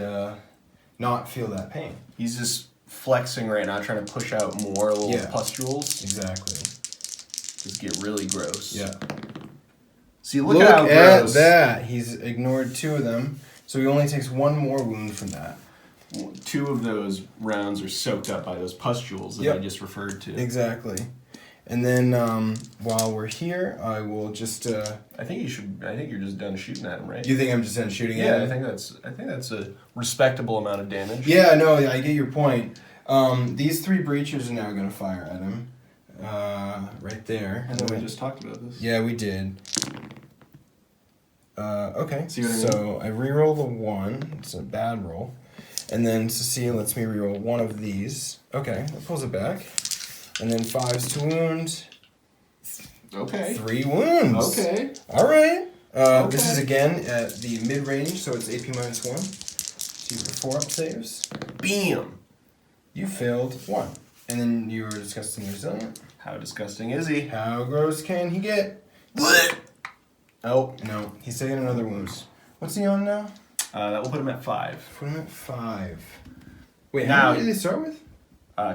not feel that pain. He's just flexing right now, trying to push out more little Yeah. pustules. Exactly. Just get really gross. Yeah. See, look at how gross. that. He's ignored 2 of them, so he only takes 1 more wound from that. 2 of those rounds are soaked up by those pustules that I just referred to. Exactly. And then while we're here, I will just. I think you should. I think you're just done shooting at him, right? You think I'm just done shooting at Yeah, him? I think that's a respectable amount of damage. Yeah, no, I get your point. These 3 breachers are now going to fire at him. Right there. And then we just talked about this. Yeah, we did. Okay, See what I mean? so I reroll the 1. It's a bad roll. And then Cecilia lets me reroll 1 of these. Okay, that pulls it back. And then 5s to wound. Okay. 3 wounds. Okay. All right. Okay. This is again at the mid-range, so it's AP -1. So you get 4 up saves. Bam! You failed 1. And then you were disgustingly resilient. How disgusting is he? How gross can he get? Oh, no. He's taking another wound. What's he on now? That will put him at 5. Put him at 5. Wait, Now- how many did he start with?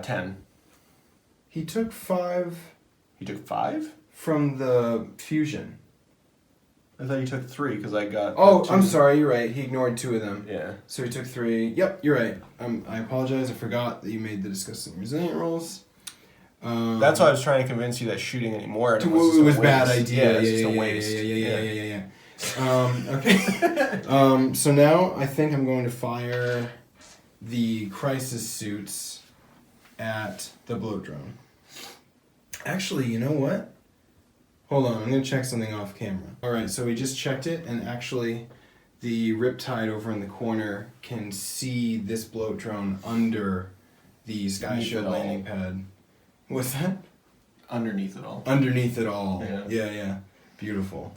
10. He took 5 He took 5? from the fusion. I thought you took 3 because I got. Oh, 2. I'm sorry. You're right. He ignored 2 of them. Yeah. So he took 3. Yep, you're right. I apologize. I forgot that you made the disgusting resilient rolls. That's why I was trying to convince you that shooting anymore. It was a bad waste. idea. Yeah, it's just a waste. Yeah. Okay. So now I think I'm going to fire the crisis suits at the bloat drone. Actually, you know what? Hold on, I'm going to check something off camera. Alright, so we just checked it, and actually the Riptide over in the corner can see this bloat drone under the Sky Underneath Shield it all. landing pad. What's that? Underneath it all. Underneath it all. Yeah. Yeah. Beautiful.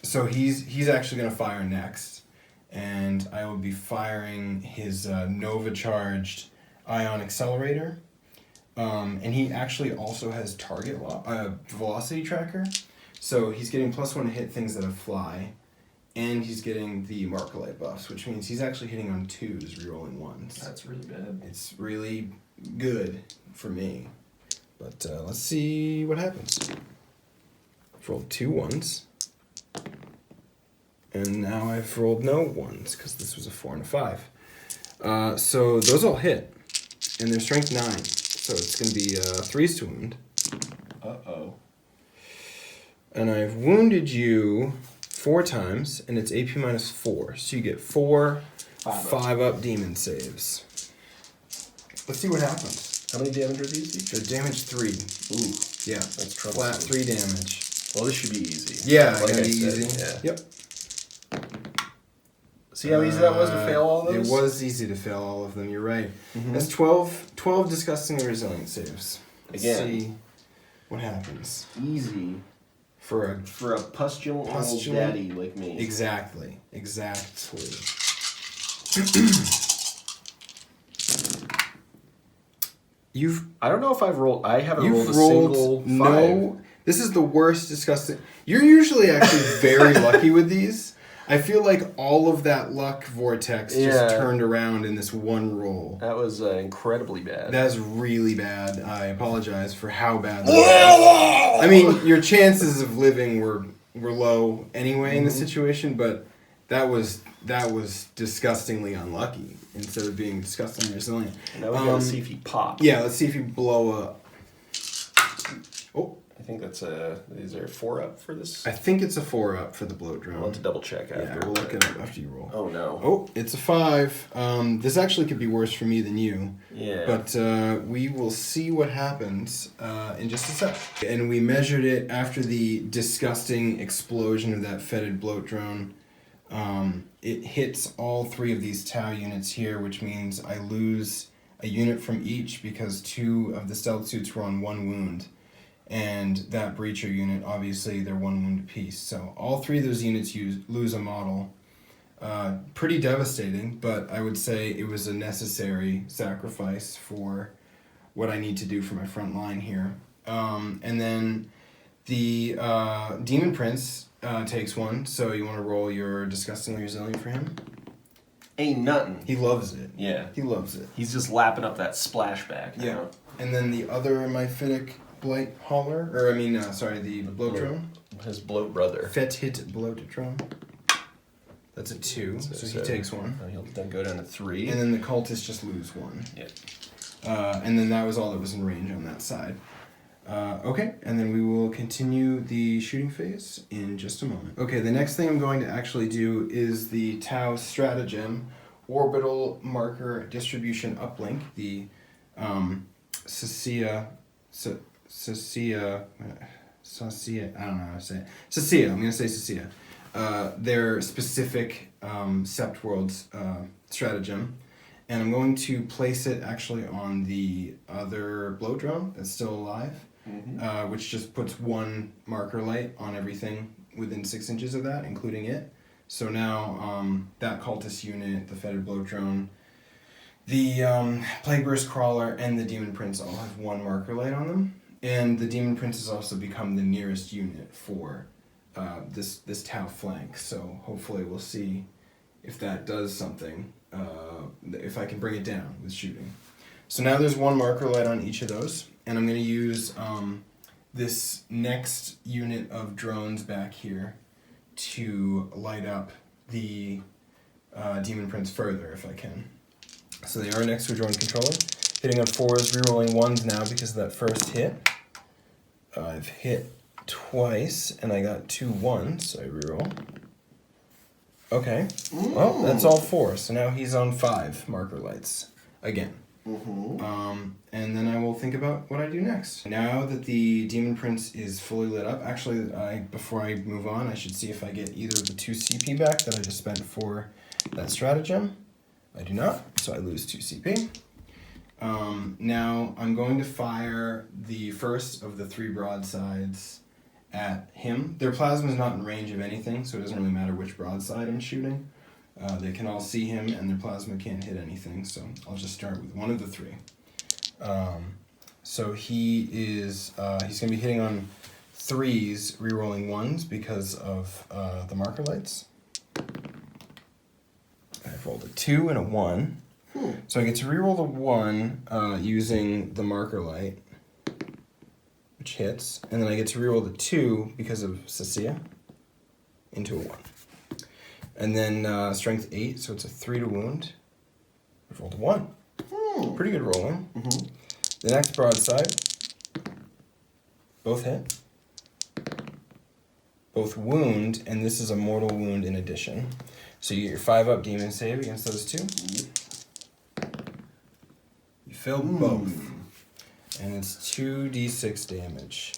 So he's actually going to fire next, and I will be firing his Nova charged ion accelerator. And he actually also has target velocity tracker, so he's getting +1 to hit things that have fly, and he's getting the Markalite buffs, which means he's actually hitting on 2s, rerolling 1s. That's really bad. It's really good for me. But let's see what happens. I've rolled 2 1s. And now I've rolled no 1s, because this was a 4 and a 5. So those all hit. And they're strength 9. So it's going to be 3s to wound. Uh-oh. And I've wounded you 4 times, and it's AP -4. So you get 4 5 up demon saves. Let's see what happens. How many damage are these each? The damage 3. Ooh, Yeah. that's troublesome. Flat 3 damage. Well, this should be easy. Yeah, like gonna I be said, easy. Yeah. Yep. See how easy that was to fail all those? It was easy to fail all of them, you're right. Mm-hmm. That's 12 disgustingly resilient saves. Let's Again. see what happens. Easy For a for a pustulent old Pustulent? daddy like me. Exactly. I don't know if I've rolled. I haven't You've rolled a single 5. no. This is the worst disgusting. You're usually actually very lucky with these. I feel like all of that luck vortex Yeah. just turned around in this one roll. That was incredibly bad. That's really bad. I apologize for how bad that was. I mean, your chances of living were low anyway in this situation, but that was disgustingly unlucky instead of being disgustingly resilient. Now we gotta see if he pops. Yeah, let's see if you blow up. Oh, I think that's is there a 4 up for this? I think it's a 4 up for the bloat I'll drone. have to double check after. Yeah, we'll look it up after you roll. Oh no. Oh, it's a 5. This actually could be worse for me than you. Yeah. But we will see what happens in just a sec. And we measured it after the disgusting explosion of that fetid bloat drone. It hits all 3 of these Tau units here, which means I lose a unit from each because 2 of the stealth suits were on 1 wound. And that breacher unit, obviously, they're 1 wound apiece. So all 3 of those units lose a model. Pretty devastating, but I would say it was a necessary sacrifice for what I need to do for my front line here. And then the Demon Prince takes 1, so you want to roll your disgustingly resilient for him? Ain't nothing. He loves it. Yeah. He loves it. He's just lapping up that splashback. Yeah. And then the other Mephitic Blight Hauler, the bloat drone. His bloat brother. Fetid bloat drone. That's a 2, so he takes 1. He'll then go down to 3. And then the cultists just lose 1. Yeah. And then that was all that was in range on that side. Okay, and then we will continue the shooting phase in just a moment. Okay, the next thing I'm going to actually do is the Tau Stratagem Orbital Marker Distribution Uplink, the Sacia, I don't know how to say it. Sacia, I'm going to say Sacia. Their specific Sept Worlds stratagem. And I'm going to place it actually on the other bloat drone that's still alive, which just puts 1 marker light on everything within 6 inches of that, including it. So now that cultist unit, the fetid bloat drone, the Plague Burst Crawler, and the Demon Prince all have 1 marker light on them. And the Demon Prince has also become the nearest unit for this Tau flank. So hopefully we'll see if that does something. If I can bring it down with shooting. So now there's 1 marker light on each of those, and I'm going to use this next unit of drones back here to light up the Demon Prince further if I can. So they are next to a drone controller. Hitting on 4s, rerolling 1s now because of that first hit. I've hit twice, and I got 2 1s, so I reroll. Okay, well, that's all 4, so now he's on 5 marker lights again. And then I will think about what I do next. Now that the Demon Prince is fully lit up, actually, before I move on, I should see if I get either of the 2 CP back that I just spent for that stratagem. I do not, so I lose 2 CP. Now I'm going to fire the first of the 3 broadsides at him. Their plasma is not in range of anything, so it doesn't really matter which broadside I'm shooting. They can all see him, and their plasma can't hit anything, so I'll just start with 1 of the 3. So he is, he's going to be hitting on 3s, rerolling 1s because of the marker lights. I've rolled a 2 and a 1. So I get to reroll the 1 using the marker light, which hits, and then I get to reroll the 2 because of Sacia into a 1. And then strength 8, so it's a 3 to wound. I've rolled a 1. Pretty good rolling. The next broadside, both hit, both wound, and this is a mortal wound in addition. So you get your 5-up demon save against those 2. You failed both. it's 2d6 damage.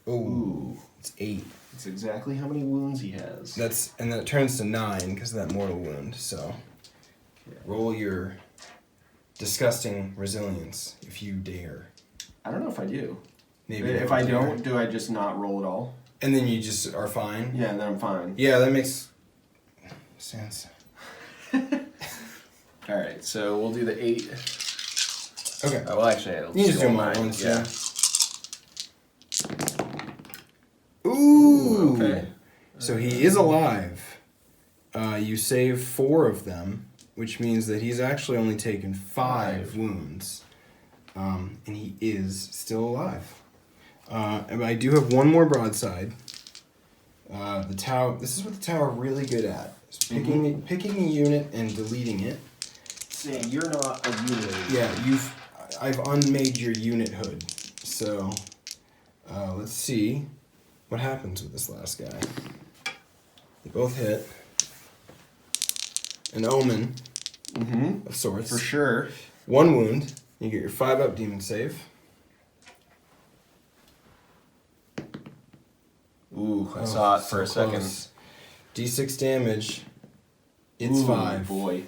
Ooh, it's 8. That's exactly how many wounds he has. And that turns to 9 because of that mortal wound. So roll your disgusting resilience if you dare. I don't know if I do. Maybe if I don't, do I just not roll at all? And then you just are fine? Yeah, and then I'm fine. Yeah, that makes sense. Alright, so we'll do the 8. Okay. Oh, well, actually, it'll you just do them all 9. at once, Yeah. Ooh! Okay. So he is alive. You save 4 of them, which means that he's actually only taken 5 wounds. And he is still alive. And I do have one more broadside. The tower. This is what the tower really good at: is picking a unit and deleting it. Saying you're not a unit. Yeah, I've unmade your unit hood. So let's see what happens with this last guy. They both hit. An omen of sorts. For sure. 1 wound. You get your 5-up demon save. Ooh, I saw it for a second. D6 damage. It's 5. Boy.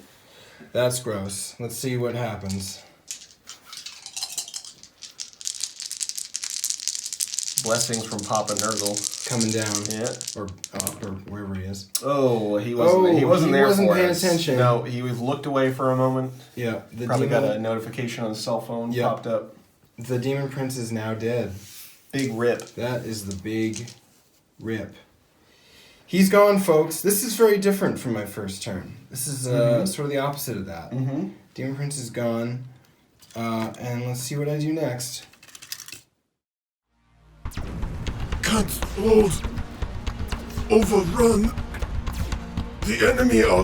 That's gross. Let's see what happens. Blessings from Papa Nurgle. Coming down. Yeah. Or up, or wherever he is. Oh, he wasn't. He wasn't there for paying us. attention. No, he was looked away for a moment. Yeah. Probably got a notification on his cell phone. Yep. Popped up. The Demon Prince is now dead. Big rip. That is the big rip. He's gone, folks. This is very different from my first turn. This is sort of the opposite of that. Demon Prince is gone. And let's see what I do next. Can't hold. Overrun. The enemy are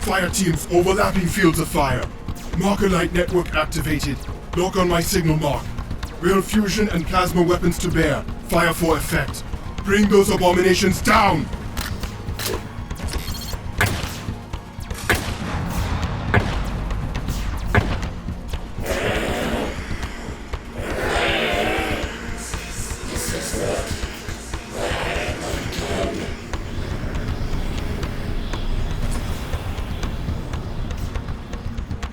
fire teams overlapping fields of fire. Marker light network activated. Lock on my signal mark. Real fusion and plasma weapons to bear. Fire for effect. Bring those abominations down!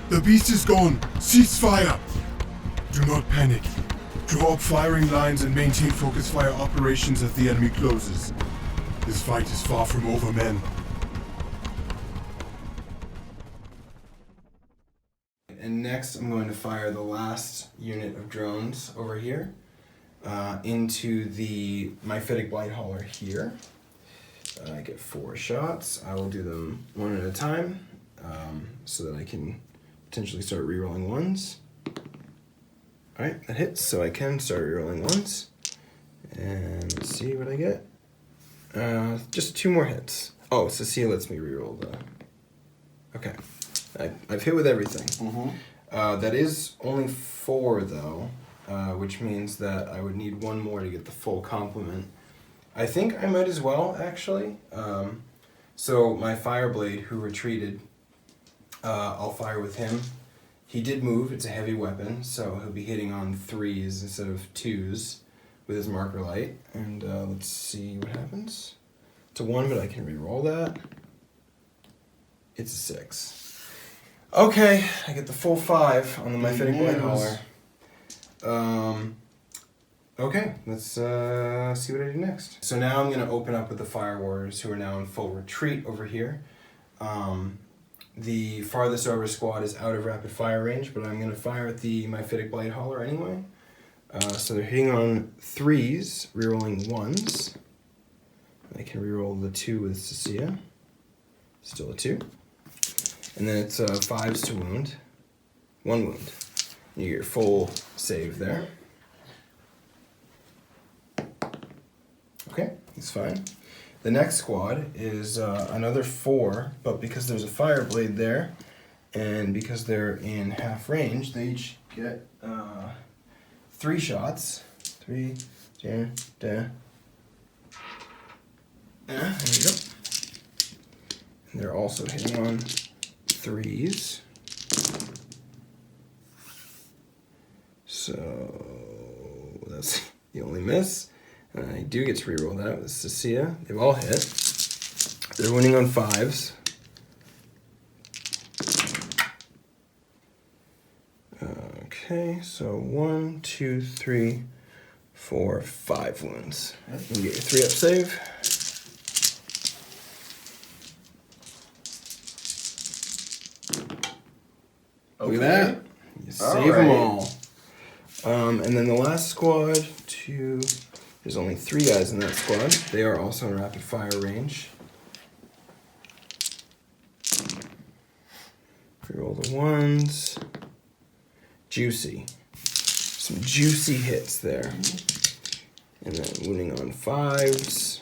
The beast is gone. Cease fire. Do not panic. Draw up firing lines and maintain focus fire operations as the enemy closes. This fight is far from over, men. And next I'm going to fire the last unit of drones over here into the Mephitic Blight Hauler here. I get 4 shots. I will do them one at a time so that I can potentially start rerolling ones. Alright, that hits, so I can start rerolling ones. And let's see what I get. Just 2 more hits. Oh, Cecilia lets me reroll the... Okay. I've hit with everything. That is only 4 though, which means that I would need 1 more to get the full complement. I think I might as well, actually. So my Fireblade, who retreated, I'll fire with him. He did move, it's a heavy weapon, so he'll be hitting on 3s instead of 2s with his marker light. And let's see what happens. It's a 1, but I can re-roll that. It's a 6. Okay, I get the full 5 on the Mephitic Blight Hauler. Okay, let's see what I do next. So now I'm going to open up with the Fire Warriors, who are now in full retreat over here. The farthest over squad is out of rapid fire range, but I'm going to fire at the Mephitic Blight Hauler anyway. So they're hitting on 3s, rerolling 1s. I can reroll the 2 with Cecilia. Still a 2. And then it's 5s to wound. 1 wound. You get your full save there. Okay, it's fine. The next squad is another 4, but because there's a fire blade there, and because they're in half range, they each get 3 shots. 3, there you go. And they're also hitting on 3s. So that's the only miss. And I do get to reroll that with Cecilia. They've all hit. They're winning on 5s. Okay, so 1, 2, 3, 4, 5 wounds. You can get your 3-up save. Okay. Look at that. You save them all. And then the last squad, there's only 3 guys in that squad. They are also in rapid fire range. Reroll the 1s. Juicy. Some juicy hits there. And then wounding on 5s.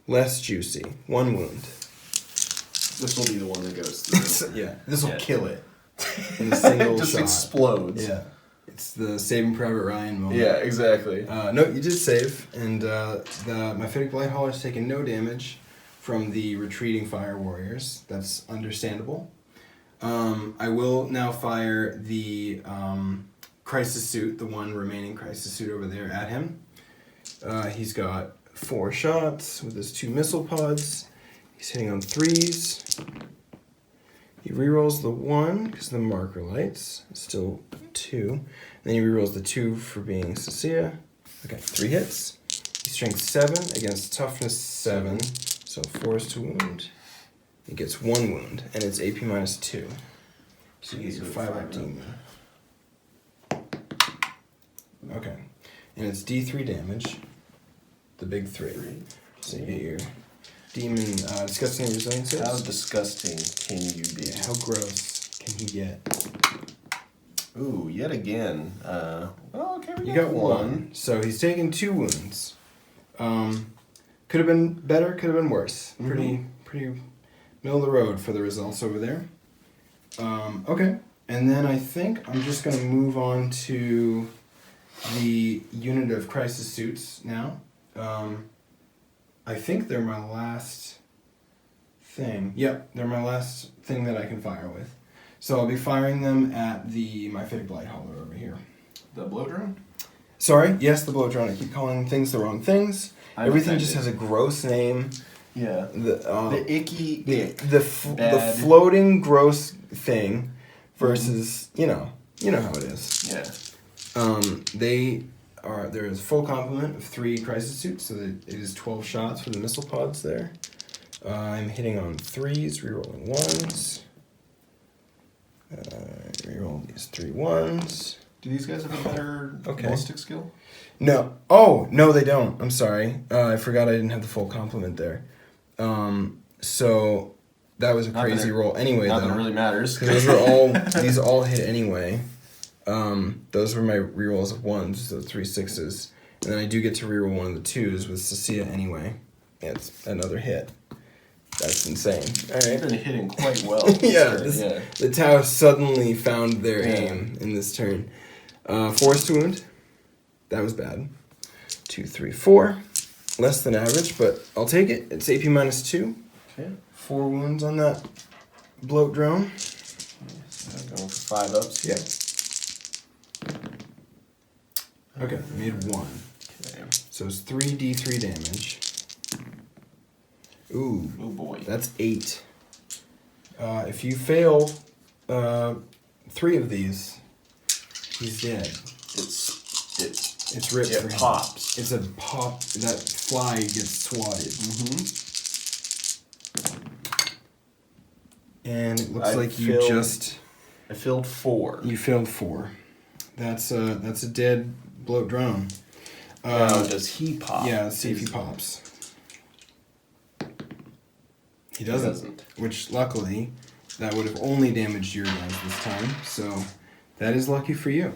Less juicy. 1 wound. This will be the one that goes through. Yeah, this will kill it. In a single It just shot. explodes. Yeah. It's the Saving Private Ryan moment. Yeah, exactly. No, you did save, and my Heretic Blighthauler's taken no damage from the retreating fire warriors. That's understandable. I will now fire the crisis suit, the one remaining crisis suit over there at him. He's got 4 shots with his 2 missile pods. He's hitting on 3s. He rerolls the 1 because the marker lights. Still 2. Then he rerolls the 2 for being Cecilia. Okay, 3 hits. He's strength 7 against toughness 7. So 4 is to wound. He gets 1 wound, and it's AP minus 2. So you get your 5-up demon. Okay. And it's D3 damage. The big 3. So you get your demon disgusting resilience. How disgusting can you be? Yeah, how gross can he get? Ooh, yet again. Okay, we You got 1. So he's taken 2 wounds. Could have been better, could have been worse. Pretty middle of the road for the results over there. Okay. And then I think I'm just going to move on to the unit of crisis suits now. I think they're my last thing. Yep, they're my last thing that I can fire with. So I'll be firing them at my Heretic Blighthauler over here. The blow drone? Sorry, yes, the blow drone. I keep calling things the wrong things. Everything just has a gross name. Yeah. The icky the floating gross thing versus you know how it is. Yeah. There is full complement of 3 crisis suits, so that it is 12 shots for the missile pods there. I'm hitting on 3s, rerolling 1s. Reroll these 3 1s. Do these guys have a better ballistic skill? No. Oh, no, they don't. I'm sorry. I forgot I didn't have the full complement there. So that was a crazy roll anyway, though. Not that it really matters. Because these all hit anyway. Those were my rerolls of 1s, so 3 6s. And then I do get to reroll one of the 2s with Cecilia anyway. And it's another hit. That's insane. All right. You've been hitting quite well. The Tau suddenly found their aim in this turn. 4 to wound. That was bad. 2, 3, 4. Less than average, but I'll take it. It's AP minus 2. Okay. 4 wounds on that bloat drone. Going for 5 ups. Yeah. Okay, made 1. Okay. So it's 3d3 damage. Ooh. Oh boy. That's 8. If you fail 3 of these, he's dead. It's ripped for him. It pops. It's a pop. That fly gets swatted. And it looks like you just... I filled 4. You failed 4. That's a dead bloat drone. Now, does he pop? Yeah, let's see if he pops. He doesn't. Which, luckily, that would have only damaged your guys this time. So, that is lucky for you.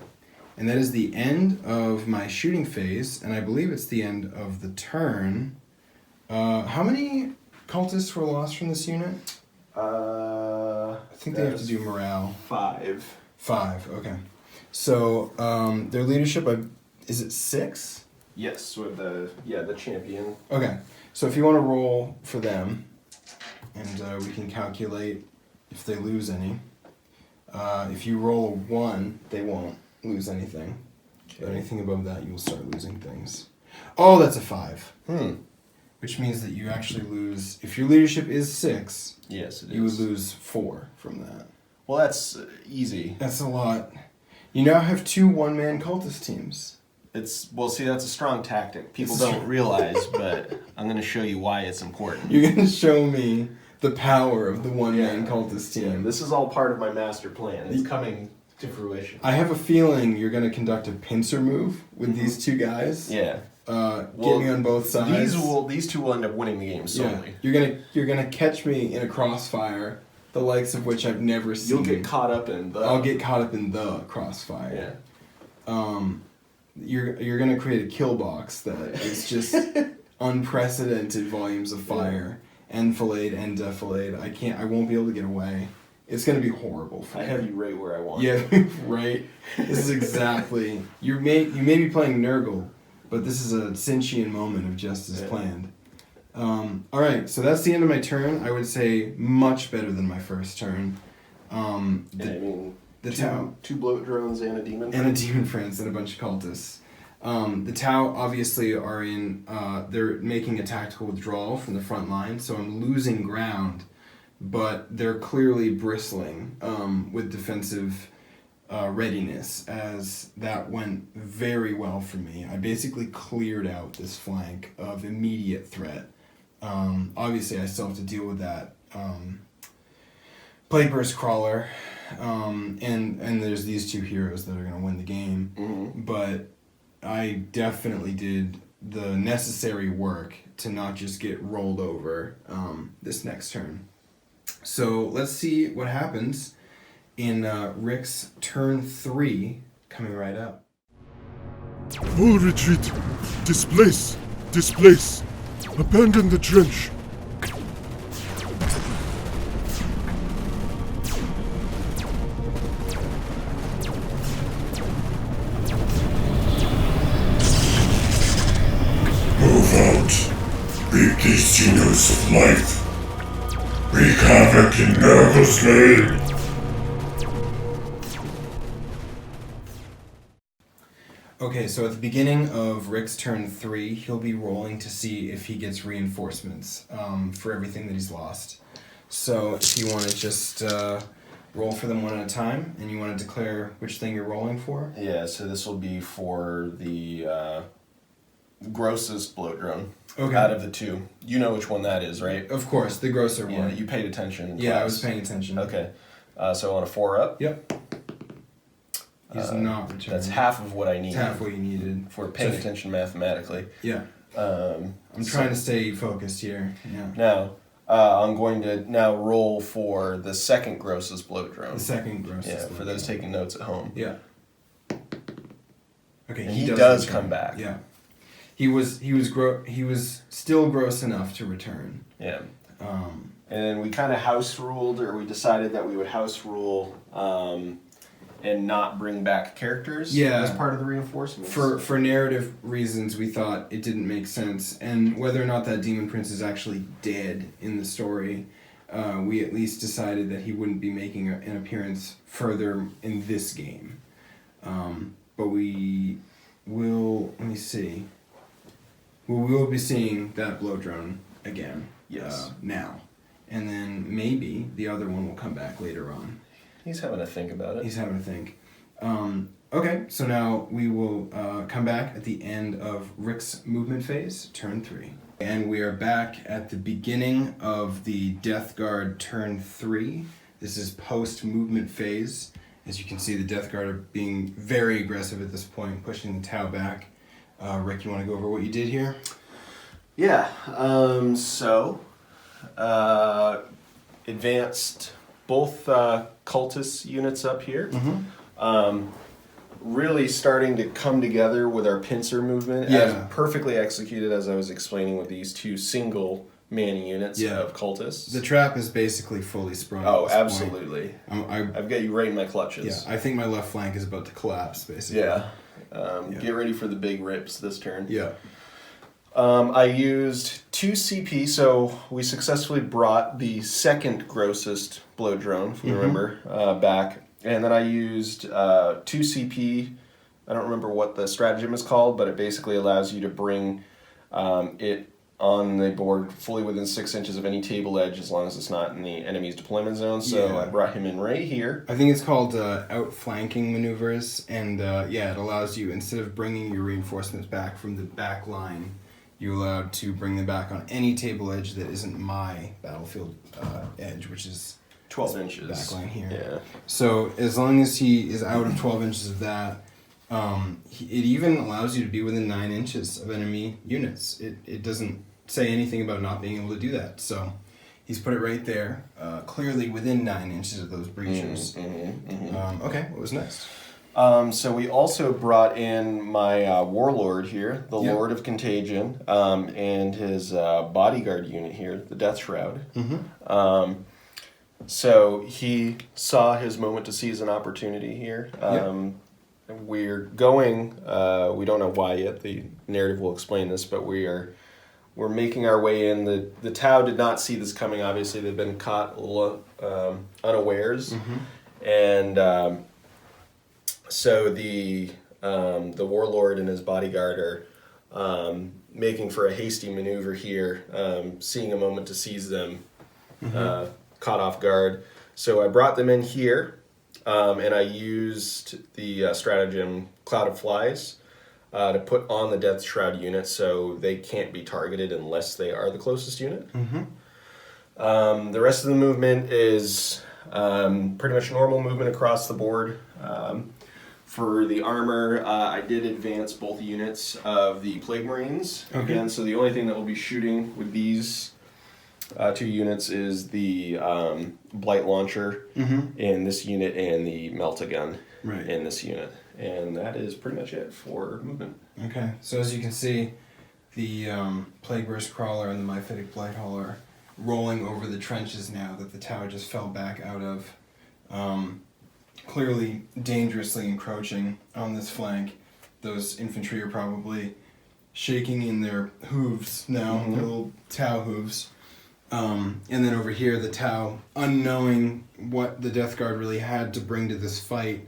And that is the end of my shooting phase, and I believe it's the end of the turn. How many cultists were lost from this unit? I think they have to do morale. 5. 5, okay. So, their leadership, is it 6? Yes, with the champion. Okay, so if you want to roll for them, and we can calculate if they lose any. If you roll a 1, they won't. lose anything. But anything above that, you will start losing things. Oh, that's a 5. Which means that you actually lose... If your leadership is 6, yes, it you is. would lose 4 from that. Well, that's easy. That's a lot. You now have 2 one-man cultist teams. Well, see, that's a strong tactic. People don't realize, but I'm going to show you why it's important. You're going to show me the power of the one-man cultist team. Yeah, this is all part of my master plan. It's coming to fruition. I have a feeling you're going to conduct a pincer move with these 2 guys. Yeah. Get me on both sides. These 2 will end up winning the game solely. Yeah. You're gonna catch me in a crossfire, the likes of which I've never seen. You'll get caught up in the... I'll get caught up in the crossfire. Yeah. You're gonna create a kill box that is just unprecedented volumes of fire, enfilade and defilade. I won't be able to get away. It's gonna be horrible for me. I have you right where I want. Yeah, right. This is exactly. You may be playing Nurgle, but this is a Cinchian moment of just as planned. Alright, so that's the end of my turn. I would say much better than my first turn. The Tau... 2 bloat drones and a demon. And a demon friends and a bunch of cultists. The Tau obviously are in... they're making a tactical withdrawal from the front line, so I'm losing ground, but they're clearly bristling with defensive... readiness, as that went very well for me. I basically cleared out this flank of immediate threat. Obviously, I still have to deal with that Plagueburst Crawler, and there's these 2 heroes that are going to win the game. But I definitely did the necessary work to not just get rolled over this next turn. So let's see what happens in Rick's turn 3, coming right up. Full retreat. Displace. Displace. Abandon the trench. Move out. Beat these Xenos of life. Wreak havoc in Nurgle's name. Okay, so at the beginning of Rick's turn 3, he'll be rolling to see if he gets reinforcements for everything that he's lost. So if you want to just roll for them one at a time, and you want to declare which thing you're rolling for. Yeah, so this will be for the grossest bloat drone out of the 2. You know which one that is, right? Of course, the grosser one. Yeah, you paid attention. Yeah, I was paying attention. Okay, so on a 4 up. Yep. He's not returned. That's half of what I needed. It's half what you needed. For paying attention mathematically. Yeah. I'm trying to stay focused here. Yeah. Now, I'm going to now roll for the second grossest bloat drone. The second grossest. Yeah, for those taking notes at home. Yeah. Okay. And he does come back. Yeah. He was still gross enough to return. Yeah. And we kind of house ruled, or we decided that we would house rule. And not bring back characters as part of the reinforcements? For narrative reasons, we thought it didn't make sense. And whether or not that Demon Prince is actually dead in the story, we at least decided that he wouldn't be making an appearance further in this game. But we will... Let me see. We will be seeing that blow drone again. Yes. Now. And then maybe the other one will come back later on. He's having a think about it. He's having a think. Okay, so now we will come back at the end of Rick's movement phase, turn 3. And we are back at the beginning of the Death Guard turn 3. This is post-movement phase. As you can see, the Death Guard are being very aggressive at this point, pushing the Tau back. Rick, you want to go over what you did here? Yeah, advanced both cultist units up here. Really starting to come together with our pincer movement. Yeah. As perfectly executed, as I was explaining, with these 2 single man units of cultists. The trap is basically fully sprung. Oh, absolutely. I've got you right in my clutches. Yeah, I think my left flank is about to collapse, basically. Yeah. Get ready for the big rips this turn. Yeah. I used 2 CP, so we successfully brought the second grossest blow drone, if you remember, back. And then I used 2 CP. I don't remember what the stratagem is called, but it basically allows you to bring it on the board fully within 6 inches of any table edge as long as it's not in the enemy's deployment zone. So Yeah. I brought him in right here. I think it's called outflanking maneuvers, and it allows you, instead of bringing your reinforcements back from the back line, you're allowed to bring them back on any table edge that isn't my battlefield edge, which is 12 inches. back line here. Yeah. So as long as he is out of 12 inches of that, it even allows you to be within 9 inches of enemy units. It doesn't say anything about not being able to do that. So he's put it right there, clearly within 9 inches of those breachers. Okay, what was next? So we also brought in my warlord here, the Lord of Contagion, and his bodyguard unit here, the Death Shroud. So he saw his moment to seize an opportunity here. We're going, we don't know why yet, the narrative will explain this, but we're making our way in. The Tau did not see this coming, obviously. They've been caught a little unawares. And so the warlord and his bodyguard are making for a hasty maneuver here, seeing a moment to seize them, caught off guard. So I brought them in here. And I used the stratagem Cloud of Flies to put on the Death Shroud unit so they can't be targeted unless they are the closest unit. The rest of the movement is pretty much normal movement across the board. For the armor, I did advance both units of the Plague Marines. Again, so the only thing that will be shooting with these 2 units is the Blight Launcher in this unit and the Melt-A-Gun in this unit. And that is pretty much it for movement. Okay, so as you can see, the Plague Burst Crawler and the Myphitic Blight Hauler rolling over the trenches now that the Tau just fell back out of. Clearly dangerously encroaching on this flank. Those infantry are probably shaking in their hooves now, their little Tau hooves. And then over here, the Tau, unknowing what the Death Guard really had to bring to this fight,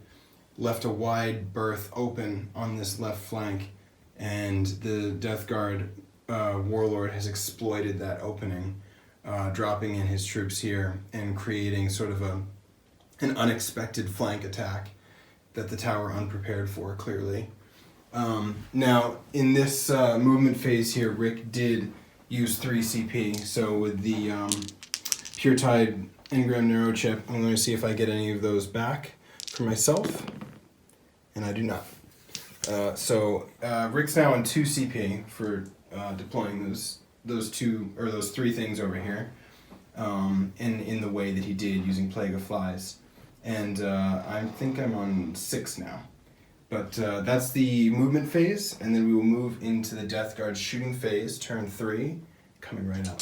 left a wide berth open on this left flank, and the Death Guard warlord has exploited that opening, dropping in his troops here and creating sort of an unexpected flank attack that the Tau are unprepared for, clearly. Now, in this movement phase here, Rick did use 3 CP, so with the Pure Tide Engram Neurochip, I'm going to see if I get any of those back for myself, and I do not. So Rick's now on 2 CP for deploying those 3 things over here, in the way that he did using Plague of Flies, and I think I'm on 6 now. But that's the movement phase, and then we will move into the Death Guard shooting phase, turn 3, coming right up.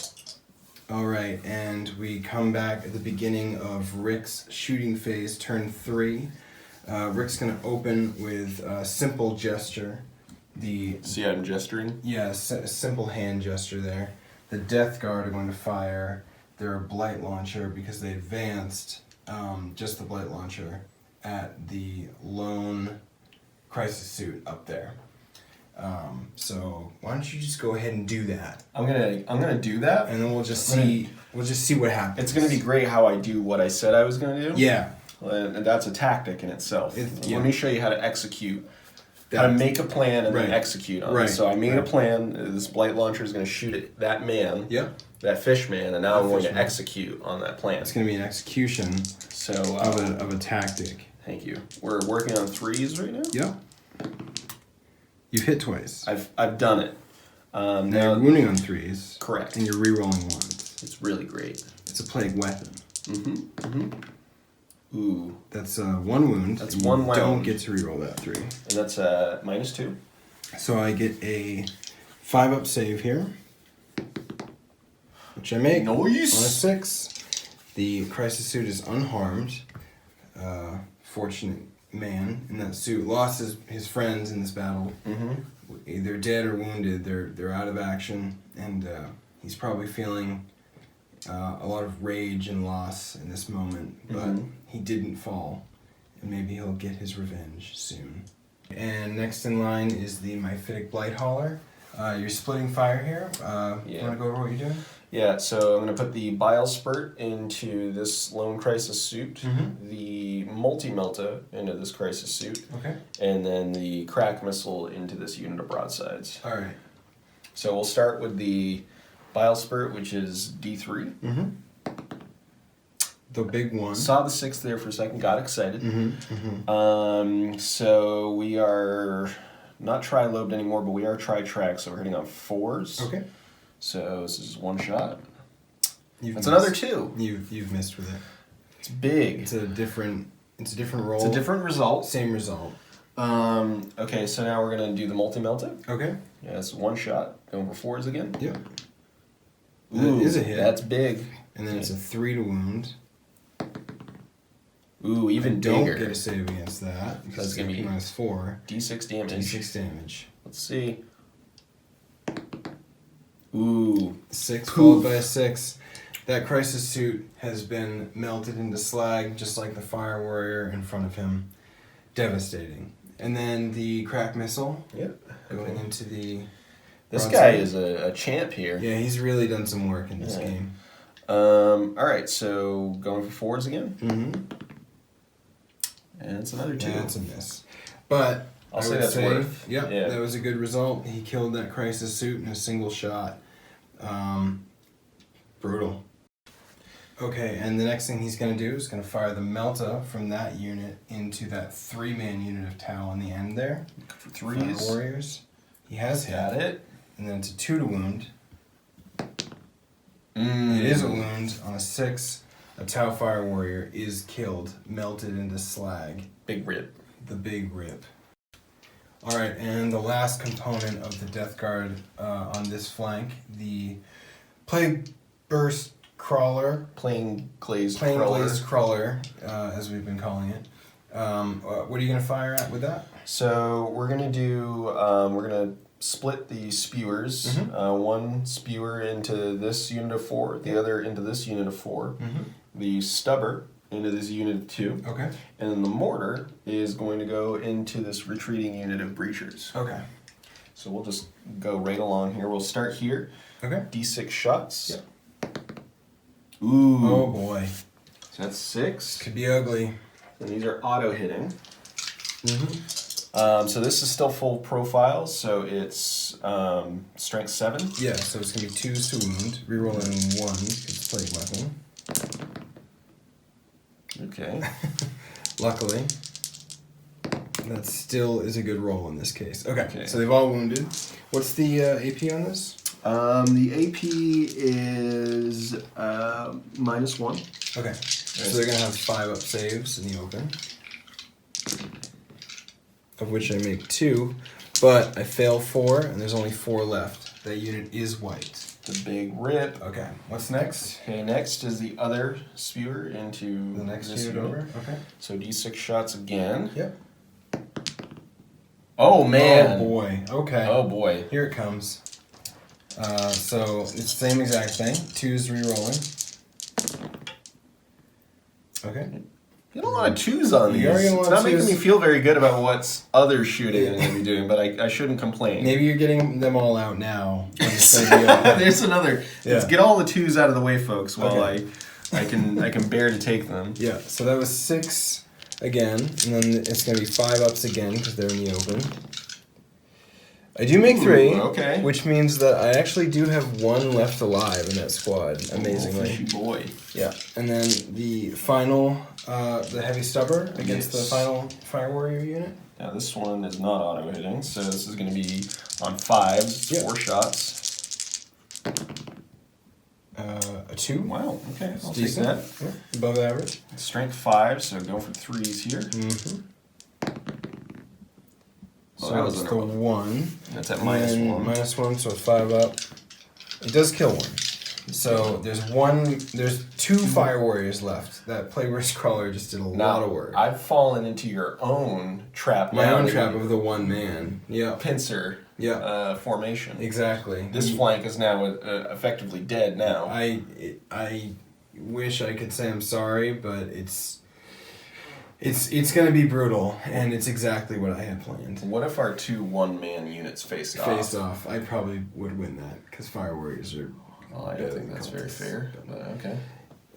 Alright, and we come back at the beginning of Rick's shooting phase, turn 3. Rick's going to open with a simple gesture. See, I'm gesturing? Yeah, a simple hand gesture there. The Death Guard are going to fire their Blight Launcher because they advanced, just the Blight Launcher, at the lone Crisis Suit up there. So why don't you just go ahead and do that? I'm gonna do that, and then we'll just see what happens. It's gonna be great how I do what I said I was gonna do. Yeah, and that's a tactic in itself. Let me show you how to execute, how to make a plan and then execute on it. So I made a plan. This Blight Launcher is gonna shoot at that man. Yep. That fish man, and now I'm going to execute on that plan. It's going to be an execution of a tactic. Thank you. We're working on 3s right now. Yep. You've hit twice. I've done it. Now you're wounding on 3s. Correct. And you're rerolling 1s. It's really great. It's a plague weapon. Ooh. That's 1 wound. That's 1 wound. Don't get to reroll that 3. And that's -2. So I get a 5-up save here, which I make. Nice. On a 6. The Crisis Suit is unharmed. Fortunate man in that suit lost his friends in this battle. Either dead or wounded. They're out of action, and he's probably feeling a lot of rage and loss in this moment. But he didn't fall, and maybe he'll get his revenge soon. And next in line is the Mephitic Blighthauler. You're splitting fire here. You want to go over what you're doing? Yeah, so I'm going to put the Bile Spurt into this Lone Crisis suit, the Multi-Melta into this Crisis suit, and then the Crack Missile into this unit of broadsides. All right. So we'll start with the Bile Spurt, which is D3. The big one. Saw the 6 there for a second, got excited. So we are not tri-lobed anymore, but we are tri-track, so we're hitting on 4s. Okay. So this is 1 shot. That's another 2. You've missed with it. It's big. It's a different roll. It's a different result. Same result. Okay, so now we're gonna do the multi-melta. Okay. Yeah, it's 1 shot. Going for 4s again. Yep. Ooh, that is a hit. That's big. And then it's a 3 to wound. Ooh, even bigger. Don't get a save against that. That's It's gonna be minus 4. D6 damage. D6 damage. Let's see. Ooh. 6 followed by a 6. That Crisis suit has been melted into slag, just like the Fire Warrior in front of him. Devastating. And then the Crack Missile. Yep. Going into the... This guy is a champ here. Yeah, he's really done some work in this game. Alright, so going for 4s again. And it's another 2. Yeah, it's a miss. But I'll say that's worth. Yep, that was a good result. He killed that Crisis suit in a single shot. Brutal. Okay, and the next thing he's going to do is going to fire the Melta from that unit into that 3-man unit of Tau on the end there. For 3s. Fire Warriors. He has hit. Got it. And then it's a 2 to wound. It is a wound on a 6. A Tau Fire Warrior is killed, melted into slag. Big rip. The big rip. Alright, and the last component of the Death Guard on this flank, the Plague Burst Crawler. Plain Glazed Crawler, as we've been calling it. What are you going to fire at with that? So we're going to do, we're going to split the spewers. 1 spewer into this unit of 4, the other into this unit of 4. The stubber into this unit of 2. Okay. And then the mortar is going to go into this retreating unit of breachers. Okay. So we'll just go right along here. We'll start here. Okay. D6 shots. Yep. Ooh. Oh boy. So that's 6. Could be ugly. And these are auto hitting. So this is still full profile, so it's strength 7. Yeah, so it's going to be 2s to wound. Rerolling 1, it's a plague weapon. Okay. Luckily, that still is a good roll in this case. Okay, so they've all wounded. What's the AP on this? The AP is -1. Okay, so they're going to have 5 up saves in the open. Of which I make 2, but I fail 4, and there's only 4 left. That unit is white. The big rip. Okay, what's next? Okay, next is the other spewer into The next this unit over? Okay. So D6 shots again. Yep. Oh, man. Oh, boy. Okay. Oh, boy. Here it comes. So it's the same exact thing. 2s re-rolling. Okay. You got a lot of 2s on these. It's not making me feel very good about what's other shooting I'm going to be doing, but I shouldn't complain. Maybe you're getting them all out now. There's another. Let's get all the 2s out of the way, folks, while I can bear to take them. Yeah, so that was 6 again, and then it's going to be 5 ups again because they're in the open. I do make 3, okay. Which means that I actually do have 1 left alive in that squad, amazingly. Fishy boy. Yeah, and then the final, the heavy stubber against the final Fire Warrior unit. Now this one is not auto hitting, so this is going to be on 5s, 4 shots. A 2. Wow, okay, I'll take decent. that. Yeah, above average. Strength 5, so go for 3s here. So that was the 1. That's at -1. -1, so 5 up. It does kill 1. So there's 2 Fire Warriors left. That Plagueburst Crawler just did a lot of work. I've fallen into your own trap. My own trap of the 1 man. Yeah. Pincer. Yeah. Formation. Exactly. This flank is now effectively dead now. I wish I could say I'm sorry, but It's going to be brutal, and it's exactly what I had planned. What if our 2 one-man units faced off? I probably would win that, because Fire Warriors are... Well, I don't think that's very fair, but okay.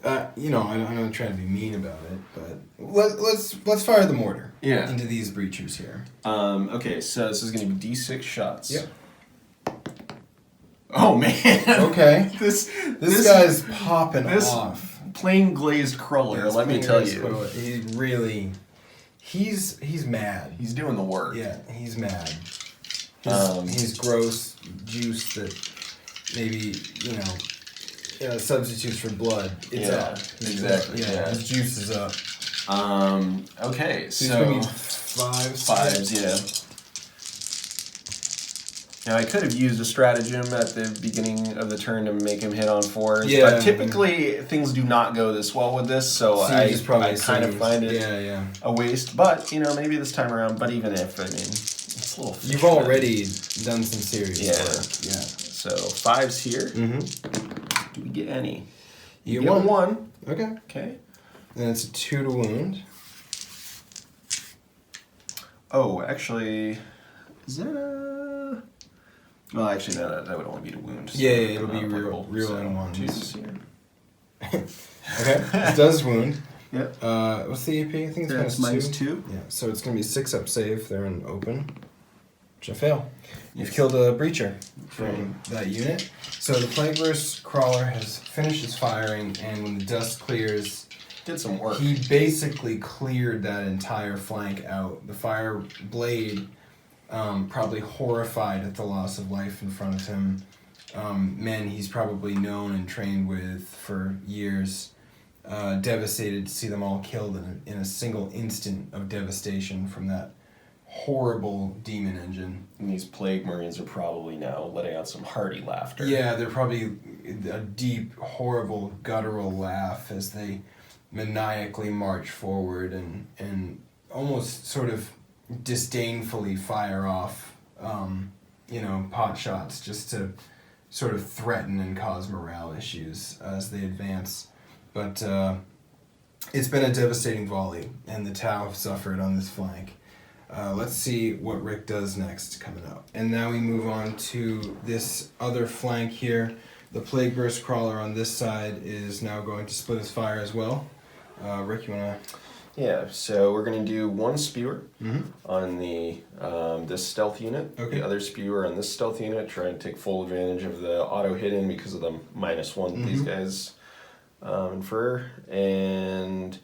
I'm not trying to be mean about it, but let's fire the mortar into these breachers here. Okay, so this is going to be D6 shots. Yep. Oh man. Okay. this guy's popping off. Plain glazed crawler. Let me tell you. He's mad. He's doing the work. Yeah, he's mad. His gross juice that maybe substitutes for blood. It's up. Exactly. Yeah, his juice is up. Okay, so fives. Yeah. Now I could have used a stratagem at the beginning of the turn to make him hit on 4s, but typically things do not go this well with this, so I kind of find it a waste. But maybe this time around. But even if it's a little. You've already done some serious work. Yeah. So 5s here. Mm-hmm. Do we get any? You get one. Okay. Then it's a 2 to wound. Oh, actually, is that a? Well, actually, that would only be to wound. So it'll be real in ones. 2s here. Okay, it does wound. Yep. What's the AP? I think it's minus 2. Yeah, so it's going to be 6 up save. They're in open, which I fail. You've killed a breacher from that unit. So the Plagueburst Crawler has finished his firing, and when the dust clears, did some work. He basically cleared that entire flank out. The fire blade, probably horrified at the loss of life in front of him. Men he's probably known and trained with for years. Devastated to see them all killed in a single instant of devastation from that horrible demon engine. And these plague marines are probably now letting out some hearty laughter. Yeah, they're probably a deep, horrible, guttural laugh as they maniacally march forward and almost sort of disdainfully fire off, pot shots just to sort of threaten and cause morale issues as they advance. But it's been a devastating volley, and the Tau have suffered on this flank. Let's see what Rick does next coming up. And now we move on to this other flank here. The Plagueburst Crawler on this side is now going to split his fire as well. Rick, you want to... Yeah, so we're going to do 1 spewer on the this stealth unit. Okay. The other spewer on this stealth unit, trying to take full advantage of the auto hit-in because of the -1 that these guys infer. And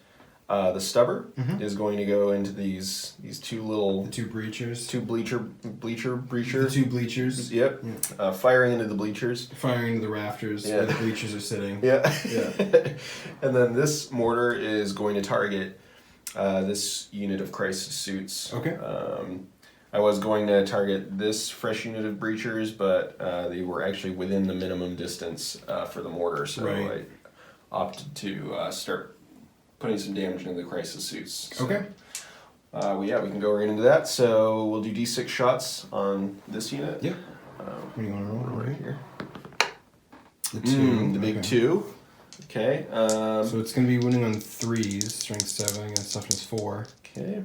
the stubber is going to go into these 2 little... The 2 breachers. 2 bleachers. The 2 bleachers. Yep. Firing into the bleachers. Firing into the rafters where the bleachers are sitting. Yeah. And then this mortar is going to target this unit of crisis suits. Okay. I was going to target this fresh unit of breachers, but they were actually within the minimum distance for the mortar, so I opted to start putting some damage into the crisis suits. So, okay. We can go right into that. So we'll do D6 shots on this unit. Yep. What do you want to roll right here? The 2. The big 2. Okay. So it's going to be wounding on 3s, strength 7, against toughness 4. Okay.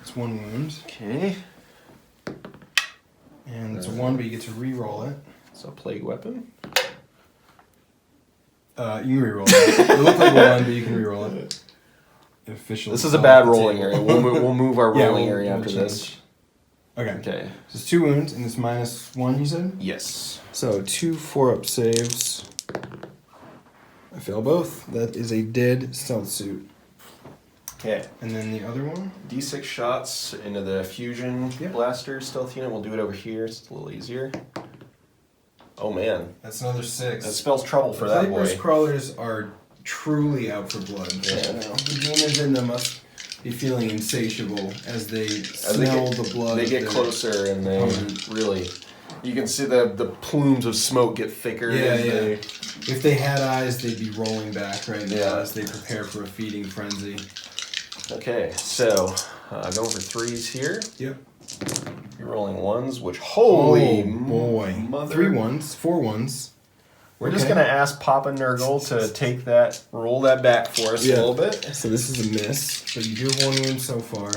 It's 1 wound. Okay. And it's a 1, but you get to re-roll it. It's a plague weapon. You can re-roll it. It looked like a 1, but you can re-roll it. Officially. This is a bad rolling area. We'll move our rolling area after this. Okay. Okay. So it's 2 wounds, and it's -1, you said? Yes. So 2 4-up saves. I fail both. That is a dead stealth suit. Okay. And then the other one? D6 shots into the fusion blaster stealth unit. We'll do it over here. It's a little easier. Oh man. That's another 6. That spells trouble for that boy. Plagueburst Crawlers are truly out for blood. Yeah. The demons in them must be feeling insatiable as they smell the blood. They get closer and they really... You can see the plumes of smoke get thicker. If they had eyes, they'd be rolling back right now as they prepare for a feeding frenzy. Okay, so going for 3s here. Yep. You're rolling 1s, which holy boy, mother. 3 1s, 4 1s. We're just gonna ask Papa Nurgle to take that, roll that back for us a little bit. So this is a miss. So you do have 1 wound so far.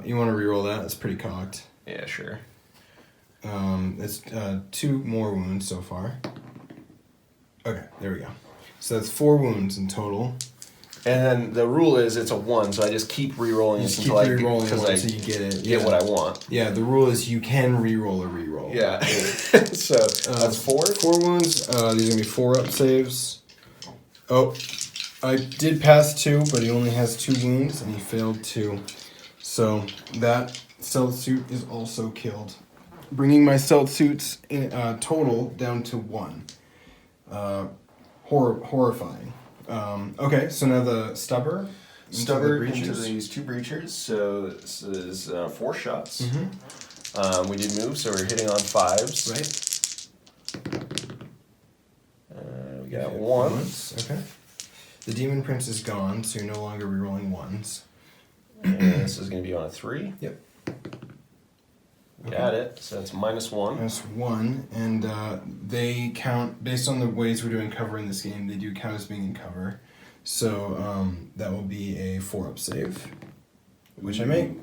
You want to reroll that? That's pretty cocked. Yeah, sure. That's 2 more wounds so far. Okay, there we go. So that's 4 wounds in total. And then the rule is it's a 1, so I just keep re-rolling it until I until you get it. Get what I want. Yeah, the rule is you can re-roll a re-roll. Yeah. So that's 4? 4 wounds. These are going to be 4-up saves. Oh, I did pass 2, but he only has 2 wounds, and he failed 2. So that stealth suit is also killed. Bringing my stealth suits in, total down to 1. Horrifying. Okay, so now the stubber. Into these 2 breachers. So this is 4 shots. Mm-hmm. We did move, so we're hitting on 5s. Right. We got 1. Okay. The demon prince is gone, so you're no longer rerolling 1s. And this is going to be on a 3. Yep. Got it. So it's -1. -1, and they count based on the ways we're doing cover in this game. They do count as being in cover, so that will be a 4-up save, which I make.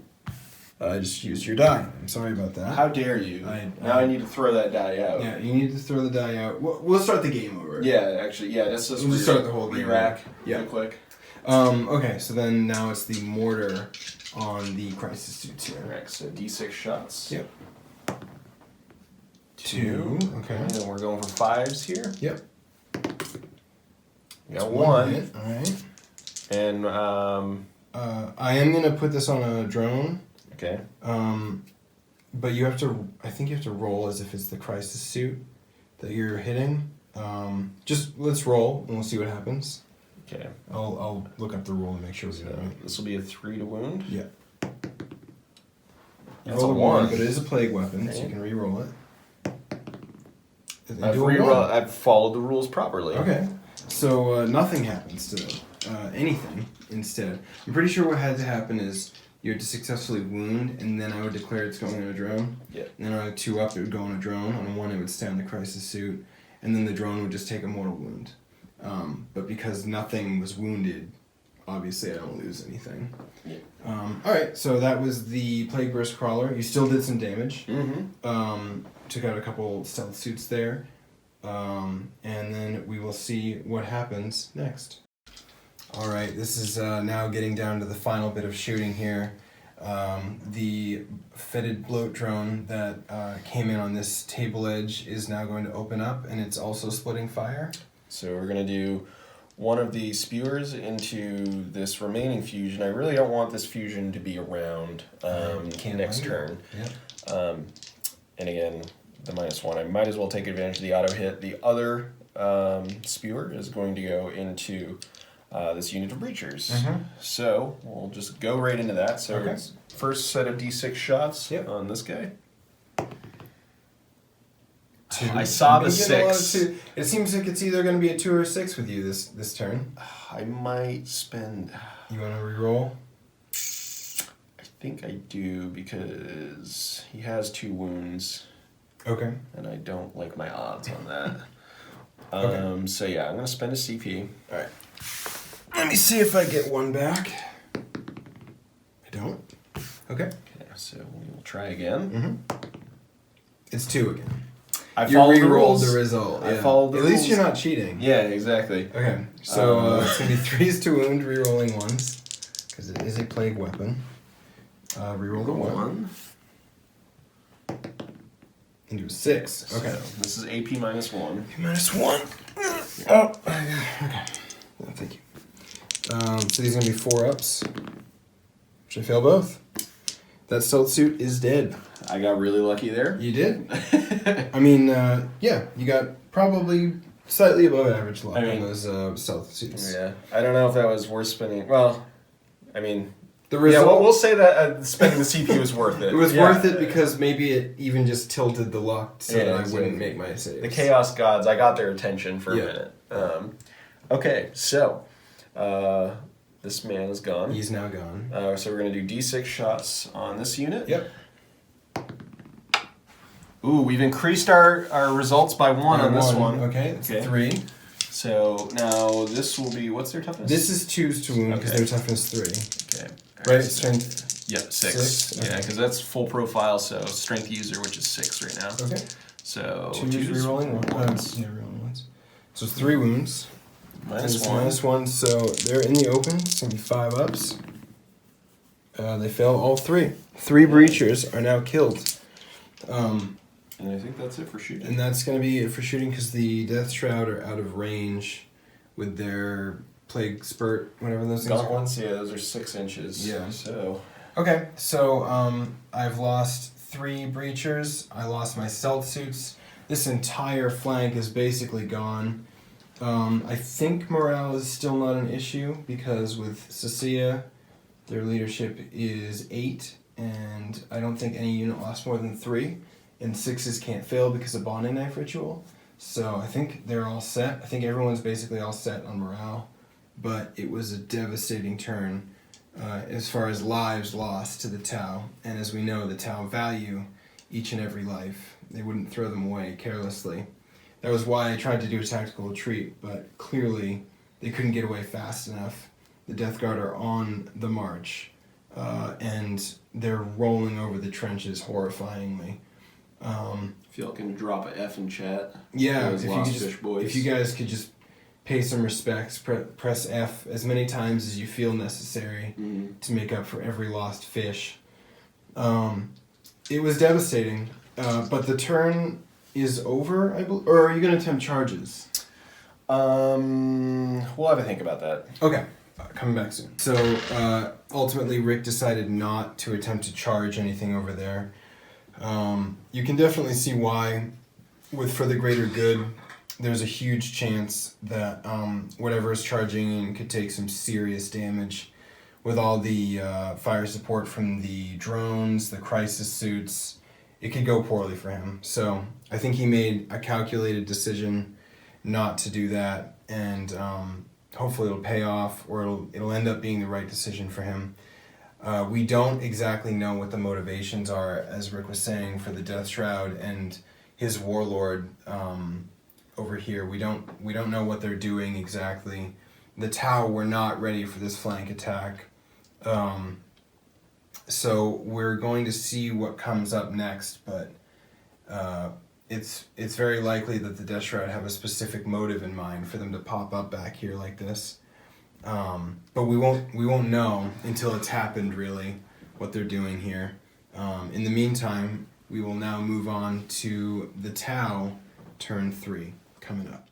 I just used your die. I'm sorry about that. How dare you? Now I need to throw that die out. Yeah, you need to throw the die out. We'll start the game over. Yeah, actually, yeah. Let's just start the whole game. Re-rack real quick. Okay, so then now it's the mortar on the crisis suits here. Alright, so D6 shots. Yep. 2. Okay. And then we're going for 5s here. Yep. We got 1. Alright. And I am gonna put this on a drone. Okay. But you have to. I think you have to roll as if it's the crisis suit that you're hitting. Just let's roll and we'll see what happens. Okay. I'll look up the roll and make sure we get it right. This will be a 3 to wound. Yeah. That's roll a a 1, but it is a plague weapon, so you can re-roll it. I've followed the rules properly. Okay. So nothing happens to anything instead. I'm pretty sure what had to happen is you had to successfully wound, and then I would declare it's going on a drone. Yeah. And then on a 2-up, it would go on a drone. On a 1, it would stay on the crisis suit, and then the drone would just take a mortal wound. But because nothing was wounded, obviously I don't lose anything. Yeah. Alright, so that was the Plague Burst Crawler. You still did some damage. Mm-hmm. Took out a couple stealth suits there. And then we will see what happens next. Alright, this is now getting down to the final bit of shooting here. The fetid bloat drone that came in on this table edge is now going to open up, and it's also splitting fire. So we're going to do one of the spewers into this remaining fusion. I really don't want this fusion to be around next turn. Yep. And again, the -1. I might as well take advantage of the auto hit. The other spewer is going to go into this unit of breachers. So we'll just go right into that. So it's first set of D6 shots on this guy. 2. I saw the 6. It seems like it's either going to be a 2 or a 6 with you this turn. I might spend... You want to re-roll? I think I do, because he has 2 wounds. Okay. And I don't like my odds on that. Okay. So yeah, I'm going to spend a CP. Alright. Let me see if I get 1 back. I don't. Okay. So we'll try again. It's 2 again. I You followed re-rolled the the rules. result. I followed the At least rules. you're not cheating. Yeah, exactly. Okay, so it's going to be 3s to wound, re-rolling 1s, because it is a plague weapon. Re-roll the 1. Into a 6. Okay. So this is AP -1. -1. Oh, okay. No, thank you. So these are going to be 4-ups, which I fail both. That stealth suit is dead. I got really lucky there. You did. I mean, yeah, you got probably slightly above average luck on those stealth suits. Yeah, I don't know if that was worth spending. Well, I mean, the result. Yeah, we'll say that spending the CP was worth it. It was worth it because maybe it even just tilted the luck so that I wouldn't make my saves. The Chaos Gods, I got their attention for a minute. Okay, so this man is gone. He's now gone. So we're going to do D6 shots on this unit. Yep. Ooh, we've increased our results by 1 on this one. Okay, it's 3. So now this will be, what's their toughness? This is 2s to wound because their toughness 3. Okay. Right, strength? Yep, 6. 6? Yeah, because that's full profile, so strength user, which is 6 right now. Okay. So 2's rerolling 1. Yeah, rerolling 1s. So it's 3 wounds. -1. -1, so they're in the open. It's going to be 5 ups. They fail all 3. 3 breachers are now killed. And I think that's it for shooting. And that's going to be it for shooting because the Death Shroud are out of range with their Plague Spurt, whatever those things are. Gauntlets, yeah, those are 6 inches. Yeah. So. Okay, so I've lost 3 breachers. I lost my stealth suits. This entire flank is basically gone. I think morale is still not an issue because with Cecilia, their leadership is 8, and I don't think any unit lost more than 3. And 6s can't fail because of Bonding Knife Ritual. So I think they're all set. I think everyone's basically all set on morale. But it was a devastating turn as far as lives lost to the Tau. And as we know, the Tau value each and every life. They wouldn't throw them away carelessly. That was why I tried to do a tactical retreat, but clearly they couldn't get away fast enough. The Death Guard are on the march, and they're rolling over the trenches horrifyingly. If y'all can drop a F in chat. Yeah, if you guys could just pay some respects, press F as many times as you feel necessary to make up for every lost fish. It was devastating, but the turn is over, or are you going to attempt charges? We'll have a think about that. Okay, coming back soon. So ultimately, Rick decided not to attempt to charge anything over there. You can definitely see why. For the greater good, there's a huge chance that whatever is charging in could take some serious damage. With all the fire support from the drones, the crisis suits, it could go poorly for him. So I think he made a calculated decision not to do that, and hopefully it'll pay off, or it'll end up being the right decision for him. We don't exactly know what the motivations are, as Rick was saying, for the Death Shroud and his warlord over here. We don't know what they're doing exactly. The Tau were not ready for this flank attack. So we're going to see what comes up next, but it's very likely that the Death Shroud have a specific motive in mind for them to pop up back here like this. But we won't know until it's happened, really, what they're doing here. In the meantime, we will now move on to the Tau turn 3 coming up.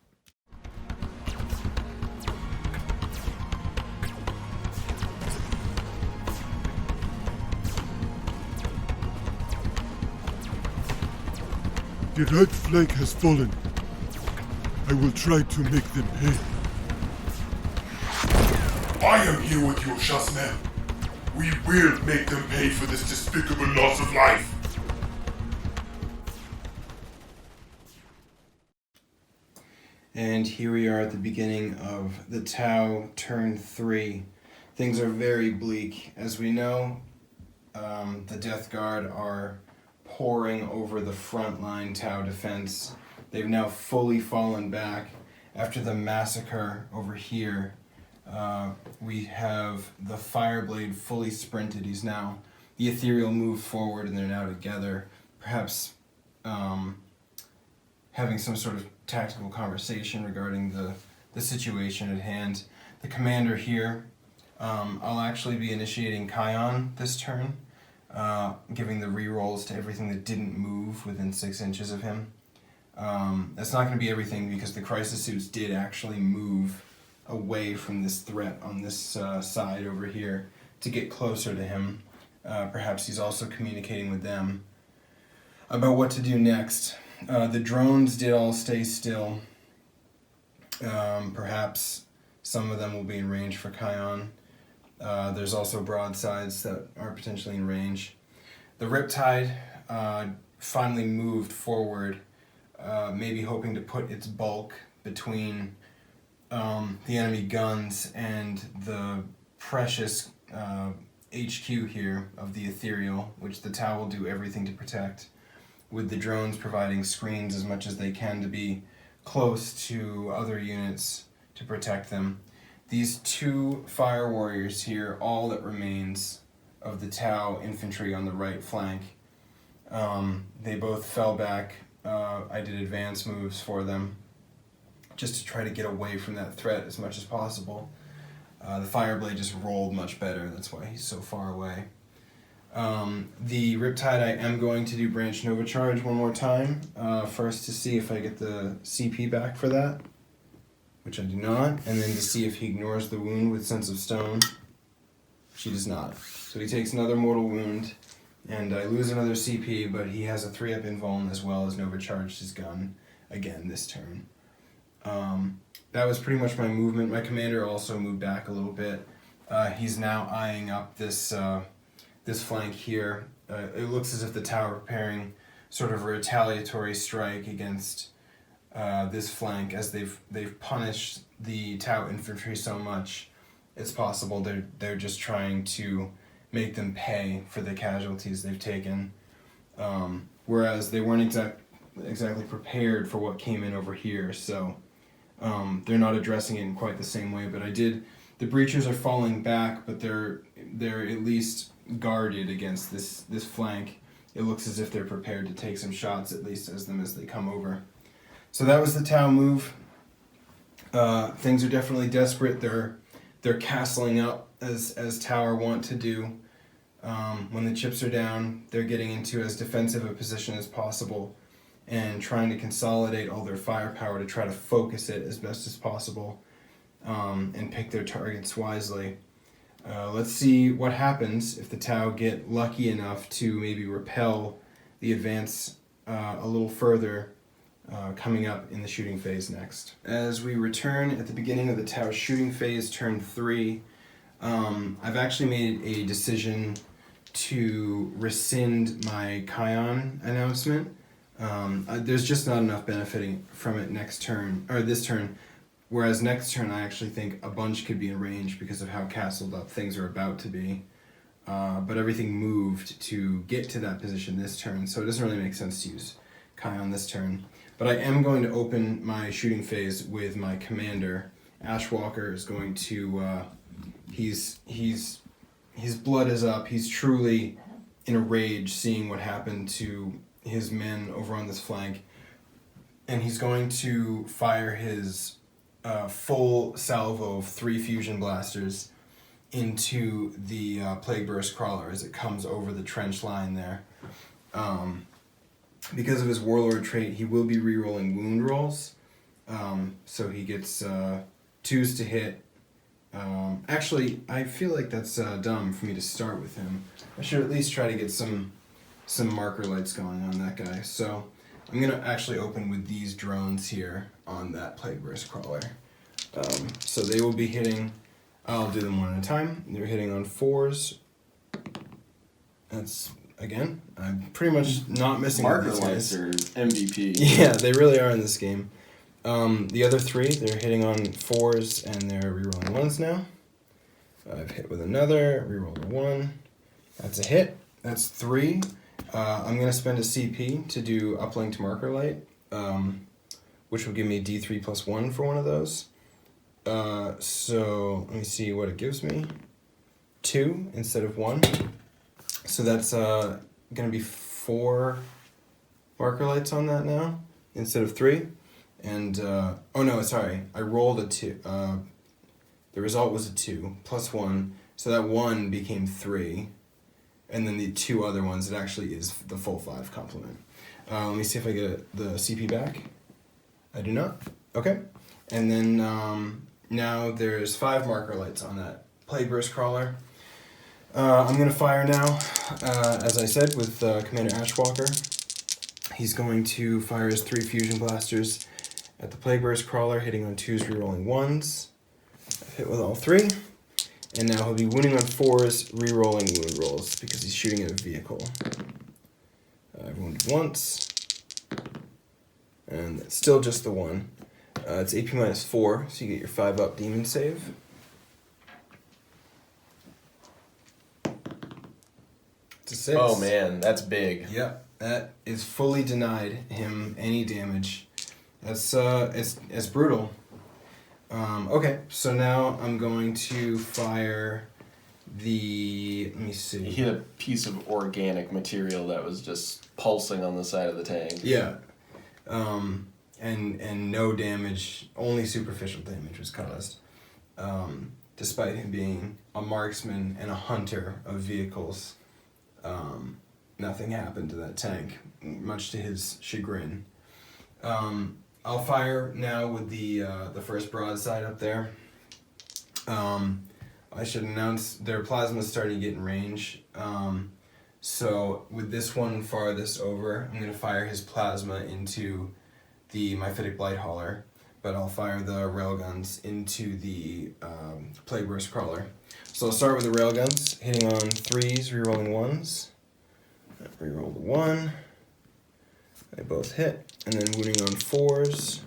The right flank has fallen. I will try to make them pay. I am here with you, Chasman. We will make them pay for this despicable loss of life. And here we are at the beginning of the Tau turn 3. Things are very bleak. As we know, the Death Guard are pouring over the frontline Tau defense. They've now fully fallen back after the massacre over here. We have the Fireblade fully sprinted. He's now, the Ethereal moved forward and they're now together. Perhaps having some sort of tactical conversation regarding the situation at hand. The commander here, I'll actually be initiating Kion this turn, giving the rerolls to everything that didn't move within 6 inches of him. That's not going to be everything because the crisis suits did actually move away from this threat on this side over here to get closer to him. Perhaps he's also communicating with them about what to do next. The drones did all stay still. Perhaps some of them will be in range for Kion. There's also broadsides that are potentially in range. The Riptide finally moved forward, maybe hoping to put its bulk between the enemy guns and the precious HQ here of the Ethereal, which the Tau will do everything to protect. with the drones providing screens as much as they can to be close to other units to protect them. These 2 fire warriors here, all that remains of the Tau infantry on the right flank, they both fell back. I did advance moves for them just to try to get away from that threat as much as possible. The Fireblade just rolled much better, that's why he's so far away. The Riptide, I am going to do Branch Nova Charge one more time, first to see if I get the CP back for that, which I do not, and then to see if he ignores the wound with Sense of Stone. She does not. So he takes another mortal wound, and I lose another CP, but he has a 3-up invuln as well as Nova Charged his gun again this turn. That was pretty much my movement. My commander also moved back a little bit. He's now eyeing up this flank here. It looks as if the Tau are preparing sort of a retaliatory strike against this flank, as they've punished the Tau infantry so much. It's possible they're just trying to make them pay for the casualties they've taken, whereas they weren't exactly prepared for what came in over here. So they're not addressing it in quite the same way. But the breachers are falling back, but they're at least guarded against this flank. It looks as if they're prepared to take some shots, at least as they come over. So that was the Tau move. Things are definitely desperate. They're castling up as Tau want to do. When the chips are down, they're getting into as defensive a position as possible and trying to consolidate all their firepower to try to focus it as best as possible, and pick their targets wisely. Let's see what happens if the Tau get lucky enough to maybe repel the advance a little further, coming up in the shooting phase next. As we return at the beginning of the Tau shooting phase, turn 3, I've actually made a decision to rescind my Kion announcement. There's just not enough benefiting from it this turn. Whereas next turn, I actually think a bunch could be in range because of how castled up things are about to be. But everything moved to get to that position this turn, so it doesn't really make sense to use Kion this turn. But I am going to open my shooting phase with my commander. Ashwalker is going to, his blood is up. He's truly in a rage seeing what happened to his men over on this flank. And he's going to fire his full salvo of 3 fusion blasters into the Plague Burst Crawler as it comes over the trench line there. Because of his Warlord trait, he will be rerolling wound rolls. So he gets 2s to hit. Actually, I feel like that's dumb for me to start with him. I should at least try to get some marker lights going on that guy. So I'm going to actually open with these drones here on that Plague Burst Crawler. So they will be hitting, I'll do them one at a time. They're hitting on 4s. That's, again, I'm pretty much not missing marker lights are MVP. Yeah, they really are in this game. The other 3, they're hitting on 4s and they're rerolling 1s now. I've hit with another, rerolled a 1. That's a hit. That's 3. I'm going to spend a CP to do uplinked marker light, which will give me D3 plus 1 for one of those. So let me see what it gives me. 2 instead of 1. So that's going to be 4 marker lights on that now instead of 3. And, oh no, sorry, I rolled a 2. The result was a 2 plus 1. So that 1 became 3. And then the 2 other ones, it actually is the full 5 complement. Let me see if I get the CP back. I do not. Okay. And then now there's 5 marker lights on that Plague Burst Crawler. I'm going to fire now, as I said, with Commander Ashwalker. He's going to fire his 3 fusion blasters at the Plague Burst Crawler, hitting on 2s, rerolling 1s. I've hit with all 3. And now he'll be wounding on 4s, rerolling wound rolls, because he's shooting at a vehicle. I've wounded once. And it's still just the 1. It's AP minus 4, so you get your 5-up demon save. It's a 6. Oh man, that's big. Yep. That is fully denied him any damage. That's it's brutal. Okay, so now I'm going to fire the. Let me see. You hit a piece of organic material that was just pulsing on the side of the tank. Yeah. And no damage, only superficial damage was caused. Despite him being a marksman and a hunter of vehicles, nothing happened to that tank, much to his chagrin. I'll fire now with the first broadside up there. I should announce their plasma's starting to get in range. So with this one farthest over, I'm going to fire his plasma into the Mephitic Blight Hauler, but I'll fire the railguns into the Plague Burst Crawler. So I'll start with the railguns, hitting on 3s, rerolling 1s. Reroll the 1. They both hit, and then wounding on 4s.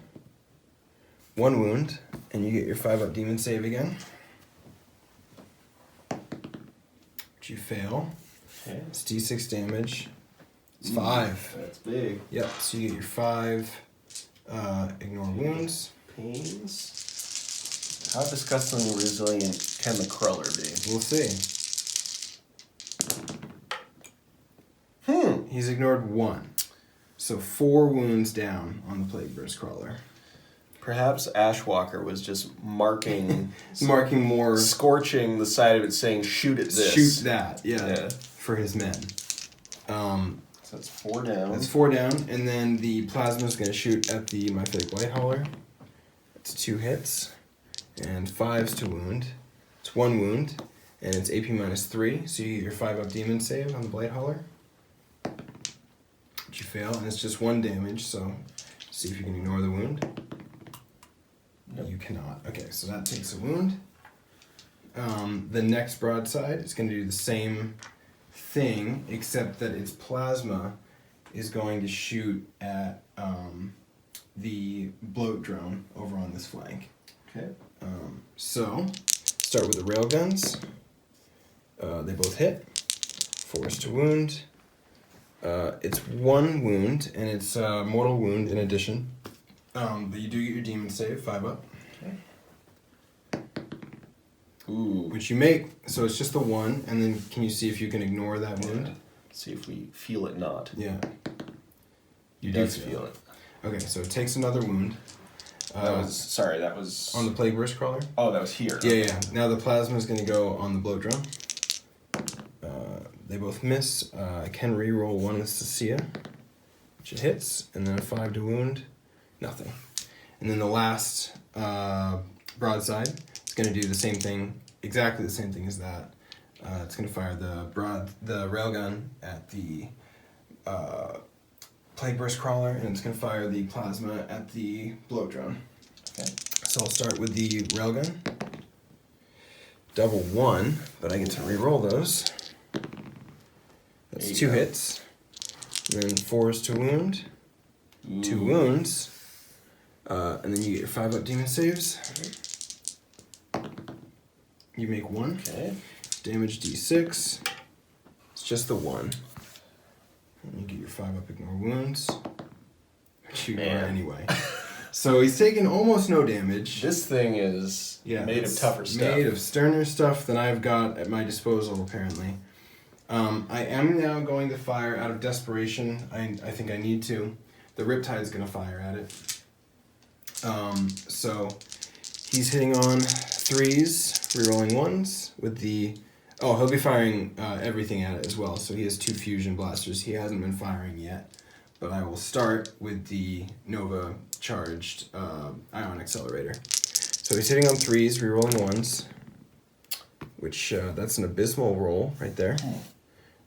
1 wound, and you get your 5-up demon save again. Which you fail. Okay. It's d6 damage. It's 5. That's big. Yep, so you get your 5 ignore wounds. Pains. How disgustingly resilient can the crawler be? We'll see. He's ignored 1. So 4 wounds down on the Plague Burst Crawler. Perhaps Ashwalker was just marking more, scorching the side of it, saying, "Shoot at this." Shoot that, yeah. For his men. So that's 4 down. That's 4 down, and then the plasma's going to shoot at the Mephitic Blight Hauler. It's 2 hits, and 5s to wound. It's 1 wound, and it's AP -3, so you get your 5-up demon save on the Blight Hauler. But you fail, and it's just 1 damage, so see if you can ignore the wound. Nope. You cannot. Okay, so that takes a wound. The next broadside is going to do the same thing, except that its plasma is going to shoot at the bloat drone over on this flank. Okay. So, start with the railguns. They both hit. 4s to wound. It's 1 wound, and it's a mortal wound in addition. But you do get your demon save, 5-up. Okay. Ooh. Which you make, so it's just the 1, and then can you see if you can ignore that wound? See if we feel it not. Yeah. You do feel it. Okay, so it takes another wound. That was on the Plague Burst Crawler? Oh, that was here. Yeah, yeah. Now the plasma is going to go on the bloat drone. They both miss. I can re-roll 1 with Cecilia, which it hits, and then a 5 to wound. Nothing. And then the last broadside is going to do the same thing, exactly the same thing as that. It's going to fire the railgun at the Plague Burst Crawler, and it's going to fire the plasma at the bloat drone. Okay. So I'll start with the railgun. Double 1, but I get to re-roll those. That's 2 hits. And then 4s to wound. 2 wounds. And then you get your 5-up demon saves. You make 1. Okay. Damage d6. It's just the 1. And you get your 5-up ignore wounds. Which you are anyway. So he's taken almost no damage. This thing is made of tougher stuff. Made of sterner stuff than I've got at my disposal, apparently. I am now going to fire out of desperation. I think I need to. The Riptide's going to fire at it. So he's hitting on 3s, rerolling 1s with the... Oh, he'll be firing everything at it as well. So he has 2 fusion blasters. He hasn't been firing yet. But I will start with the Nova charged ion accelerator. So he's hitting on 3s, rerolling 1s. Which, that's an abysmal roll right there.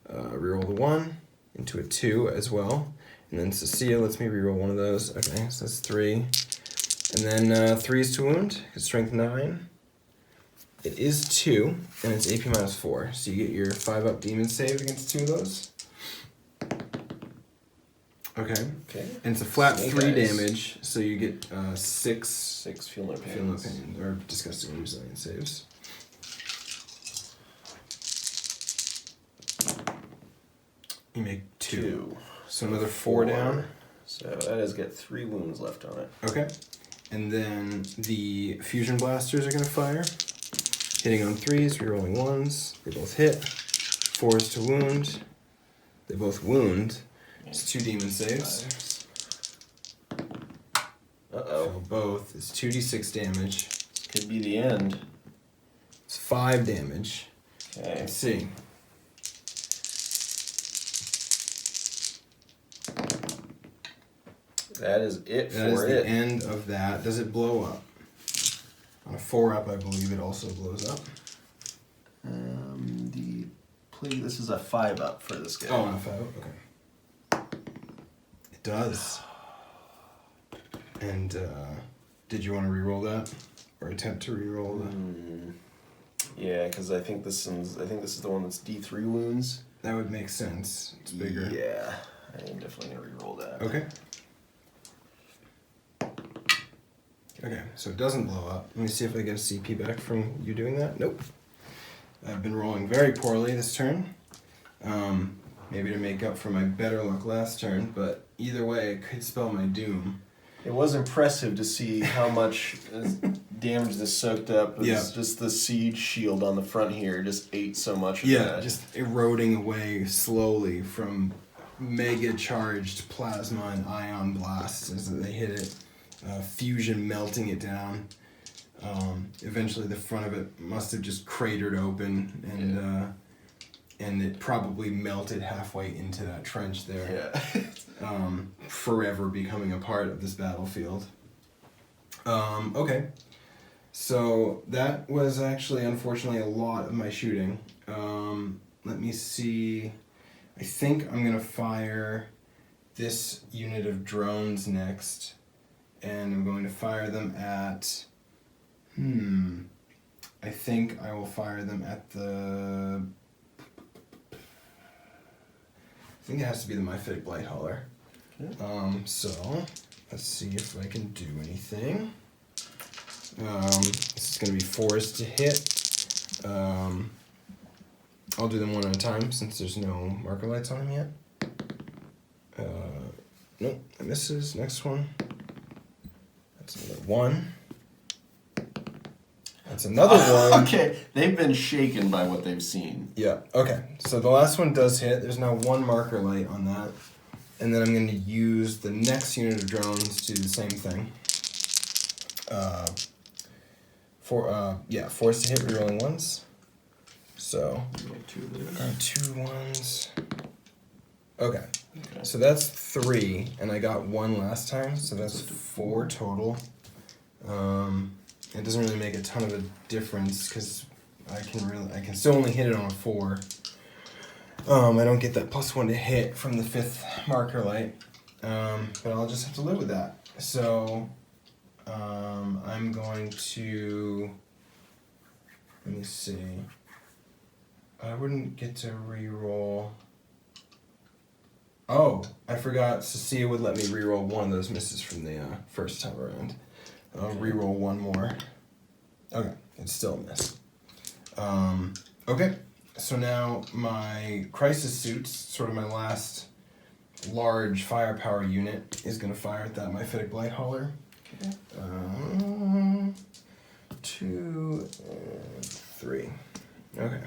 Reroll the 1 into a 2 as well. And then Cecilia lets me reroll 1 of those. Okay, so that's 3. And then 3s to wound, strength 9. It is 2, and it's AP -4. So you get your 5-up demon save against 2 of those. Okay. And it's a flat 3 damage, so you get 6 feel no pain or disgusting resilient saves. You make 2. So another 4 down. So that has got 3 wounds left on it. Okay. And then the fusion blasters are going to fire. Hitting on 3s, rerolling 1s. They both hit. 4s to wound. They both wound. It's 2 demon saves. Uh-oh. So both. It's 2d6 damage. This could be the end. It's 5 damage. Okay. Let's see. That is it That is for the it. end of that. Does it blow up? On a 4-up, I believe it also blows up. This is a 5-up for this guy. Oh, on a 5-up? Okay. It does. And did you want to re-roll that? Or attempt to re-roll that? Yeah, because I think this is the one that's D3 wounds. That would make sense. It's bigger. Yeah, I am definitely gonna re-roll that. Okay. Okay, so it doesn't blow up. Let me see if I get a CP back from you doing that. Nope. I've been rolling very poorly this turn. Maybe to make up for my better luck last turn, but either way, it could spell my doom. It was impressive to see how much damage this soaked up. Yeah. Just the siege shield on the front here just ate so much of Yeah, that. just eroding away slowly from mega charged plasma and ion blasts as they hit it. Fusion melting it down. Eventually the front of it must have just cratered open and it probably melted halfway into that trench there. Yeah. Forever becoming a part of this battlefield. Okay. So that was actually unfortunately a lot of my shooting. Let me see. I think I'm gonna fire this unit of drones next. And I'm going to fire them at, I think I will fire them at the, I think it has to be the Myphitic Blighthauler. Okay. So, let's see if I can do anything. This is going to be 4s to hit. I'll do them one at a time since there's no marker lights on them yet. Nope, that misses. Next one. That's another 1. That's another 1. Okay, they've been shaken by what they've seen. Yeah, okay. So the last one does hit. There's now 1 marker light on that. And then I'm going to use the next unit of drones to do the same thing. 4s to hit, rerolling 1s. So, 2 1s. Okay. So that's 3, and I got 1 last time, so that's 4 total. It doesn't really make a ton of a difference because I can still only hit it on a 4. I don't get that +1 to hit from the 5th marker light, but I'll just have to live with that. So I'm going to, let me see. I wouldn't get to re-roll. Oh, I forgot. Cecilia would let me re-roll one of those misses from the first time around. I'll re-roll 1 more. Okay, it's still a miss. Okay, so now my crisis suits, sort of my last large firepower unit, is going to fire at that Myphitic Blighthauler. Okay. 2 and 3. Okay.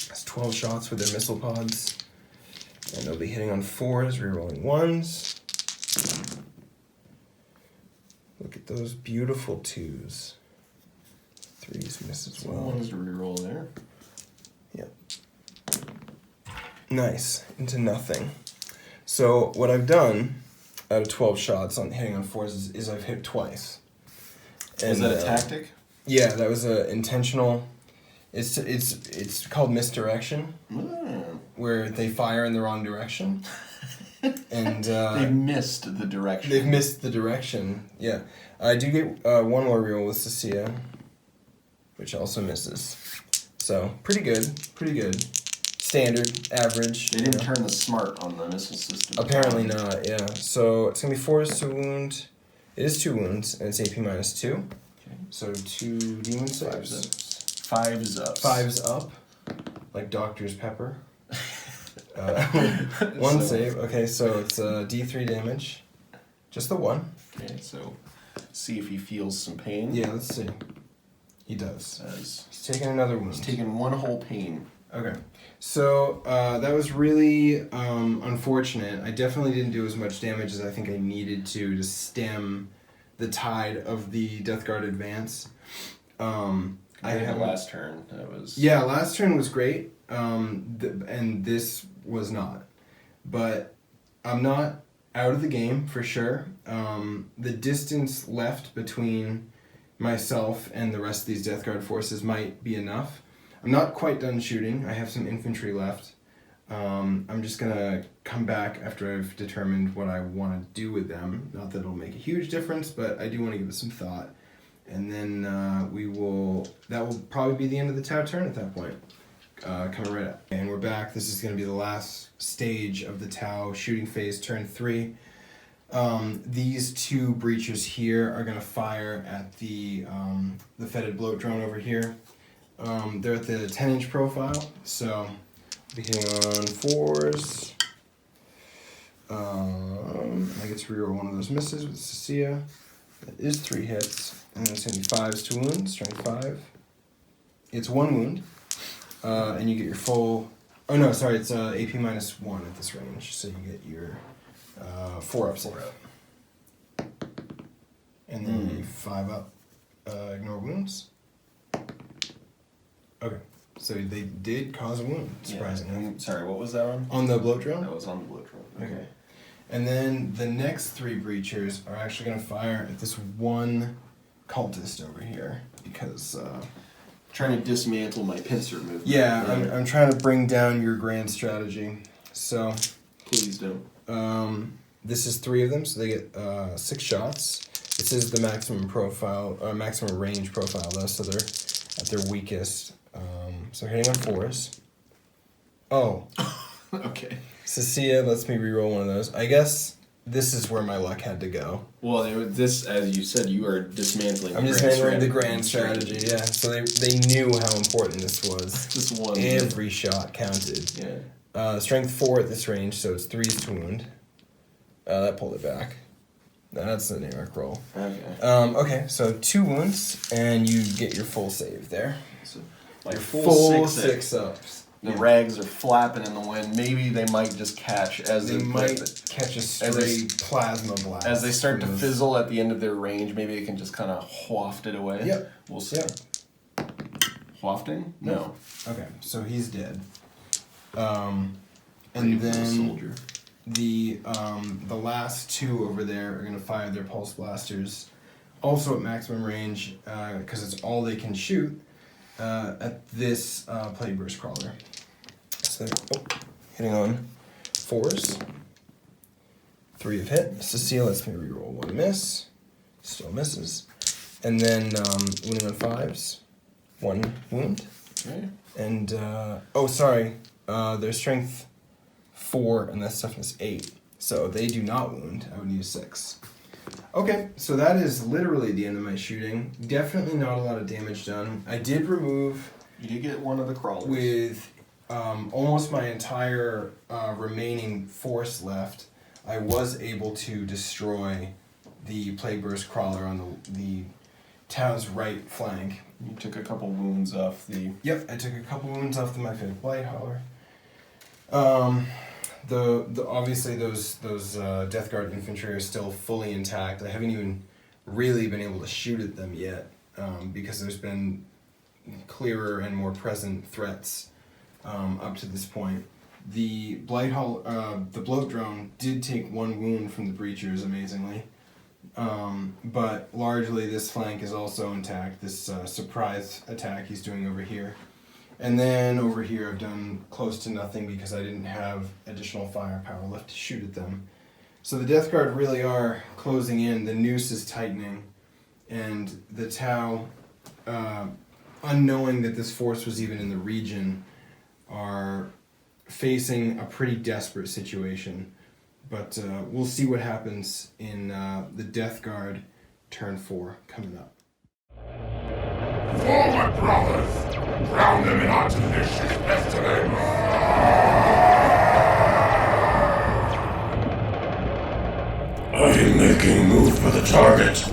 That's 12 shots with their missile pods. And they'll be hitting on 4s, rerolling 1s. Look at those beautiful 2s. 3s miss as well. 1s to reroll there. Yep. Nice. Into nothing. So what I've done out of 12 shots on hitting on 4s is I've hit twice. And, is that a tactic? Yeah, that was a intentional. It's called misdirection. Where they fire in the wrong direction. And they've missed the direction. They've missed the direction, yeah. I do get 1 more reroll with Cecilia, which also misses. So, pretty good. Standard, average. They didn't turn the smart on the missile system. Apparently not, yeah. So, it's going to be 4s to wound. It is 2 wounds, and it's AP -2. Okay. So, 2 demon saves. 5s up. 5s up. Like Doctor's Pepper. One save. Okay, so it's D3 damage. Just the one. Okay, so see if he feels some pain. Yeah, let's see. He does. He's taking another wound. He's taking one whole pain. Okay. So that was really unfortunate. I definitely didn't do as much damage as I think I needed to stem the tide of the Death Guard advance. I had last turn. That was last turn was great, and this was not. But I'm not out of the game for sure. The distance left between myself and the rest of these Death Guard forces might be enough. I'm not quite done shooting. I have some infantry left. I'm just gonna come back after I've determined what I want to do with them. Not that it'll make a huge difference, but I do want to give it some thought. And then that will probably be the end of the Tau turn at that point. Coming right up. And we're back. This is going to be the last stage of the Tau shooting phase, turn 3. These two breachers here are going to fire at the fetid bloat drone over here. They're at the 10-inch profile, so be hitting on 4s. I get to reroll one of those misses with Cecilia. That is 3 hits. And then it's going to be 5s to wound, strength 5. It's 1 wound. And you get your full... Oh no, sorry, it's AP minus 1 at this range. So you get your 4 up save. And then 5 up, ignore wounds. Okay, so they did cause a wound, surprisingly. Yeah. Sorry, what was that on? On the bloat drone? That was on the bloat drone. Okay. And then the next 3 breachers are actually going to fire at this one cultist over here because... trying to dismantle my pincer movement. Yeah, I'm trying to bring down your grand strategy. So... Please don't. This is 3 of them, so they get 6 shots. This is the maximum profile, maximum range profile though, so they're at their weakest. So hitting on 4s. Oh. Okay. Cecilia lets me reroll one of those. I guess this is where my luck had to go. Well, this, as you said, you are dismantling. I'm dismantling the grand strategy. Yeah. So they knew how important this was. This one. Every shot counted. Yeah. Strength 4 at this range, so it's 3s to wound. That pulled it back. That's an Eric roll. Okay. Okay, so 2 wounds, and you get your full save there. So, like your full 6 ups. The rags are flapping in the wind. Maybe they might just catch as they might catch a stray plasma blast. As they start to fizzle at the end of their range, maybe it can just kind of waft it away. Yep. We'll see. Yep. Wafting? No. Okay, so he's dead. And then the last 2 over there are gonna fire their pulse blasters, also at maximum range, because it's all they can shoot. At this Plague Burst Crawler. So they're hitting on 4s. 3 have hit. Cecile lets me reroll 1 miss. Still misses. And then wounding on 5s. 1 wound. Okay. And, their strength 4 and that toughness 8. So they do not wound. I would use 6. Okay, so that is literally the end of my shooting. Definitely not a lot of damage done. I did remove... You did get one of the crawlers. With almost my entire remaining force left, I was able to destroy the Plague Burst Crawler on the Tau's right flank. You took a couple wounds off the... Yep, I took a couple wounds off the Myphitic Blight Hauler. Obviously those Death Guard infantry are still fully intact. I haven't even really been able to shoot at them yet because there's been clearer and more present threats up to this point. The the bloat drone did take 1 wound from the breachers, amazingly, but largely this flank is also intact. This surprise attack he's doing over here. And then over here I've done close to nothing because I didn't have additional firepower left to shoot at them. So the Death Guard really are closing in, the noose is tightening, and the Tau, unknowing that this force was even in the region, are facing a pretty desperate situation. But we'll see what happens in the Death Guard turn 4 coming up. Forward, brothers! Drown them in our delicious pestilence! target.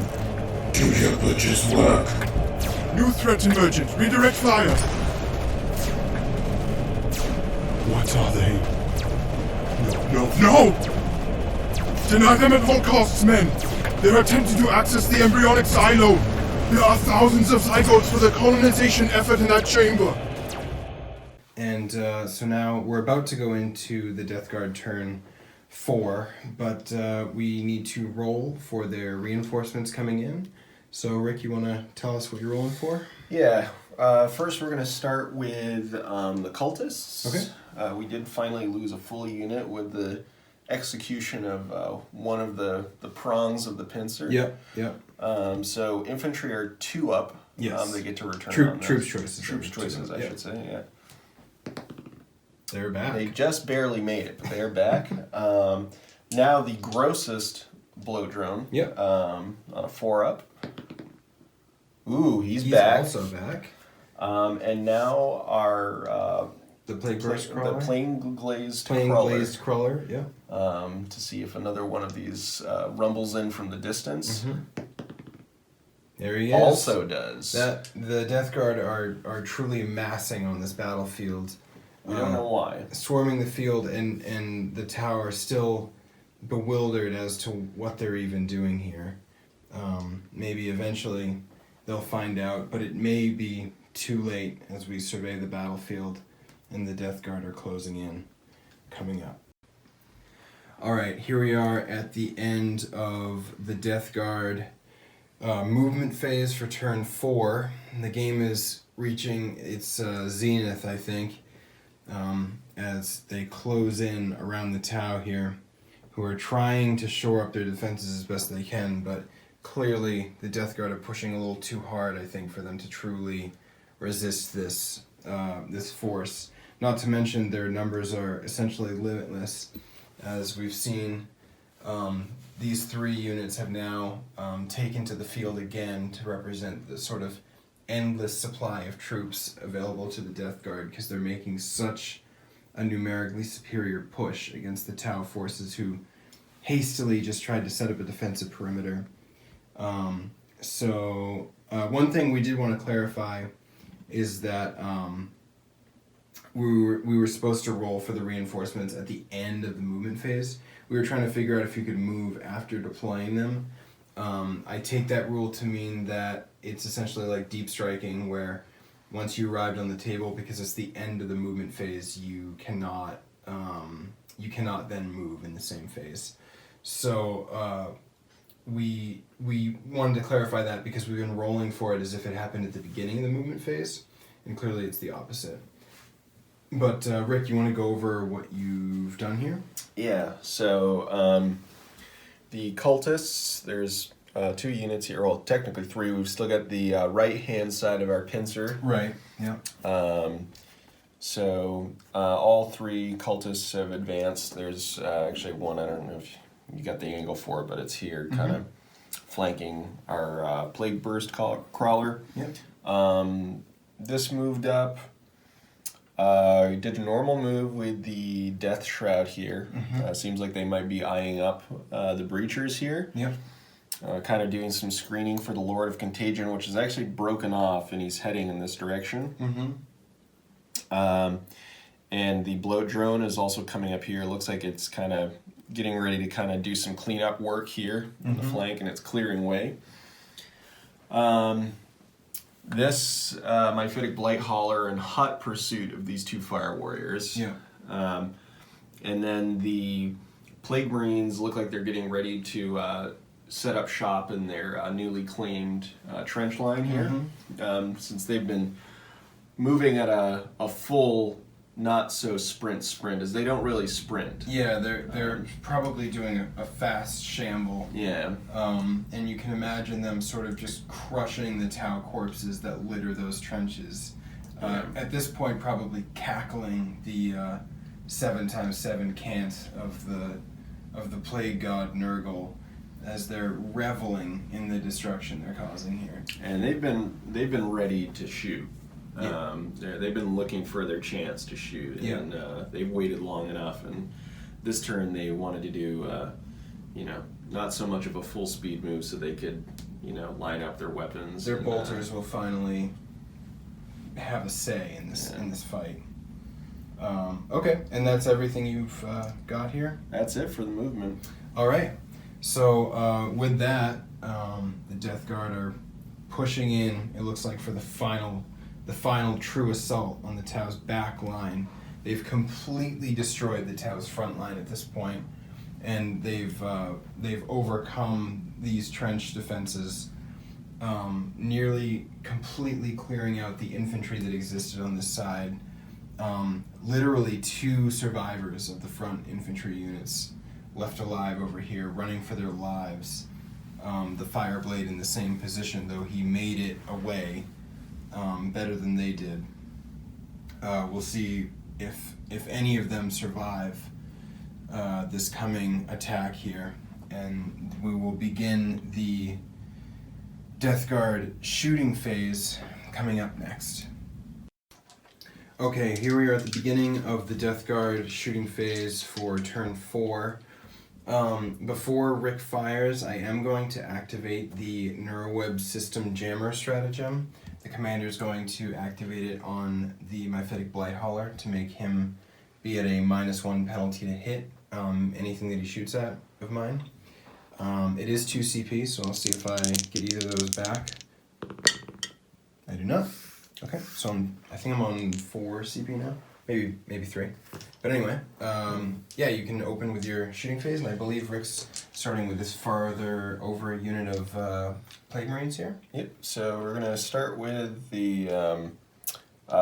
Do your butcher's work. New threat emergent. Redirect fire. What are they? No! Deny them at all costs, men! They're attempting to access the embryonic silo! There are thousands of zygotes for the colonization effort in that chamber! And so now we're about to go into the Death Guard turn 4, but we need to roll for their reinforcements coming in. So Rick, you want to tell us what you're rolling for? Yeah. First, we're going to start with the cultists. Okay. We did finally lose a full unit with the execution of one of the prongs of the pincer. Yep. So infantry are 2 up. Yes. They get to return on troops choices. Troops choices, I should say, yeah. They're back. They just barely made it, but they're back. Now the grossest blow drone. Yep. On a 4 up. Ooh, he's back. Also back. And now our the plain crawler. The plain glazed crawler. Yeah. To see if another one of these rumbles in from the distance. Mm-hmm. There he is. Also does. That the Death Guard are truly massing on this battlefield. We don't know why. Swarming the field, and the tower still bewildered as to what they're even doing here. Maybe eventually they'll find out, but it may be too late as we survey the battlefield and the Death Guard are closing in, coming up. Alright, here we are at the end of the Death Guard movement phase for turn 4. The game is reaching its zenith, I think, as they close in around the Tau here, who are trying to shore up their defenses as best they can, but clearly the Death Guard are pushing a little too hard, I think, for them to truly resist this force. Not to mention their numbers are essentially limitless. As we've seen, these 3 units have now taken to the field again to represent the sort of endless supply of troops available to the Death Guard, because they're making such a numerically superior push against the Tau forces who hastily just tried to set up a defensive perimeter. So one thing we did want to clarify is that we were supposed to roll for the reinforcements at the end of the movement phase. We were trying to figure out if you could move after deploying them. I take that rule to mean that it's essentially like deep striking, where once you arrived on the table, because it's the end of the movement phase, you cannot then move in the same phase. So we wanted to clarify that because we've been rolling for it as if it happened at the beginning of the movement phase, and clearly it's the opposite. But Rick, you want to go over what you've done here? Yeah, so the cultists, there's 2 units here, well, technically 3. We've still got the right-hand side of our pincer. Right, yeah. So all 3 cultists have advanced. There's actually one, I don't know if you got the angle for it, but it's here, kind of flanking our Plague Burst crawler. Yep. This moved up. Did a normal move with the Death Shroud here. Seems like they might be eyeing up the Breachers here. Yep. Kind of doing some screening for the Lord of Contagion, which is actually broken off, and he's heading in this direction. And the Bloat Drone is also coming up here. Looks like it's kind of getting ready to kind of do some cleanup work here on the flank, and it's clearing way. This, my Heretic Blight Hauler in hot pursuit of these 2 Fire Warriors. Yeah. And then the Plague Marines look like they're getting ready to set up shop in their newly claimed trench line here. Since they've been moving at a full, not so sprint, as they don't really sprint. Yeah, they're probably doing a fast shamble. Yeah. And you can imagine them sort of just crushing the Tau corpses that litter those trenches. At this point, probably cackling the 7x7 cant of the Plague God Nurgle as they're reveling in the destruction they're causing here. And they've been ready to shoot. Yeah. They've been looking for their chance to shoot, and they've waited long enough. And this turn, they wanted to do not so much of a full speed move, so they could, line up their weapons. Their bolters will finally have a say in this fight. Okay, and that's everything you've got here? That's it for the movement. All right. So with that, the Death Guard are pushing in, it looks like, for the final true assault on the Tau's back line. They've completely destroyed the Tau's front line at this point, and they've overcome these trench defenses, nearly completely clearing out the infantry that existed on this side. Literally 2 survivors of the front infantry units left alive over here, running for their lives. The Fireblade in the same position, though he made it away better than they did. We'll see if any of them survive this coming attack here, and we will begin the Death Guard shooting phase coming up next. Okay, here we are at the beginning of the Death Guard shooting phase for turn 4. Before Rick fires, I am going to activate the Neuroweb System Jammer stratagem. The commander is going to activate it on the Mephitic Blighthauler to make him be at a -1 penalty to hit anything that he shoots at of mine. It is 2 CP, so I'll see if I get either of those back. I do not. Okay, so I think I'm on 4 CP now. Maybe 3. But anyway, yeah, you can open with your shooting phase, and I believe Rick's starting with this farther over unit of Plague Marines here. Yep, so we're going to start with the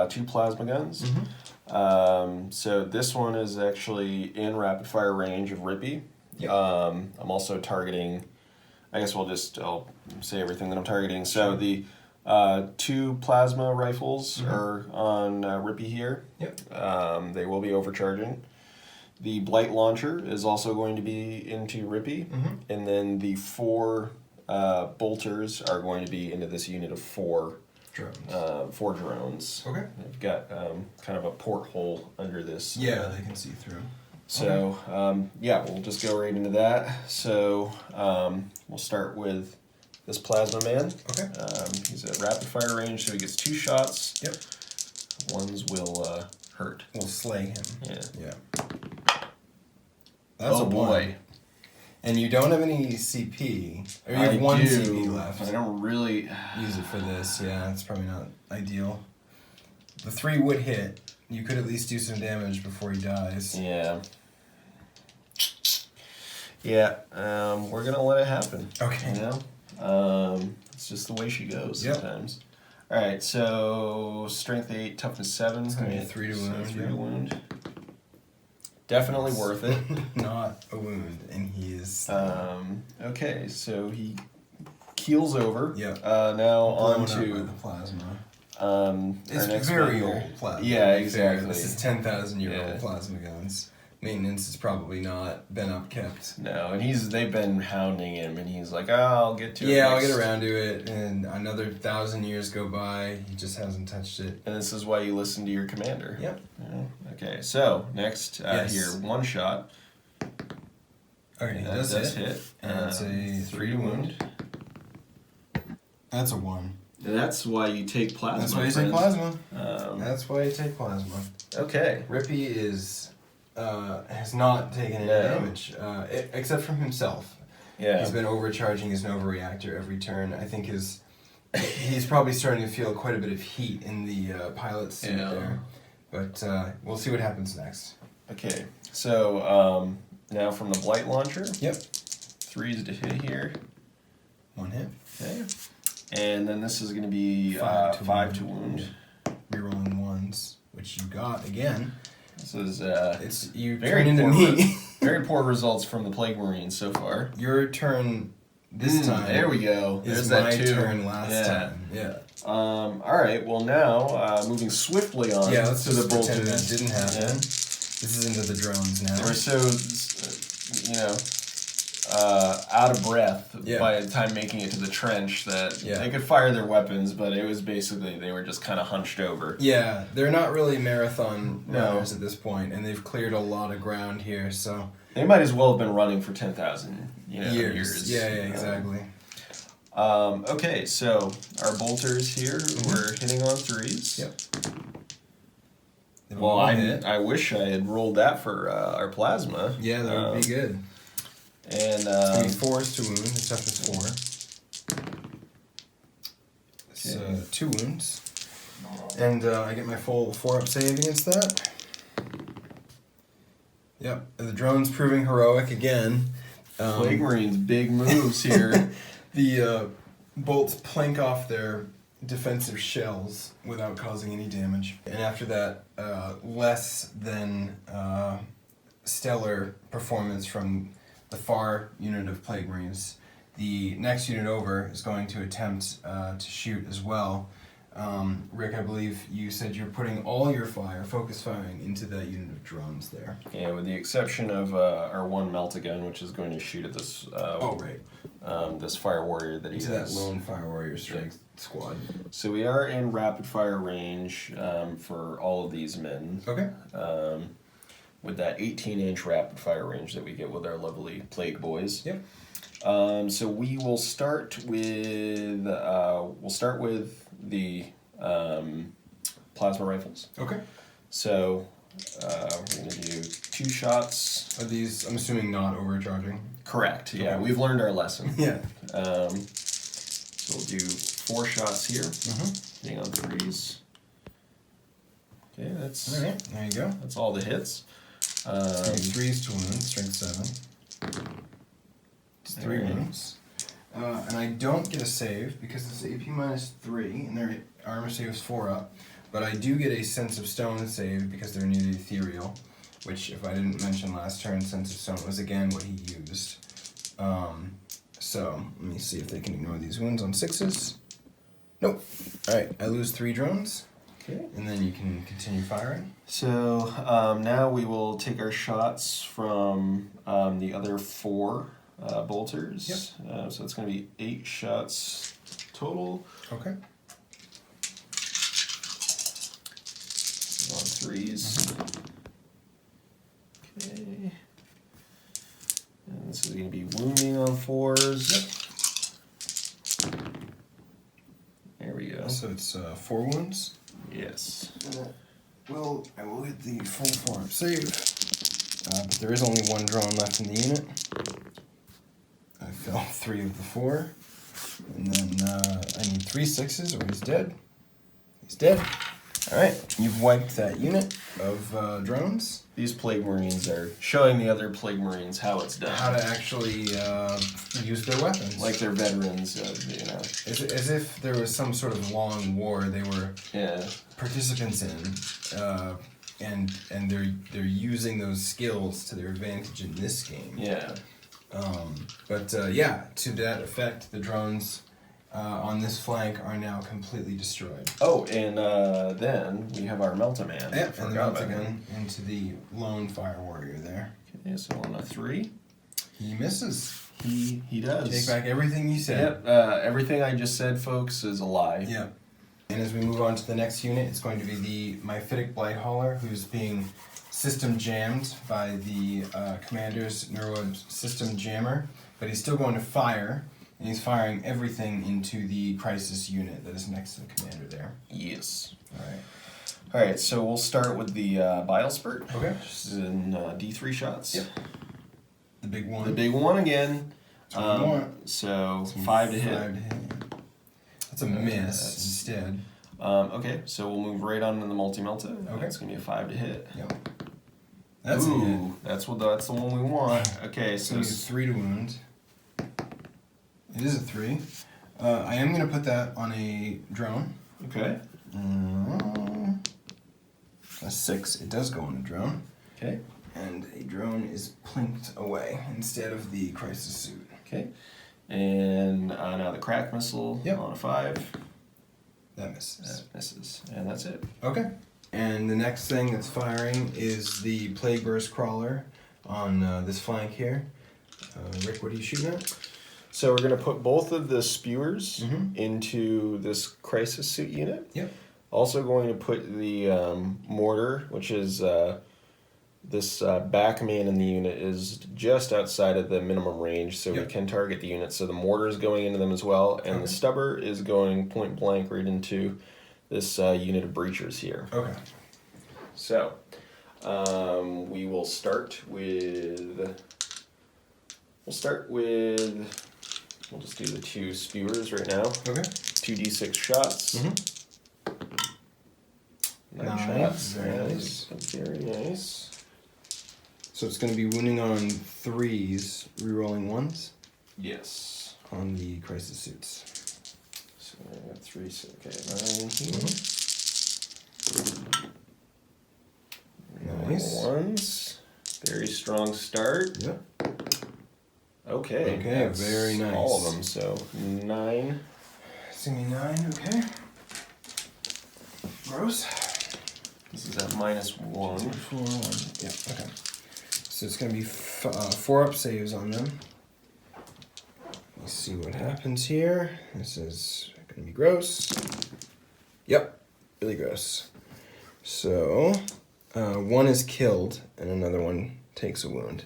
2 plasma guns. Mm-hmm. So this one is actually in rapid fire range of Rippy. Yep. I'm also targeting, I guess I'll say everything that I'm targeting. So the 2 plasma rifles are on Rippy here. Yep. They will be overcharging. The Blight Launcher is also going to be into Rippy. And then the 4 bolters are going to be into this unit of 4 drones. 4 drones. Okay. They've got kind of a porthole under this. Yeah, they can see through. So, yeah, we'll just go right into that. So, we'll start with this Plasma Man. Okay. He's at rapid fire range, so he gets 2 shots. Yep. Ones will hurt. We'll slay him. Yeah. That's a 1. Boy. And you don't have any CP. Or you have 1 CP left. I don't really use it for this. Yeah, it's probably not ideal. The 3 would hit. You could at least do some damage before he dies. Yeah. Yeah, we're gonna let it happen. Okay. You know? It's just the way she goes sometimes. Alright, so strength 8, toughness 7. It's gonna be 3 to wound. 3 to wound. Definitely worth it. Not a wound, and he is. Okay, so he keels over. Yeah. Now on to the plasma. It's very old plasma. Yeah, exactly. This is 10,000-year-old plasma guns. Maintenance has probably not been upkept. No, and they've been hounding him, and he's like, I'll get to it. Yeah, I'll get around to it, and another 1,000 years go by, he just hasn't touched it. And this is why you listen to your commander. Yep. Yeah. Okay, so next here, 1 shot. Okay, that does hit. And that's a 3 to wound. That's a 1. And that's why you take plasma. That's why you take plasma. That's why you take plasma. Okay. Rippy has not taken any damage, except from himself. Yeah. He's been overcharging his Nova Reactor every turn. I think he's probably starting to feel quite a bit of heat in the pilot's suit there. But we'll see what happens next. Okay, so now from the Blight Launcher. Yep. 3s to hit here. 1 hit. Okay. And then this is going to be 5 to wound. Rerolling 1s, which you got again. This is you very turn into me. Very poor results from the Plague Marines so far. Your turn this time. There we go. There's that my 2. turn last time. Yeah. All right. Well, now moving swiftly on let's to the bolters. That didn't happen. Yeah. This is into the drones now. They were so, out of breath by the time making it to the trench that they could fire their weapons, but it was basically they were just kind of hunched over. Yeah, they're not really marathon runners at this point, and they've cleared a lot of ground here, so They might as well have been running for 10,000 years. Yeah, exactly. Okay, so our bolters here, we're hitting on 3s. Yep. Well, I wish I had rolled that for our plasma. Yeah, that would be good. And it's 4s to wound. It's up to 4. It's 2 wounds. And I get my full 4-up save against that. Yep, the drone's proving heroic again. Plague Marines, big moves here. The bolts plank off their defensive shells without causing any damage. And after that, less than stellar performance from the far unit of Plague Marines. The next unit over is going to attempt to shoot as well. Rick, I believe you said you're putting all your focus firing into that unit of drones there. Yeah, with the exception of our one Meltagun, which is going to shoot at this this Fire Warrior that he has. That lone Fire Warrior strength squad. So we are in rapid fire range for all of these men. Okay. With that 18-inch rapid fire range that we get with our lovely Plague Boys. Yep. So we will start with the plasma rifles. Okay. So we're going to do 2 shots. Are these, I'm assuming, not overcharging? Correct. Yeah, Okay. we've learned our lesson. Yeah. So we'll do 4 shots here. Hitting on 3s. Okay, that's all right. There you go. That's all the hits. 3s to wound, strength 7. It's 3 wounds. And I don't get a save because it's AP -3 and their armor save is 4 up. But I do get a Sense of Stone save because they're near the ethereal, which, if I didn't mention last turn, Sense of Stone was again what he used. So let me see if they can ignore these wounds on 6s. Nope. Alright, I lose 3 drones. Okay. And then you can continue firing. So now we will take our shots from the other 4 bolters. Yep. So it's going to be 8 shots total. Okay. On 3s. Okay. And this is going to be wounding on 4s. Yep. There we go. So it's 4 wounds. Yes. Well, I will hit the full 4-up save, but there is only 1 drone left in the unit. I fell 3 of the 4, and then I need 3 6s or he's dead. He's dead. Alright, you've wiped that unit of drones. These Plague Marines are showing the other Plague Marines how it's done. How to actually use their weapons. Like they're veterans, you know. As if there was some sort of long war they were participants in, and they're using those skills to their advantage in this game. Yeah. Yeah, to that effect, the drones on this flank are now completely destroyed. Oh, and then we have our Meltaman. Yep, and the Meltagun into the lone Fire Warrior there. Okay, so on a 3. He misses. He does. Take back everything you said. Yep, everything I just said, folks, is a lie. Yep. And as we move on to the next unit, it's going to be the Myphitic Blighthauler, who's being system jammed by the commander's Neurod system jammer, but he's still going to fire, and he's firing everything into the crisis unit that is next to the commander there. Yes. Alright. Alright, so we'll start with the Bile Spurt. Okay. Which is in D3 shots. Yep. The big one. The big one again. That's what we want. So 5 to hit. 5 to hit. That's a miss instead. Okay, so we'll move right on to the Multi-Melta. Okay. It's going to be a 5 to hit. Yep. That's a hit. That's the one we want. Okay, so it's 3 to wound. It is a 3. I am going to put that on a drone. Okay. A 6. It does go on a drone. Okay. And a drone is plinked away instead of the crisis suit. Okay. And now the crack missile on a 5. That misses. That misses. And that's it. Okay. And the next thing that's firing is the Plague Burst Crawler on this flank here. Rick, what are you shooting at? So we're going to put both of the spewers into this crisis suit unit. Yep. Also going to put the mortar, which is This back man in the unit is just outside of the minimum range, so we Yep. can target the unit. So the mortar is going into them as well, and the stubber is going point blank right into this unit of breachers here. Okay. So we will start with. We'll just do the 2 spewers right now. Okay. 2d6 shots. 9 shots. Very nice. Very nice. So it's going to be wounding on 3s, rerolling 1s Yes. on the crisis suits. So I got 3. So okay, 9 here. Nice. 1s. Very strong start. Yep. Okay. Okay, that's very nice. All of them. So 9. It's going to be 9, okay. Gross. This is at -1. 4, 1. Yeah, okay. So it's going to be 4 up saves on them. Let's see what happens here. This is going to be gross. Yep, really gross. So, 1 is killed and another one takes a wound.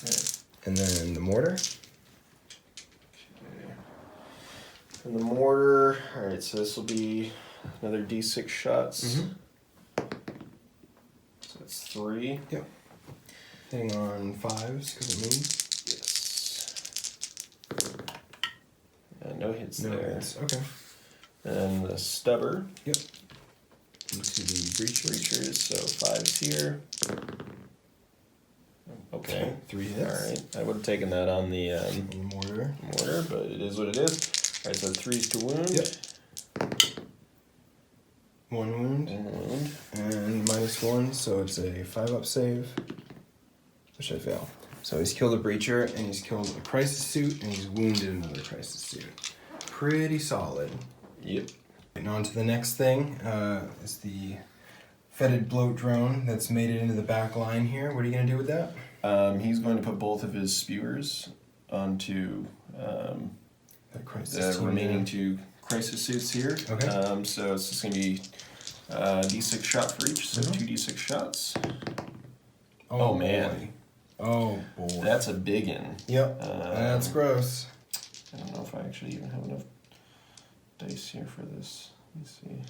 Okay. And then the mortar. Okay. And the mortar. All right, so this will be another d6 shots. So that's 3. Yep. Hitting on 5s because it moves. Yes. No hits No there. hits. Okay. And the stubber. Yep. Into the Breachers, so 5s here. Okay. 3 hits. Alright, I would have taken that on the Mortar. mortar, but it is what it is. Alright, so 3s to wound. Yep. 1 wound. 1 wound. And -1, so it's a 5 up save, which I fail. So he's killed a breacher, and he's killed a crisis suit, and he's wounded another crisis suit. Pretty solid. Yep. And on to the next thing is the fetid bloat drone that's made it into the back line here. What are you going to do with that? He's going to put both of his spewers onto That crisis the team remaining there. 2 crisis suits here. Okay. So it's just going to be d6 shot for each, so 2d6 shots. Oh, man. Boy. Oh boy. That's a big one. Yep. That's gross. I don't know if I actually even have enough dice here for this. Let's see.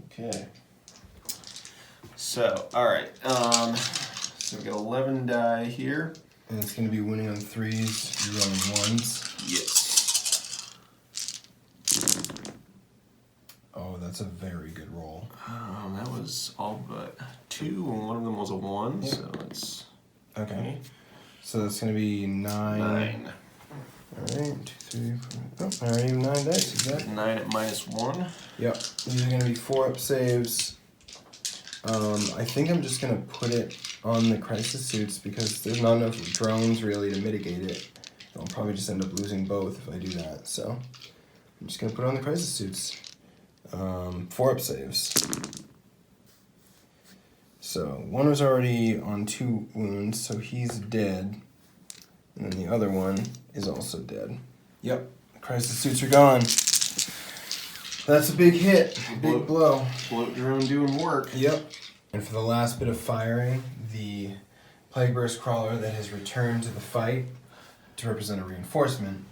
Okay. So, alright. So we got 11 die here. And it's going to be winning on 3s, you're rolling 1s. Yes. Oh, that's a very good roll. That was all but 2, and one of them was a 1, Yep. so it's Okay. So that's going to be 9. 9. Alright, 2, 3, 4. Oh, I already have 9 dice, exactly. 9 at -1. Yep. These are going to be 4 up saves. I think I'm just going to put it on the crisis suits because there's not enough drones really to mitigate it. I'll probably just end up losing both if I do that. So I'm just going to put it on the crisis suits. 4 up saves. So one was already on 2 wounds, so he's dead. And then the other one is also dead. Yep, the crisis suits are gone. That's a big hit, big blow. Bloat drone doing work. Yep. And for the last bit of firing, the Plague Burst Crawler that has returned to the fight to represent a reinforcement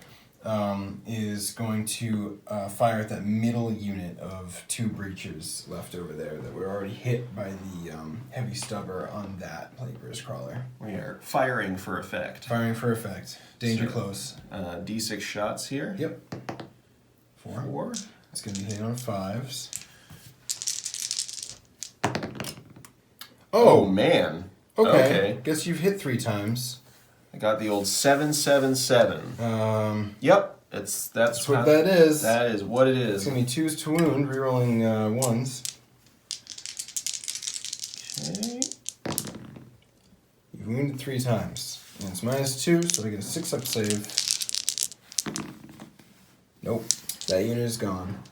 is going to fire at that middle unit of 2 breachers left over there that were already hit by the heavy stubber on that Plague Burst Crawler. We are firing for effect. Firing for effect. Danger So, close. D6 shots here. Yep. 4. It's going to be hitting on 5s. Oh man. Okay. Guess you've hit 3 times. I got the old 777. Yep. That's what that is. That is what it is. It's going to be 2s to wound, rerolling 1s. Okay. You've wounded 3 times. And it's -2, so I get a 6 up save. Nope. That unit is gone.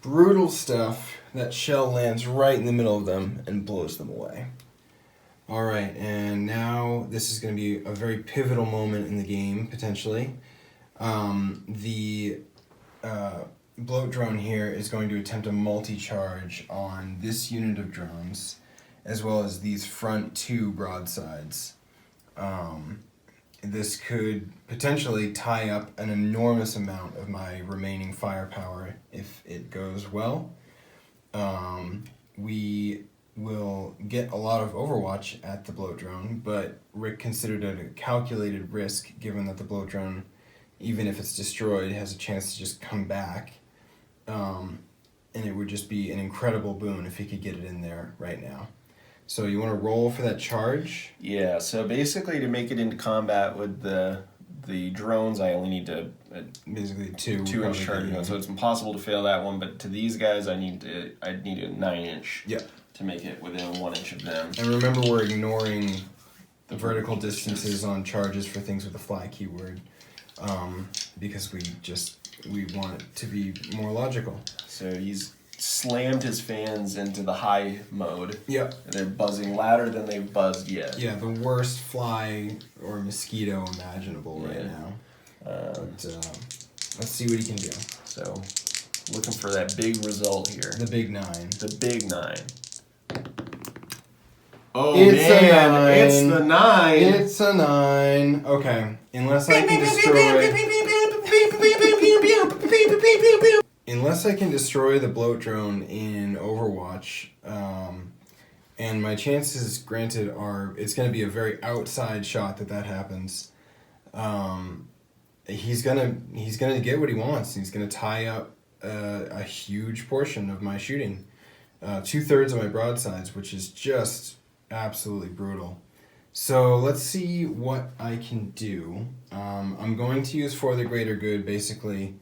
Brutal stuff. That shell lands right in the middle of them and blows them away. Alright, and now this is going to be a very pivotal moment in the game, potentially. The bloat drone here is going to attempt a multi-charge on this unit of drones, as well as these front 2 broadsides. This could potentially tie up an enormous amount of my remaining firepower if it goes well. We will get a lot of overwatch at the bloat drone, but Rick considered it a calculated risk given that the bloat drone, even if it's destroyed, has a chance to just come back. And it would just be an incredible boon if he could get it in there right now. So you want to roll for that charge? Yeah, so basically to make it into combat with the drones, I only need to basically 2-inch charge, so it's impossible to fail that one. But to these guys, I'd need a 9-inch. Yeah. To make it within 1 inch of them. And remember, we're ignoring the vertical distances on charges for things with the fly keyword, because we want it to be more logical. So he's slammed his fans into the high mode. Yep. And they're buzzing louder than they've buzzed yet. Yeah, the worst fly or mosquito imaginable right now. But let's see what he can do. So, looking for that big result here. The big 9. The big 9. Oh it's man, a 9. It's the 9. It's a 9. Okay, unless I can destroy the bloat drone in Overwatch, and my chances, granted, are it's going to be a very outside shot that happens. He's gonna get what he wants. He's gonna tie up a huge portion of my shooting, 2/3 of my broadsides, which is just absolutely brutal. So let's see what I can do. I'm going to use For the Greater Good basically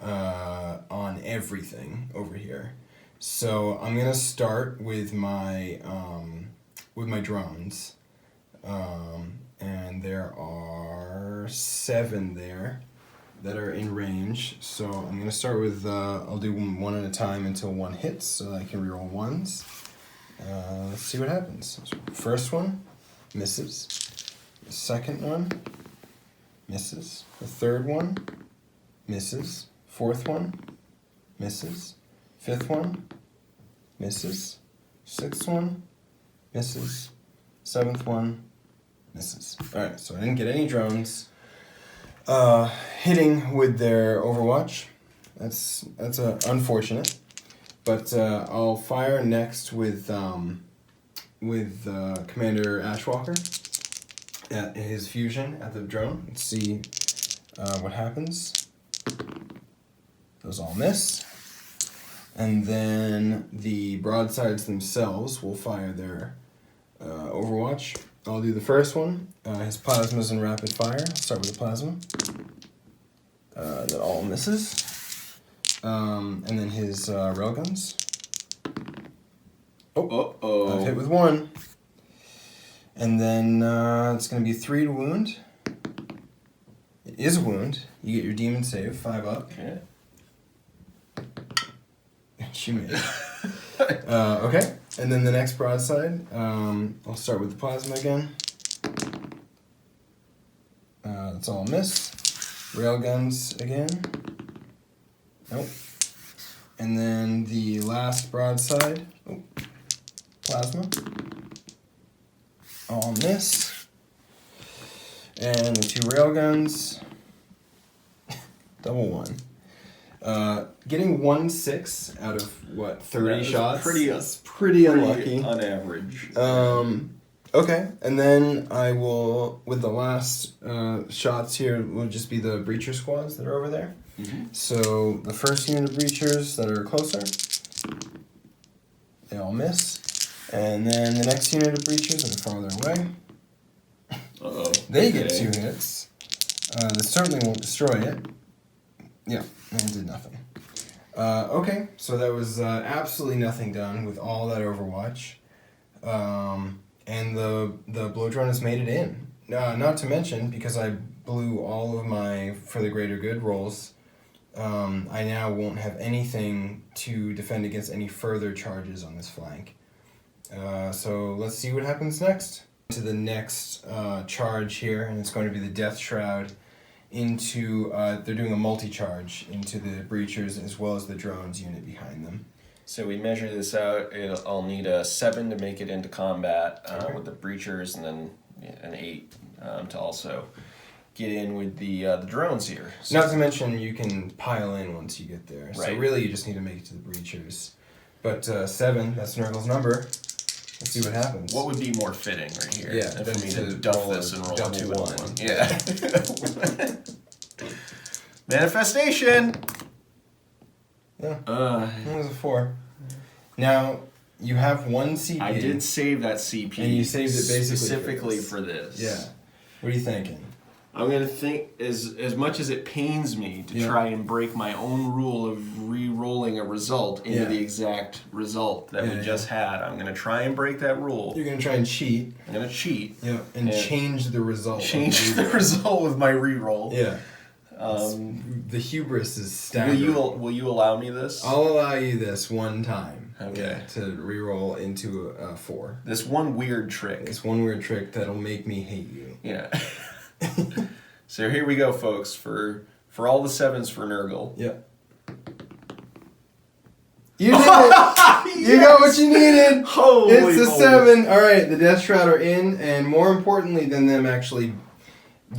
on everything over here. So I'm gonna start with my drones, and there are 7 there that are in range. So I'm gonna start with I'll do one at a time until one hits, so I can reroll 1s. Let's see what happens. First one misses. The second one misses. The third one misses. Fourth one misses. Fifth one misses. Sixth one misses. Seventh one misses. Alright, so I didn't get any drones hitting with their Overwatch. That's unfortunate. But I'll fire next with Commander Ashwalker at his fusion at the drone. Let's see what happens. Those all miss. And then the broadsides themselves will fire their Overwatch. I'll do the first one. His plasma's in rapid fire. I'll start with the plasma. That all misses. And then his railguns. Oh, I've hit with 1. And then it's going to be 3 to wound. It is a wound. You get your demon save, 5 up. Okay. She made it. Okay, and then the next broadside, I'll start with the plasma again. That's all a miss. Railguns again. Nope. And then the last broadside, plasma. All miss. And the 2 railguns, double 1. Getting 1/6 out of 30 shots? Pretty unlucky. On average. Okay, and then I will, with the last shots here, will just be the breacher squads that are over there. Mm-hmm. So the first unit of breachers that are closer, they all miss. And then the next unit of breachers that are farther away, they get 2 hits. That certainly won't destroy it. Yeah, and it did nothing. Okay, so that was absolutely nothing done with all that Overwatch. And the blow drone has made it in. Not to mention, because I blew all of my For the Greater Good rolls, I now won't have anything to defend against any further charges on this flank. So let's see what happens next. To the next charge here, and it's going to be the Death Shroud into, they're doing a multi-charge into the breachers as well as the drones unit behind them. So we measure this out. I'll need a 7 to make it into combat with the breachers, and then an 8 to also get in with the drones here. So not to mention you can pile in once you get there. So Right. really you just need to make it to the breachers. But 7, that's Nurgle's number. Let's see what happens. what would be more fitting right here? Yeah, than than for me to to dump roll this a and roll a double 2 and a 1. 1. Yeah. Manifestation. Yeah, it was a 4. Now, you have 1 CP. I did save that CP. And you saved it basically specifically for for this. Yeah. What are you thinking? I'm gonna think as much as it pains me to try and break my own rule of re-rolling a result into the exact result that we just had. I'm gonna try and break that rule. You're going to try and cheat. I'm gonna cheat. Yeah, and change the result. Change the result with my re-roll. Yeah. The hubris is staggering. Will you allow me this? I'll allow you this one time. Okay. To reroll into a 4. This one weird trick. It's one weird trick that'll make me hate you. Yeah. So here we go, folks, for all the 7s for Nurgle. Yep. You did it! You got what you needed! Holy it's a moly. 7! Alright, the Death Shroud are in, and more importantly than them actually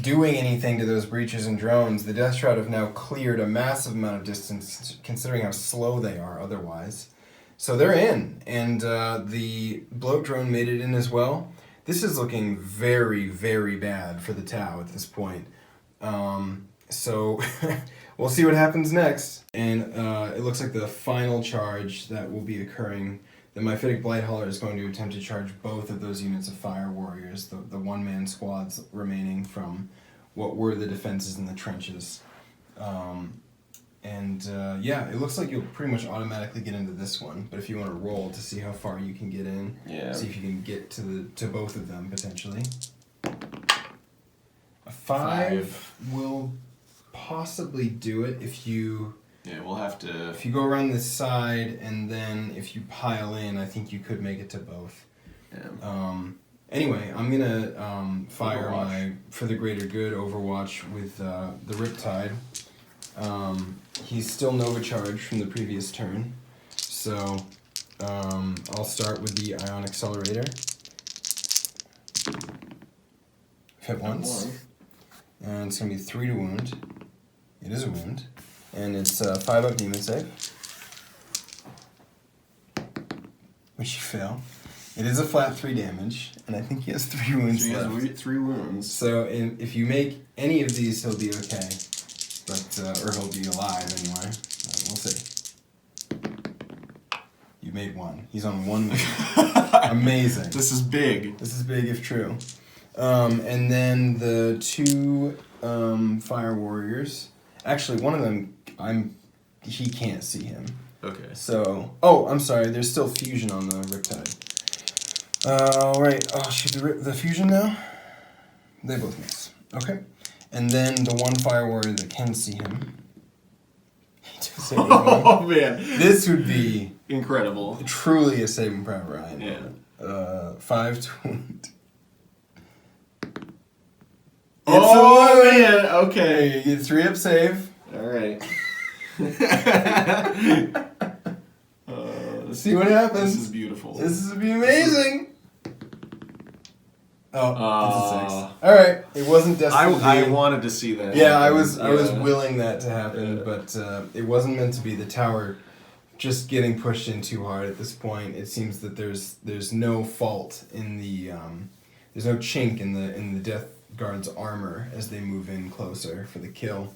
doing anything to those breaches and drones, the Death Shroud have now cleared a massive amount of distance, considering how slow they are otherwise. So they're in, and the bloat drone made it in as well. This is looking very, very bad for the Tau at this point. So we'll see what happens next. And it looks like the final charge that will be occurring, the Mephitic Blightholder is going to attempt to charge both of those units of Fire Warriors, the one-man squads remaining from what were the defenses in the trenches. Yeah, it looks like you'll pretty much automatically get into this one. But if you want to roll to see how far you can get in, see if you can get to both of them potentially. A 5 will possibly do it if you. Yeah, we'll have to. If you go around this side and then if you pile in, I think you could make it to both. Yeah. Anyway, I'm gonna fire my For the Greater Good Overwatch with the Riptide. He's still Nova Charged from the previous turn, so I'll start with the Ion Accelerator. Hit once, and it's gonna be 3 to wound. It is a wound, and it's 5 up demon save, which you fail. It is a flat 3 damage, and I think he has 3 wounds left. He has 3 wounds. So if you make any of these, he'll be okay. But, or he'll be alive anyway. We'll see. You made 1. He's on 1 wound. Amazing. This is big. This is big if true. And then the 2 Fire Warriors. Actually, one of them, he can't see him. Okay. So, oh, I'm sorry. There's still fusion on the Riptide. Right. Oh, shoot, the fusion now? They both miss. Okay. And then the 1 Fire Warrior that can see him. Oh, man. This would be incredible. Truly a saving power, Ryan. Yeah. 5 to wound. Oh, man. Okay. You get 3 up save. All right. See what happens. This is beautiful. This is be amazing. Oh, that's a 6. All right, it wasn't destined. I wanted to see that. Yeah, I was willing that to happen, but it wasn't meant to be. The tower just getting pushed in too hard at this point. It seems that there's no fault in the there's no chink in the Death Guard's armor as they move in closer for the kill,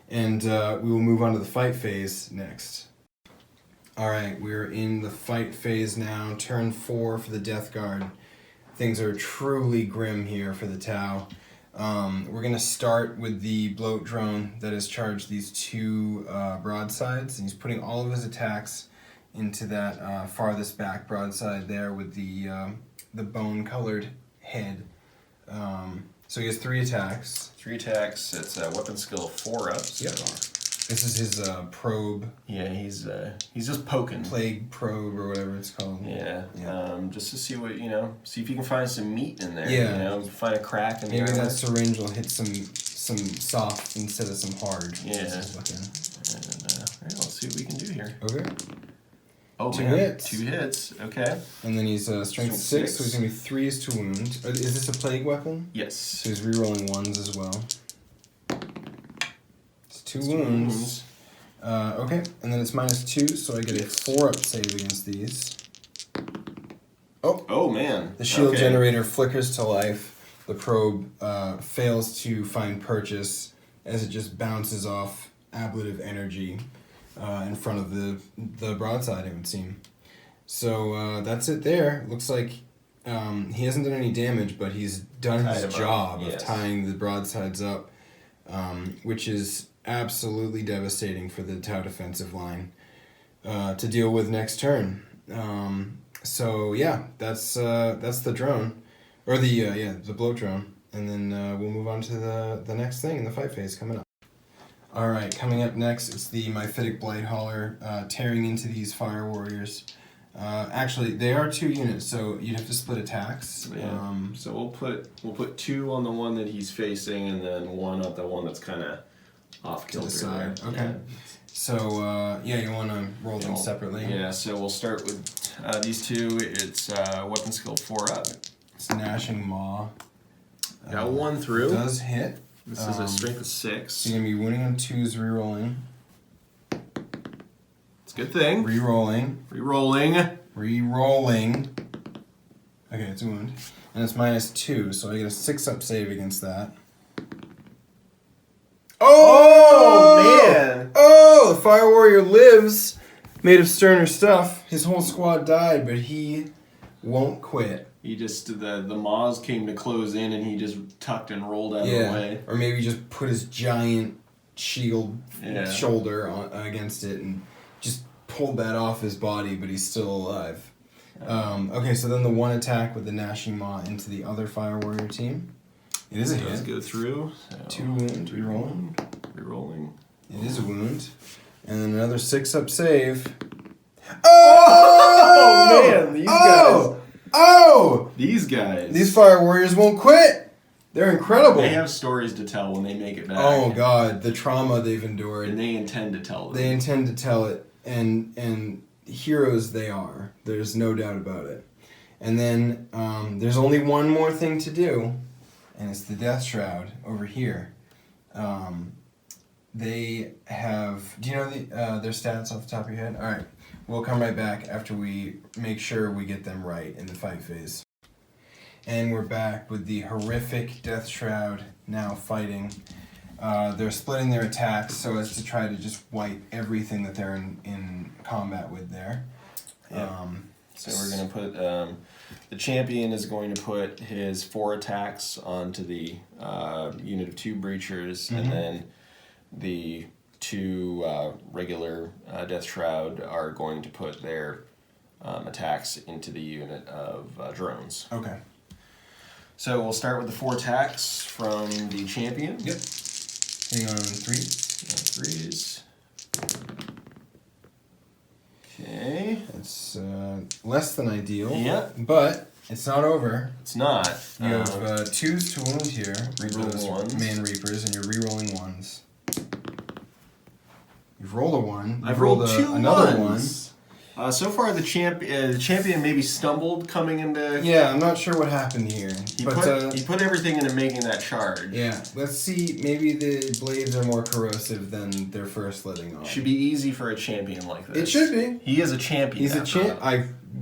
and we will move on to the fight phase next. All right, we're in the fight phase now. Turn 4 for the Death Guard. Things are truly grim here for the Tau. We're going to start with the bloat drone that has charged these 2 broadsides. And he's putting all of his attacks into that farthest back broadside there with the bone-colored head. So he has 3 attacks. 3 attacks. It's a weapon skill 4 up. So. Yep. This is his probe. Yeah, he's just poking. Plague probe or whatever it's called. Yeah. Just to see what see if you can find some meat in there. Yeah. Find a crack in the Maybe armor. that syringe will hit some some soft instead of some hard. Yeah. This is looking. And let's see what we can do here. Okay. Oh, Two man. hits. 2 hits. Okay. And then he's strength 6, so he's going to be 3s to wound. Is this a plague weapon? Yes. So he's rerolling 1s as well. It's 2 wounds. Okay, and then it's -2, so I get a 4-up save against these. Oh, man. The shield Okay. generator flickers to life. The probe fails to find purchase as it just bounces off ablative energy in front of the broadside, it would seem. So that's it there. Looks like he hasn't done any damage, but he's done his job of tying the broadsides up, which is absolutely devastating for the Tau defensive line to deal with next turn. So yeah, that's the drone, or the bloat drone, and then we'll move on to the next thing in the fight phase coming up. All right, coming up next, it's the Mephitic Blight Hauler tearing into these fire warriors. Actually, they are 2 units, so you'd have to split attacks. Yeah. So we'll put 2 on the one that he's facing, and then 1 on the one that's kind of off kilter. To the side. There. Okay. Yeah. So you want to roll them separately. Yeah. So we'll start with these 2. It's weapon skill 4 up. It's Gnashing Maw. Got 1 through. Does hit. This is a strength of 6. So you're gonna be winning on 2s, rerolling. It's a good thing. Rerolling. Okay, it's a wound. And it's -2, so I get a 6-up save against that. Oh, man! Oh, the Fire Warrior lives, made of sterner stuff. His whole squad died, but he won't quit. He just, the maws came to close in, and he just tucked and rolled out of the way. Or maybe just put his giant shield shoulder against it and just pulled that off his body, but he's still alive. Okay, so then the 1 attack with the Gnashing Maw into the other Fire Warrior team. It is a hit. Let's go through. So 2 wound, rerolling. It is a wound. And then another 6-up save. Oh, man, these guys. Oh! These guys. These Fire Warriors won't quit! They're incredible. They have stories to tell when they make it back. Oh, God, the trauma they've endured. And they intend to tell them. They intend to tell it, and heroes they are. There's no doubt about it. And then there's only one more thing to do, and it's the Death Shroud over here. They have... Do you know their stats off the top of your head? All right. We'll come right back after we make sure we get them right in the fight phase. And we're back with the horrific Death Shroud now fighting. They're splitting their attacks so as to try to just wipe everything that they're in combat with there. Yep. So we're going to put... the champion is going to put his 4 attacks onto the unit of 2 breachers, and then the 2 regular Death Shroud are going to put their attacks into the unit of drones. Okay. So we'll start with the 4 attacks from the champion. Yep. Hitting on 3. 3s. Okay. It's less than ideal. Yeah. But it's not over. It's not. You have 2s to wound here. Rerolling 1s. Man Reapers, and you're rerolling 1s. You've rolled a 1. I've rolled 2 another 1s. So far, the champion maybe stumbled coming into... Yeah, I'm not sure what happened here. He put everything into making that charge. Yeah, let's see. Maybe the blades are more corrosive than they're first letting off. Should be easy for a champion like this. It should be. He is a champion. He's a champ.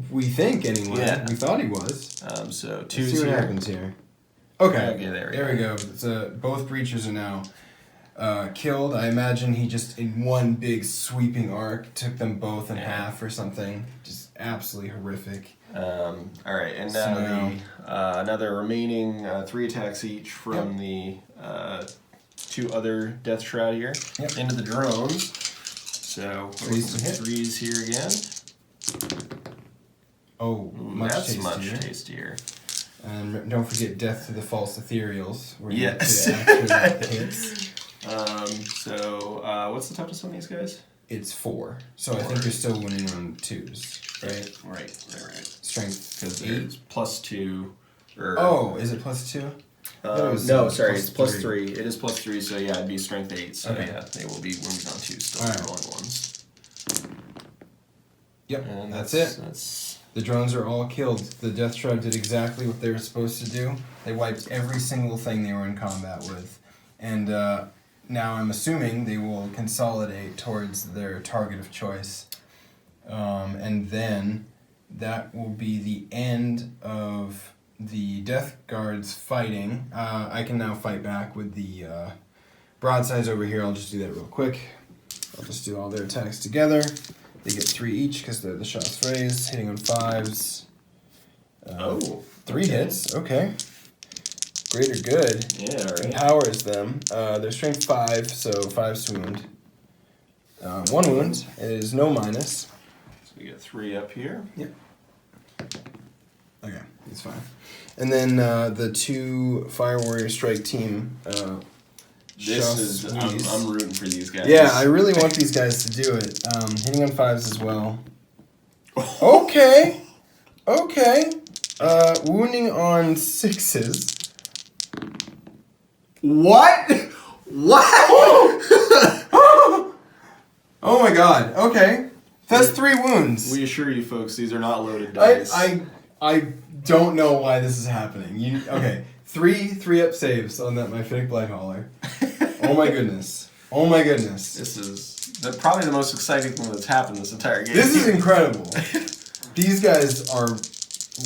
We think anyway. Yeah. We thought he was. So 2s Let's see what here. happens here. Okay. There we go. It's, both breachers are now killed. I imagine he just, in one big sweeping arc, took them both in half or something. Just absolutely horrific. All right, and now another remaining 3 attacks each from the 2 other Death Shroud here into the drones. So 3s here again. Oh, that's much tastier. And don't forget Death to the False Ethereals. Where yes. You actually hits. What's the toughness on these guys? It's 4. So I think you're still winning on 2s, right? Right. Strength because 8. it's +2. Oh, is it +2? No, sorry, it's +3. It is +3, so yeah, it'd be strength 8. So Okay. yeah, they will be wounded on 2, still Alright. rolling 1s. Yep, And that's it. That's The drones are all killed. The Death Shroud did exactly what they were supposed to do. They wiped every single thing they were in combat with. And now I'm assuming they will consolidate towards their target of choice. And then that will be the end of the Death Guards fighting. I can now fight back with the broadsides over here. I'll just do that real quick. I'll just do all their attacks together. They get 3 each because they're the shots raised, hitting on 5s. 3 hits, okay. Greater good. Yeah, right. Empowers them. Their strength 5, so 5's to wound. 1 wound is no minus. So we get 3 up here. Yep. Okay, it's fine. And then the 2 Fire Warrior Strike team. This is I'm rooting for these guys. Yeah, I really want these guys to do it. Hitting on 5s as well. Okay. Okay. Wounding on 6s. What? What? Oh my god. Okay. That's 3 wounds. We assure you, folks, these are not loaded dice. I don't know why this is happening. Okay. 3 up saves on that Myphitic Blightholler. Oh my goodness. Oh my goodness. This is probably the most exciting thing that's happened this entire game. This is incredible. These guys are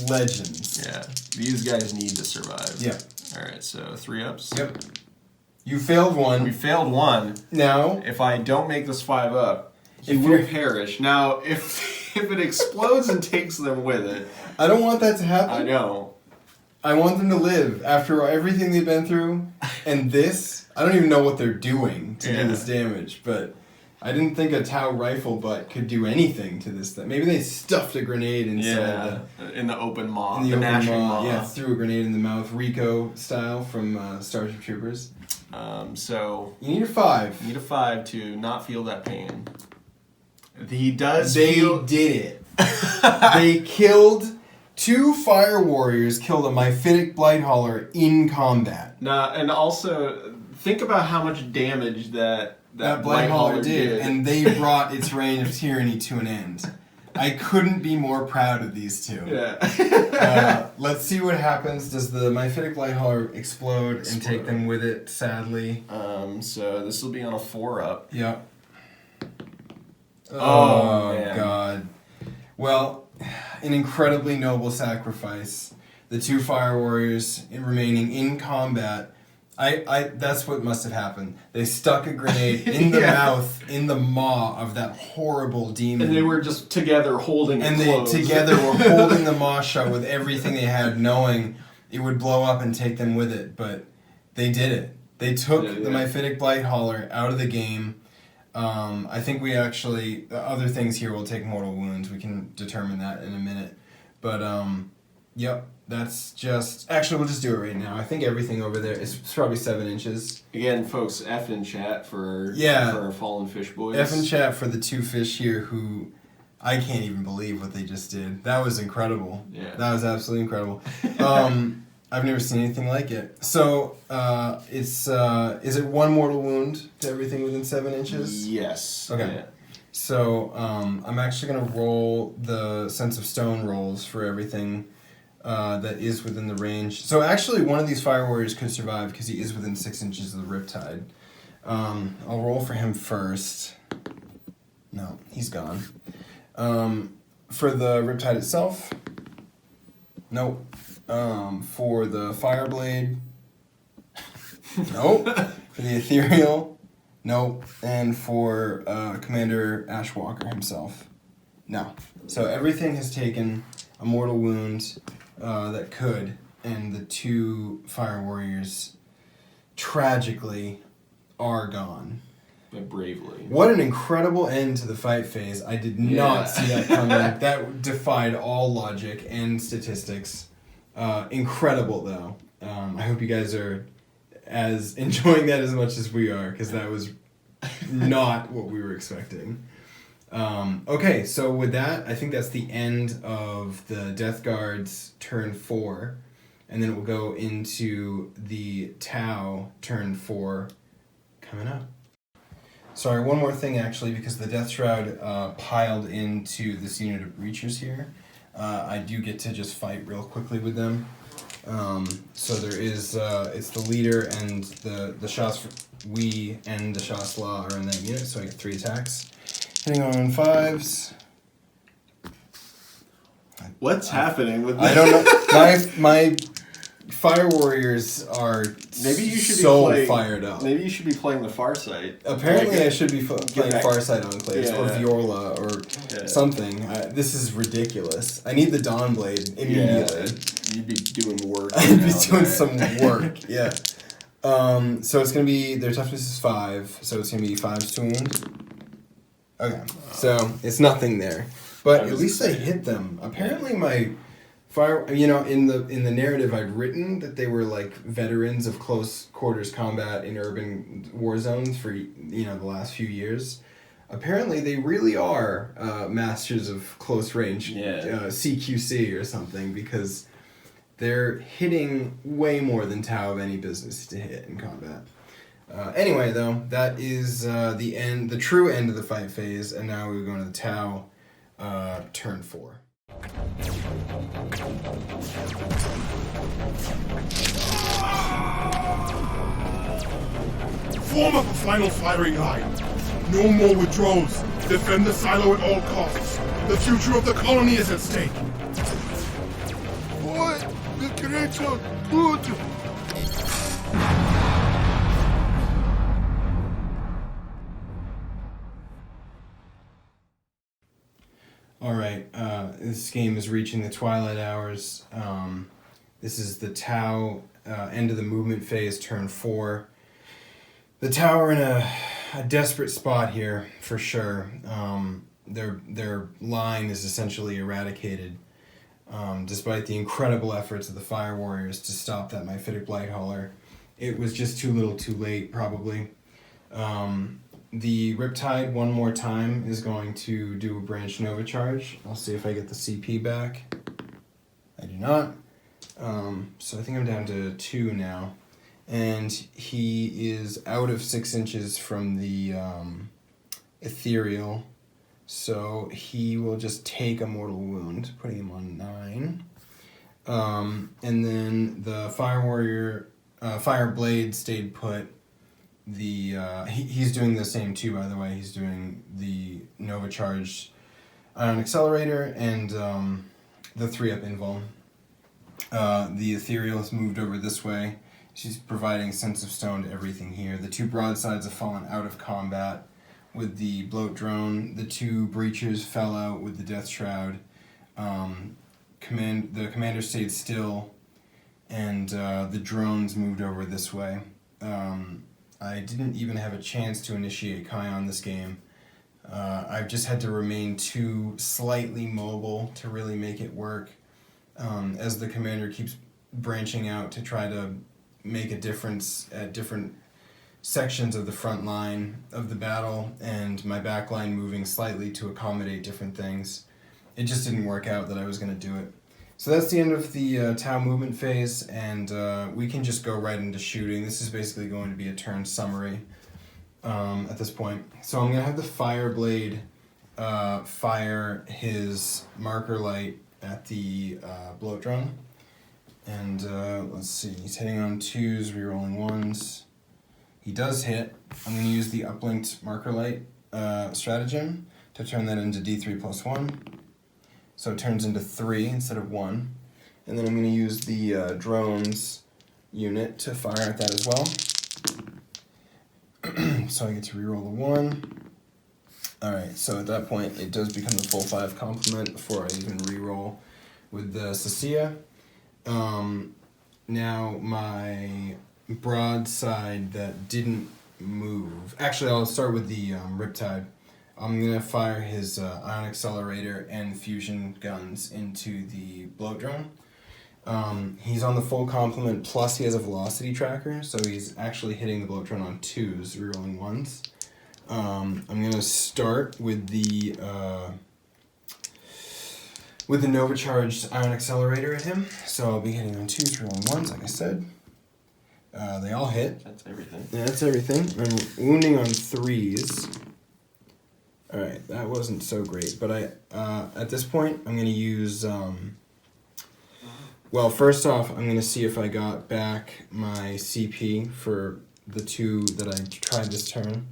legends. Yeah. These guys need to survive. Yeah. Alright, so 3 ups. Yep. You failed 1. We failed 1. Now, If I don't make this 5 up, he If will you're- perish. Now, if it explodes and takes them with it, I don't want that to happen. I know. I want them to live after everything they've been through. And this, I don't even know what they're doing to do this damage, but I didn't think a Tau rifle butt could do anything to this thing. Maybe they stuffed a grenade inside in the open maw. in the the open gnashing maw. maw. Yeah, threw a grenade in the mouth, Rico style from Starship Troopers. So You need a 5. you need a 5 to not feel that pain. He does They feel... did it. They killed 2 Fire Warriors, killed a Myphitic Blightholler in combat. Nah, and also, think about how much damage that Blightholler did, and they brought its reign of tyranny to an end. I couldn't be more proud of these 2. Yeah. Let's see what happens. Does the Myphitic Blightholler explode and take them with it, sadly? So this will be on a 4 up. Yep. Oh, man. God. Well, an incredibly noble sacrifice. The 2 Fire Warriors remaining in combat. That's what must have happened. They stuck a grenade in the mouth, in the maw of that horrible demon. And they were just together holding it And closed. they together were holding the maw shut with everything they had, knowing it would blow up and take them with it. But they did it. They took the Myphitic Blightholler out of the game. I think we actually... other things here will take mortal wounds. We can determine that in a minute. But, yep. That's just... Actually, we'll just do it right now. I think everything over there is probably 7 inches. Again, folks, F in chat for our fallen fish boys. F in chat for the 2 fish here who... I can't even believe what they just did. That was incredible. Yeah. That was absolutely incredible. I've never seen anything like it. So, is it 1 mortal wound to everything within 7 inches? Yes. Okay. Yeah. So, I'm actually going to roll the Sense of Stone rolls for everything that is within the range. So actually, one of these Fire Warriors could survive because he is within 6 inches of the Riptide. I'll roll for him first. No, he's gone. For the Riptide itself, nope. For the Fireblade, nope. For the Ethereal, nope. And for Commander Ashwalker himself, no. So everything has taken a mortal wound that could, and the 2 Fire Warriors tragically are gone. But bravely. What an incredible end to the fight phase. I did not see that coming. That defied all logic and statistics. Incredible, though. I hope you guys are as enjoying that as much as we are, because that was not what we were expecting. Okay, so with that, I think that's the end of the Death Guard's turn 4. and then it will go into the Tau turn 4 coming up. Sorry, one more thing actually, because the Death Shroud piled into this unit of breachers here. I do get to just fight real quickly with them. So there is, it's the leader and the Shas We and the Shas La are in that unit, so I get 3 attacks. Hitting on 5s. What's happening with this? I don't know. My Fire Warriors are maybe you should so be playing, fired up. Maybe you should be playing the Farsight. Apparently, I should be playing Farsight Enclaves or Viola or something. This is ridiculous. I need the Dawnblade immediately. Yeah, you'd be doing work. I'd be doing some work, yeah. So it's going to be, their toughness is 5, so it's going to be 5s to wound. Okay, so it's nothing there. But at least I hit them. Apparently my Fire, you know, in the narrative I'd written that they were like veterans of close quarters combat in urban war zones for, you know, the last few years. Apparently they really are masters of close range, CQC or something, because they're hitting way more than Tau have any business to hit in combat. Anyway, though, that is the true end of the fight phase, and now we're going to the Tau turn 4. Form up a final firing line. No more withdrawals. Defend the silo at all costs. The future of the colony is at stake. Boy, the creature, good. Alright, this game is reaching the twilight hours. This is the Tau end of the movement phase, turn 4. The Tau are in a desperate spot here, for sure. Their line is essentially eradicated, despite the incredible efforts of the Fire Warriors to stop that Mephitic Blighthauler. It was just too little too late, probably. The Riptide, one more time, is going to do a Branch Nova charge. I'll see if I get the CP back. I do not. So I think I'm down to 2 now. And he is out of 6 inches from the Ethereal. So he will just take a mortal wound, putting him on 9. And then the Fire Warrior, Fire Blade stayed put. He's doing the same too, by the way. He's doing the Nova Charged Ion Accelerator and the 3-up Invuln. The Ethereal has moved over this way. She's providing Sense of Stone to everything here. The 2 broadsides have fallen out of combat with the Bloat Drone. The 2 breachers fell out with the Death Shroud. The commander stayed still, and the drones moved over this way. I didn't even have a chance to initiate Kion this game. I've just had to remain too slightly mobile to really make it work, as the commander keeps branching out to try to make a difference at different sections of the front line of the battle, and my back line moving slightly to accommodate different things. It just didn't work out that I was going to do it. So that's the end of the Tau movement phase, and we can just go right into shooting. This is basically going to be a turn summary at this point. So I'm going to have the Fire Blade fire his marker light at the Bloat Drone. And let's see, he's hitting on 2s, rerolling 1s. He does hit. I'm going to use the uplinked marker light stratagem to turn that into D3 plus 1. So it turns into 3 instead of 1. And then I'm going to use the drones unit to fire at that as well. So I get to reroll the 1. Alright, so at that point it does become the full 5 complement before I even reroll with the Sacia. Now my broadside that didn't move... Actually, I'll start with the Riptide. I'm going to fire his Ion Accelerator and Fusion Guns into the Bloat Drone. He's on the full complement, plus he has a Velocity Tracker, so he's actually hitting the Bloat Drone on 2s, rerolling 1s. I'm going to start with the with the Nova charged Ion Accelerator at him. So I'll be hitting on 2s, rolling 1s, like I said. They all hit. That's everything. Yeah, that's everything. I'm wounding on 3s. Alright, that wasn't so great, but at this point, I'm going to use, well, first off, I'm going to see if I got back my CP for the 2 that I tried this turn.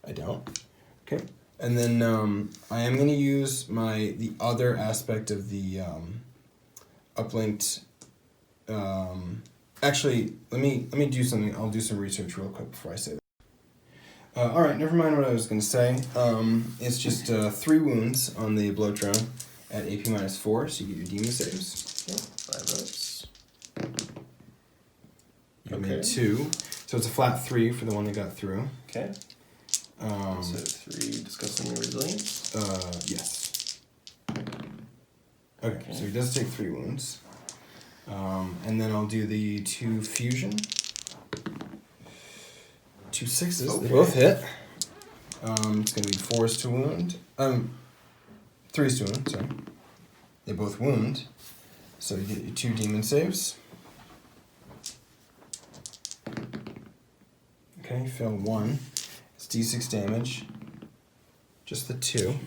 I don't. Okay. And then I am going to use the other aspect of the uplinked, actually, let me do something. I'll do some research real quick before I say that. Alright, never mind what I was going to say. It's just 3 wounds on the blow drone at AP -4, so you get your demon saves. Okay, 5 ups. You made 2. So it's a flat 3 for the one that got through. Okay. So 3 disgustingly resilient. Yes. Okay, so he does take 3 wounds. And then I'll do the 2 fusion. 2 6s. Okay. They both hit. It's going to be 4s to wound. 3s to wound, sorry. They both wound. So you get your 2 demon saves. Okay, fail 1. It's d6 damage. Just the 2.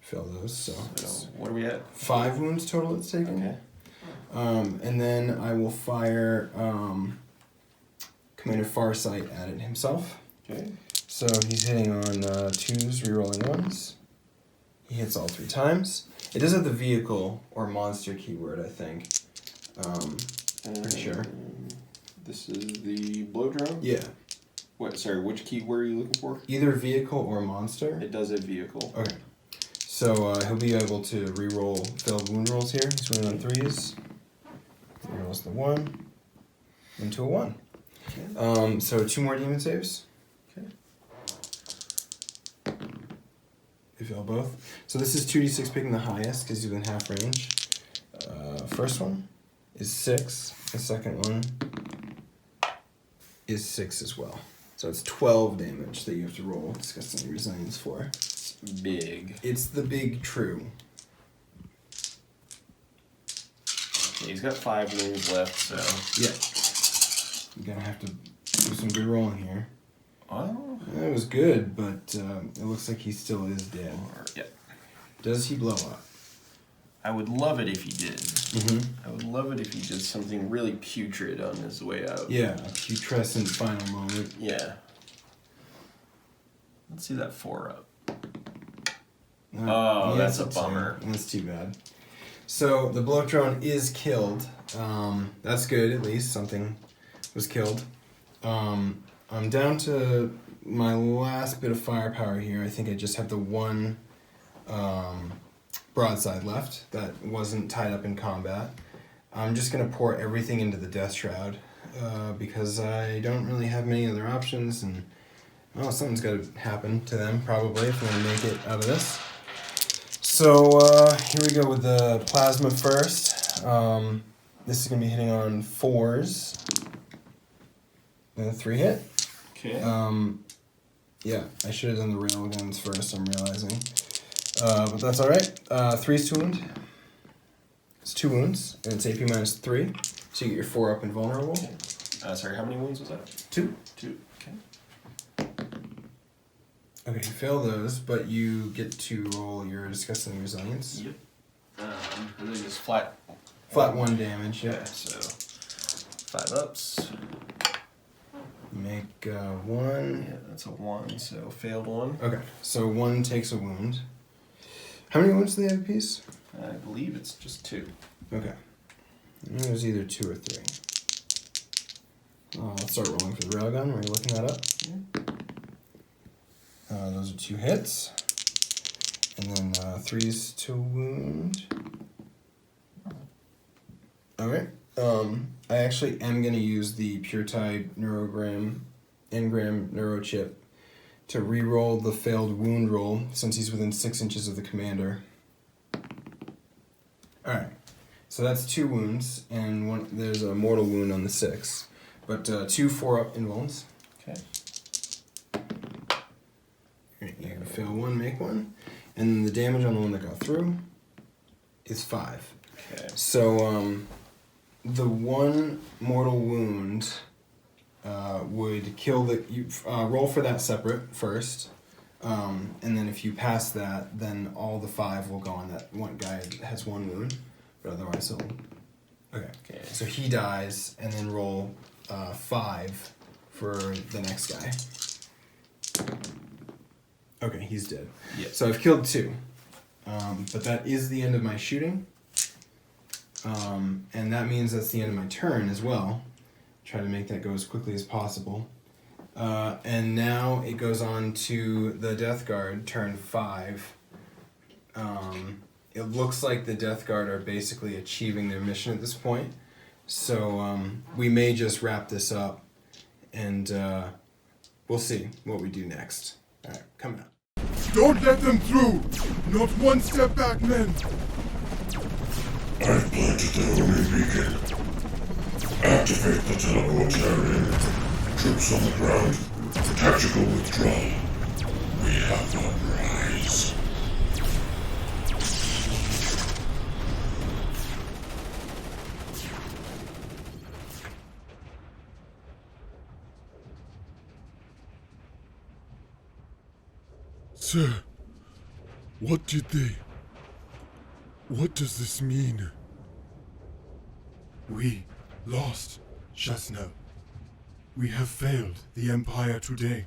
Fail those, so what are we at? 5 wounds total it's taken. Okay. And then I will fire Commander Farsight at it himself. Okay. So he's hitting on 2s, rerolling 1s. He hits all 3 times. It does have the vehicle or monster keyword, I think. Pretty sure. This is the blow drone? Yeah. What? Sorry, which keyword are you looking for? Either vehicle or monster. It does a vehicle. Okay. So he'll be able to reroll failed wound rolls here. He's winning on 3s. Rerolls the 1 into a 1. Okay. So 2 more demon saves. Okay. They fail both. So this is 2d6 picking the highest because he's within half range. First one is 6. The second one is 6 as well. So it's 12 damage that you have to roll disgusting resilience for. Big. It's the big true. Okay, he's got 5 wounds left, so... Yeah. You're gonna have to do some good rolling here. Oh. That was good, but it looks like he still is dead. Yeah. Does he blow up? I would love it if he did. Mm-hmm. I would love it if he did something really putrid on his way out. Yeah, a putrescent final moment. Yeah. Let's see that 4 up. Yeah, that's a bummer. That's too bad. So the blow drone is killed. That's good, at least something was killed. I'm down to my last bit of firepower here. I think I just have the 1 broadside left that wasn't tied up in combat. I'm just going to pour everything into the Death Shroud because I don't really have many other options, and well, something's got to happen to them probably if we're going to make it out of this. So here we go with the plasma first. This is going to be hitting on 4s. And a 3 hit. Okay. Yeah, I should have done the rail guns first, I'm realizing. But that's alright. 3's to wound. It's 2 wounds, and it's AP -3. So you get your 4 up and vulnerable. Okay. Sorry, how many wounds was that? 2. 2. Okay. Okay, you fail those, but you get to roll your disgusting resilience. Yep. And then just flat 1 damage, yeah. Okay, so 5 ups. Make 1. Yeah, that's a 1, so failed 1. Okay, so 1 takes a wound. How many wounds do they have apiece? I believe it's just 2. Okay. It was either 2 or 3. Let's start rolling for the railgun. Were you looking that up? Yeah. Those are 2 hits. And then 3's to wound. Alright. I actually am going to use the Pure Tide Engram Neurochip to re-roll the failed wound roll since he's within 6 inches of the commander. Alright. So that's 2 wounds, and there's a mortal wound on the 6. But 2 4-up invulns. Okay. You fail 1, make 1. And then the damage on the one that got through is 5. Okay. So the 1 mortal wound would kill the... You roll for that separate first. And then if you pass that, then all the 5 will go on that one guy that has 1 wound. But otherwise he'll... Okay. So he dies, and then roll 5 for the next guy. Okay, he's dead. Yeah. So I've killed 2. But that is the end of my shooting. And that means that's the end of my turn as well. Try to make that go as quickly as possible. And now it goes on to the Death Guard, turn 5. It looks like the Death Guard are basically achieving their mission at this point. So we may just wrap this up, and we'll see what we do next. All right, come out. Don't let them through! Not one step back, men! I've planted the homing beacon. Activate the teleportarian. Troops on the ground. Tactical withdrawal. We have the prize. Sir, what did they... What does this mean? We lost just now. We have failed the Empire today.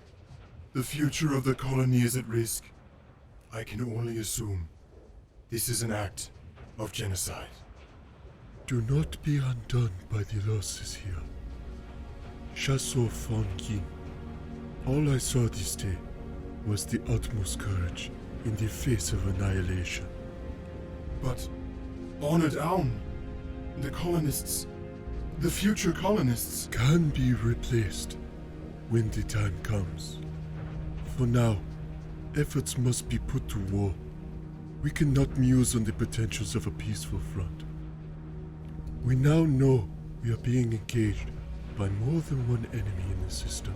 The future of the colony is at risk. I can only assume this is an act of genocide. Do not be undone by the losses here. Chasseur Fonkin. All I saw this day was the utmost courage in the face of annihilation. But Honored Aun, the colonists, the future colonists, can be replaced when the time comes. For now, efforts must be put to war. We cannot muse on the potentials of a peaceful front. We now know we are being engaged by more than one enemy in the system.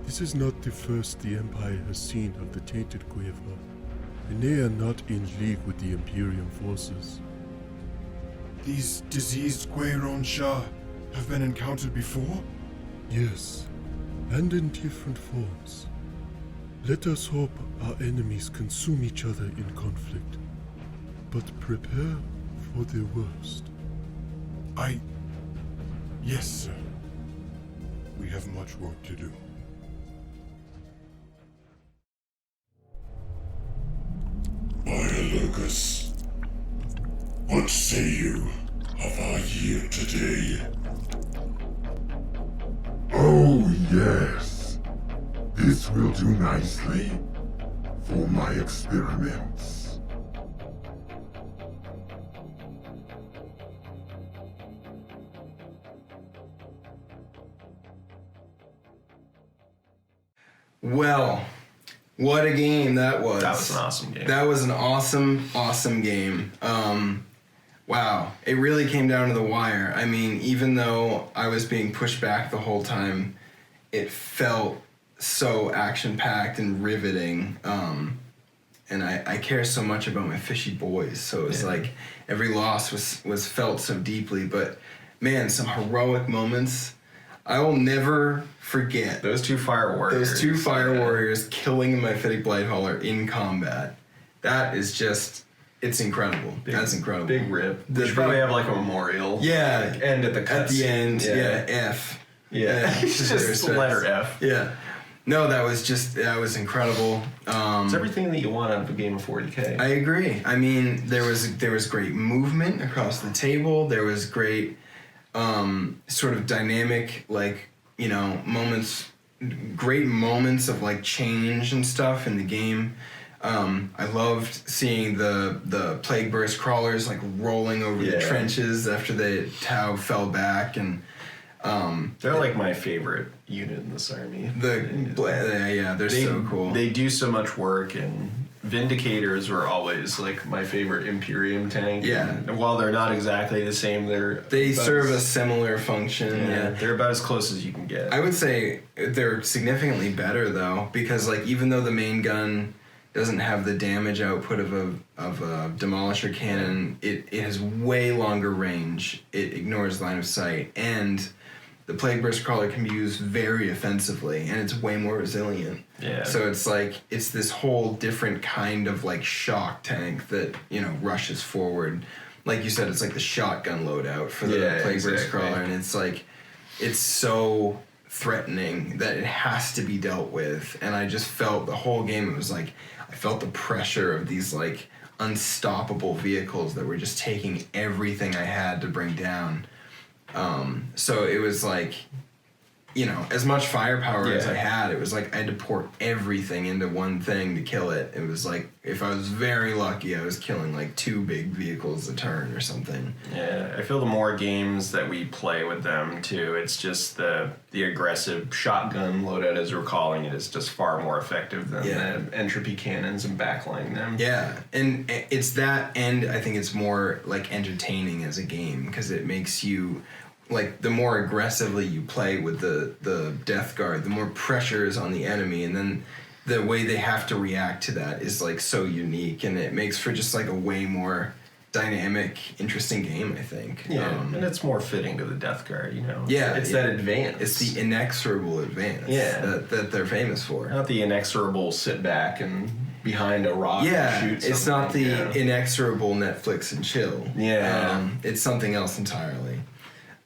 This is not the first the Empire has seen of the tainted Gueva, and they are not in league with the Imperium forces. These diseased Gueron Shah have been encountered before? Yes, and in different forms. Let us hope our enemies consume each other in conflict, but prepare for the worst. Yes, sir. We have much work to do. Lucas, what say you of our year today? Oh, yes. This will do nicely for my experiments. Well, what a game that was. That was an awesome game. That was an awesome game. Wow. It really came down to the wire. I mean, even though I was being pushed back the whole time, it felt so action-packed and riveting. And I care so much about my fishy boys, so it was like every loss was felt so deeply. But man, some heroic moments. I will never forget those 2 fire warriors. Those 2 fire warriors killing a Mephitic Blightholder in combat. That is just, it's incredible. That's incredible. Big rip. We should probably have like a memorial. Yeah. Like end at the cuts. At the end, F. Yeah. It's just the letter F. Yeah. No, that was incredible. It's everything that you want out of a game of 40K. I agree. I mean, there was great movement across the table. There was great sort of dynamic, like, you know, great moments of like change and stuff in the game. I loved seeing the Plague Burst crawlers like rolling over the trenches after the Tau fell back, and they're like my favorite unit in this army. They're so cool. They do so much work, and Vindicators were always like my favorite Imperium tank. Yeah. And while they're not exactly the same, they serve a similar function. Yeah, they're about as close as you can get. I would say they're significantly better though, because like even though the main gun doesn't have the damage output of a demolisher cannon, it has way longer range. It ignores line of sight, and the Plague Burst Crawler can be used very offensively, and it's way more resilient. Yeah. So it's like, it's this whole different kind of like shock tank that, you know, rushes forward. Like you said, it's like the shotgun loadout for the Plague Burst Crawler, and it's like, it's so threatening that it has to be dealt with. And I just felt the whole game, it was like, I felt the pressure of these like unstoppable vehicles that were just taking everything I had to bring down. So it was like, you know, as much firepower as I had, it was like I had to pour everything into one thing to kill it. It was like, if I was very lucky, I was killing like 2 big vehicles a turn or something. Yeah, I feel the more games that we play with them too, it's just the aggressive shotgun loadout, as we're calling it, is just far more effective than the entropy cannons and backlining them. Yeah, and it's that, and I think it's more like entertaining as a game, because it makes you, like, the more aggressively you play with the Death Guard, the more pressure is on the enemy, and then the way they have to react to that is like so unique, and it makes for just like a way more dynamic, interesting game, I think. Yeah, and it's more fitting to the Death Guard, you know. Yeah, it's that advance. It's the inexorable advance that they're famous for. Not the inexorable sit back and behind a rock and shoot something. It's not the inexorable Netflix and chill. Yeah. It's something else entirely.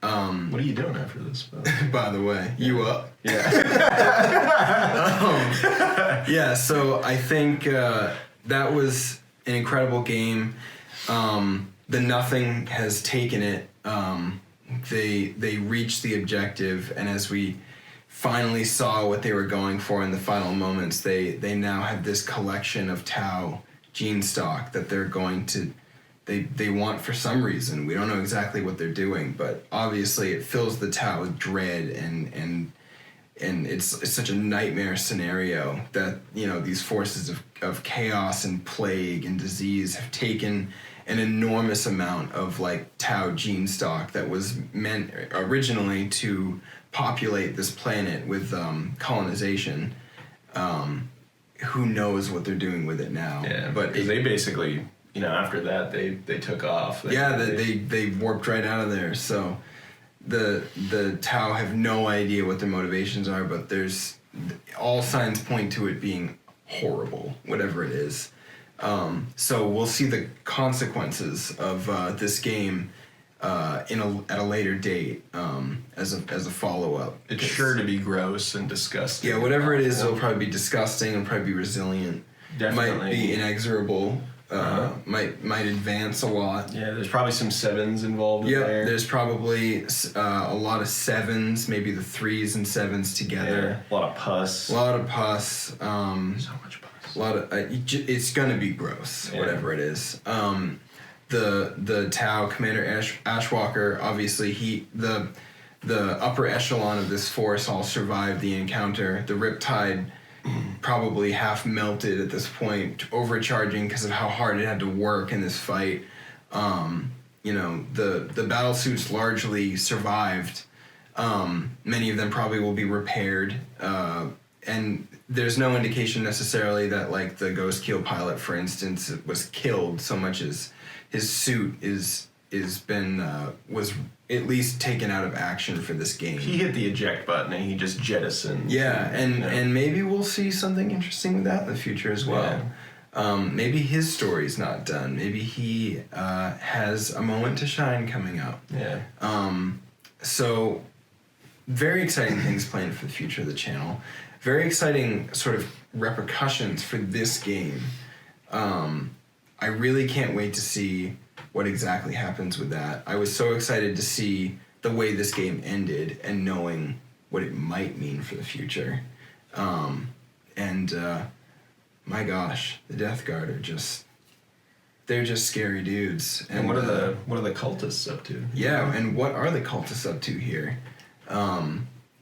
What are you doing after this? By the way, you up? Yeah. Yeah, so I think that was an incredible game. The Nothing has taken it. They reached the objective, and as we finally saw what they were going for in the final moments, they now have this collection of Tau gene stock that they're going to... They want for some reason. We don't know exactly what they're doing, but obviously it fills the Tau with dread, and it's such a nightmare scenario that, you know, these forces of chaos and plague and disease have taken an enormous amount of like Tau gene stock that was meant originally to populate this planet with colonization. Who knows what they're doing with it now? Yeah, but they basically... You know, after that, they took off. They warped right out of there. So the Tau have no idea what their motivations are, but there's all signs point to it being horrible, whatever it is. So we'll see the consequences of this game at a later date as a follow-up. It's sure to be gross and disgusting. Yeah, whatever it is, it'll probably be disgusting. It'll probably be resilient. Definitely. Might be inexorable. Might advance a lot. Yeah, there's probably some 7s involved in there. There's probably a lot of 7s, maybe the 3s and 7s together. Yeah, a lot of pus. A lot of pus. So much pus. A lot of it's gonna be gross, whatever it is. The Tau Commander Ashwalker, obviously the upper echelon of this force all survived the encounter. The Riptide probably half melted at this point, overcharging because of how hard it had to work in this fight. You know, the battle suits largely survived. Many of them probably will be repaired, and there's no indication necessarily that like the Ghost Keel pilot, for instance, was killed so much as his suit was at least taken out of action for this game. He hit the eject button and he just jettisoned. Yeah, and maybe we'll see something interesting with that in the future as well. Yeah. Maybe his story's not done. Maybe he has a moment to shine coming up. Yeah. So very exciting things planned for the future of the channel. Very exciting sort of repercussions for this game. I really can't wait to see what exactly happens with that. I was so excited to see the way this game ended and knowing what it might mean for the future. My gosh, the Death Guard are they're just scary dudes. And what are the cultists up to? Yeah, and what are the cultists up to here?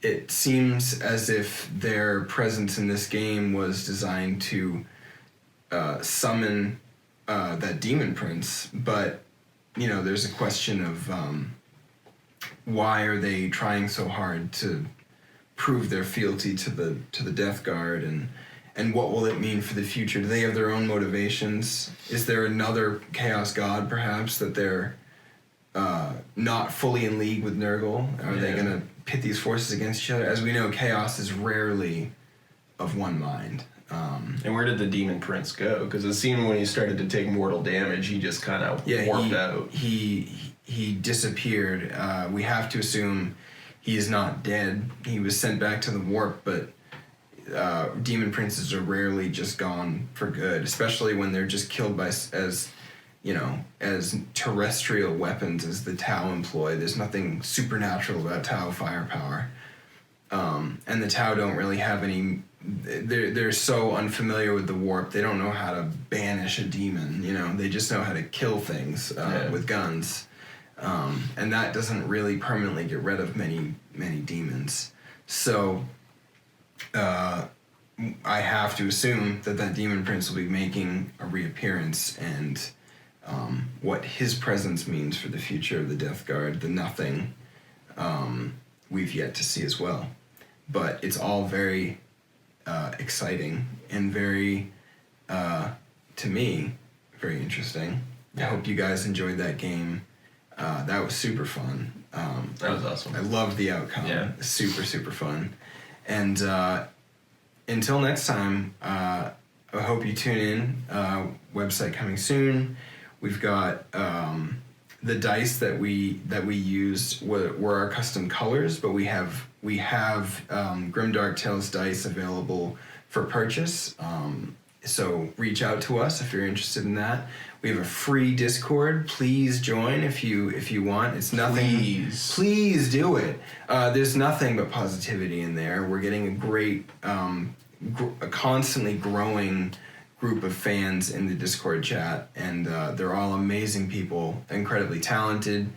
It seems as if their presence in this game was designed to summon that demon prince, but there's a question of why are they trying so hard to prove their fealty to the Death Guard, and what will it mean for the future? Do they have their own motivations? Is there another Chaos God, perhaps, that they're not fully in league with Nurgle? Are they going to pit these forces against each other? As we know, Chaos is rarely of one mind. And where did the Demon Prince go? Because it seemed when he started to take mortal damage, he just kind of warped out. He disappeared. We have to assume he is not dead. He was sent back to the warp, but demon princes are rarely just gone for good, especially when they're just killed by as terrestrial weapons as the Tau employ. There's nothing supernatural about Tau firepower, and the Tau don't really have any. They're so unfamiliar with the warp. They don't know how to banish a demon. They just know how to kill things with guns. And that doesn't really permanently get rid of many demons. So I have to assume that demon prince will be making a reappearance, and what his presence means for the future of the Death Guard, the nothing, we've yet to see as well. But it's all very exciting and very, to me, very interesting. I hope you guys enjoyed that game. That was super fun. That was awesome. I loved the outcome. Yeah. Super, super fun. And until next time, I hope you tune in. Website coming soon. We've got the dice that we used were our custom colors, but we have Grimdark Tales dice available for purchase. So reach out to us if you're interested in that. We have a free Discord. Please join if you want. It's nothing. Please do it. There's nothing but positivity in there. We're getting a great, a constantly growing group of fans in the Discord chat, and they're all amazing people, incredibly talented,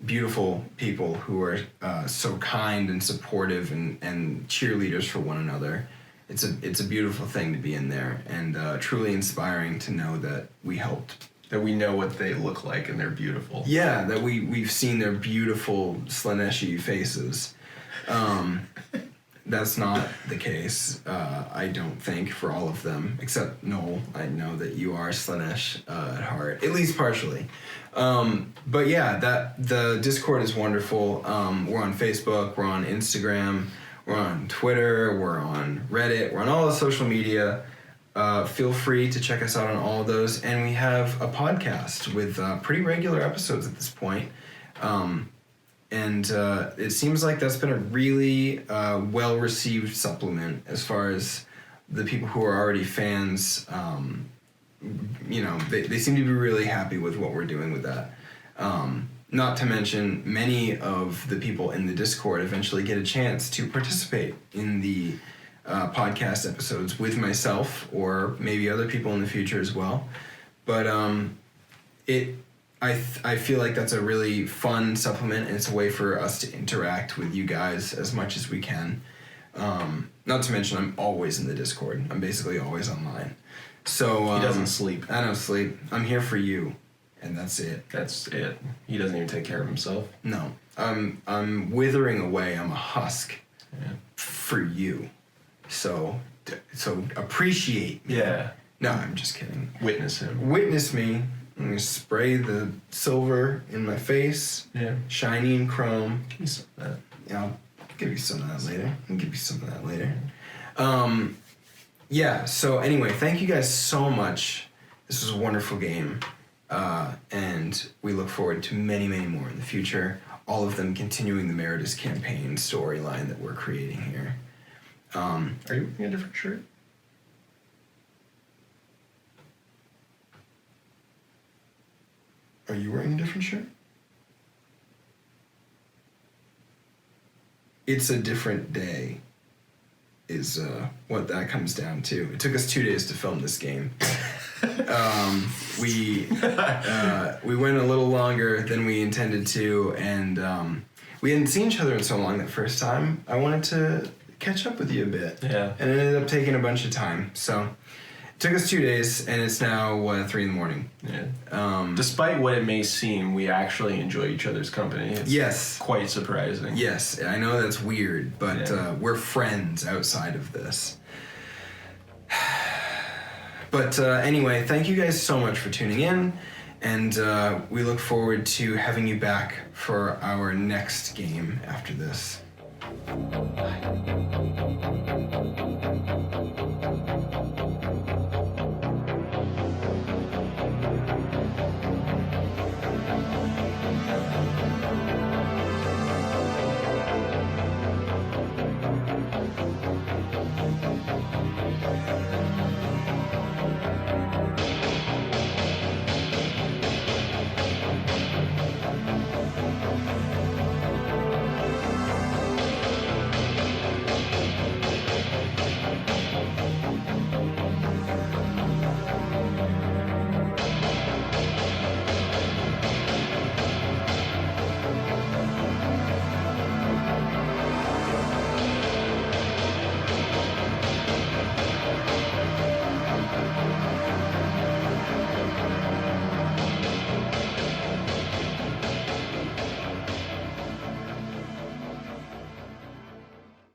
beautiful people who are so kind and supportive and cheerleaders for one another. It's a beautiful thing to be in there, and truly inspiring to know that we helped. That we know what they look like and they're beautiful. Yeah, that we've seen their beautiful Slaneshi faces. That's not the case, I don't think, for all of them, except Noel. I know that you are Slanesh at heart, at least partially. But yeah, the Discord is wonderful. We're on Facebook, we're on Instagram, we're on Twitter, we're on Reddit, we're on all the social media. Feel free to check us out on all of those. And we have a podcast with pretty regular episodes at this point. And it seems like that's been a really well-received supplement as far as the people who are already fans. They seem to be really happy with what we're doing with that. Not to mention, many of the people in the Discord eventually get a chance to participate in the podcast episodes with myself or maybe other people in the future as well. But I feel like that's a really fun supplement, and it's a way for us to interact with you guys as much as we can. Not to mention, I'm always in the Discord. I'm basically always online. So he doesn't sleep. I don't sleep. I'm here for you, and that's it. That's it. He doesn't even take care of himself. No, I'm withering away. I'm a husk for you. So appreciate me. Yeah. No, I'm just kidding. Witness him. Witness me. I'm gonna spray the silver in my face. Yeah. Shiny and chrome. Give me some of that. Yeah, I'll give you some of that later. Yeah, so anyway, thank you guys so much. This was a wonderful game. And we look forward to many, many more in the future. All of them continuing the Meritus campaign storyline that we're creating here. Are you wearing a different shirt? Are you wearing a different shirt? It's a different day is what that comes down to. It took us 2 days to film this game. We went a little longer than we intended to, and we hadn't seen each other in so long that first time. I wanted to catch up with you a bit. Yeah. And it ended up taking a bunch of time. So Took us 2 days, and it's now 3 in the morning. Yeah. Despite what it may seem, we actually enjoy each other's company. It's yes. Quite surprising. Yes, I know that's weird, but we're friends outside of this. But anyway, thank you guys so much for tuning in, and we look forward to having you back for our next game after this. Bye.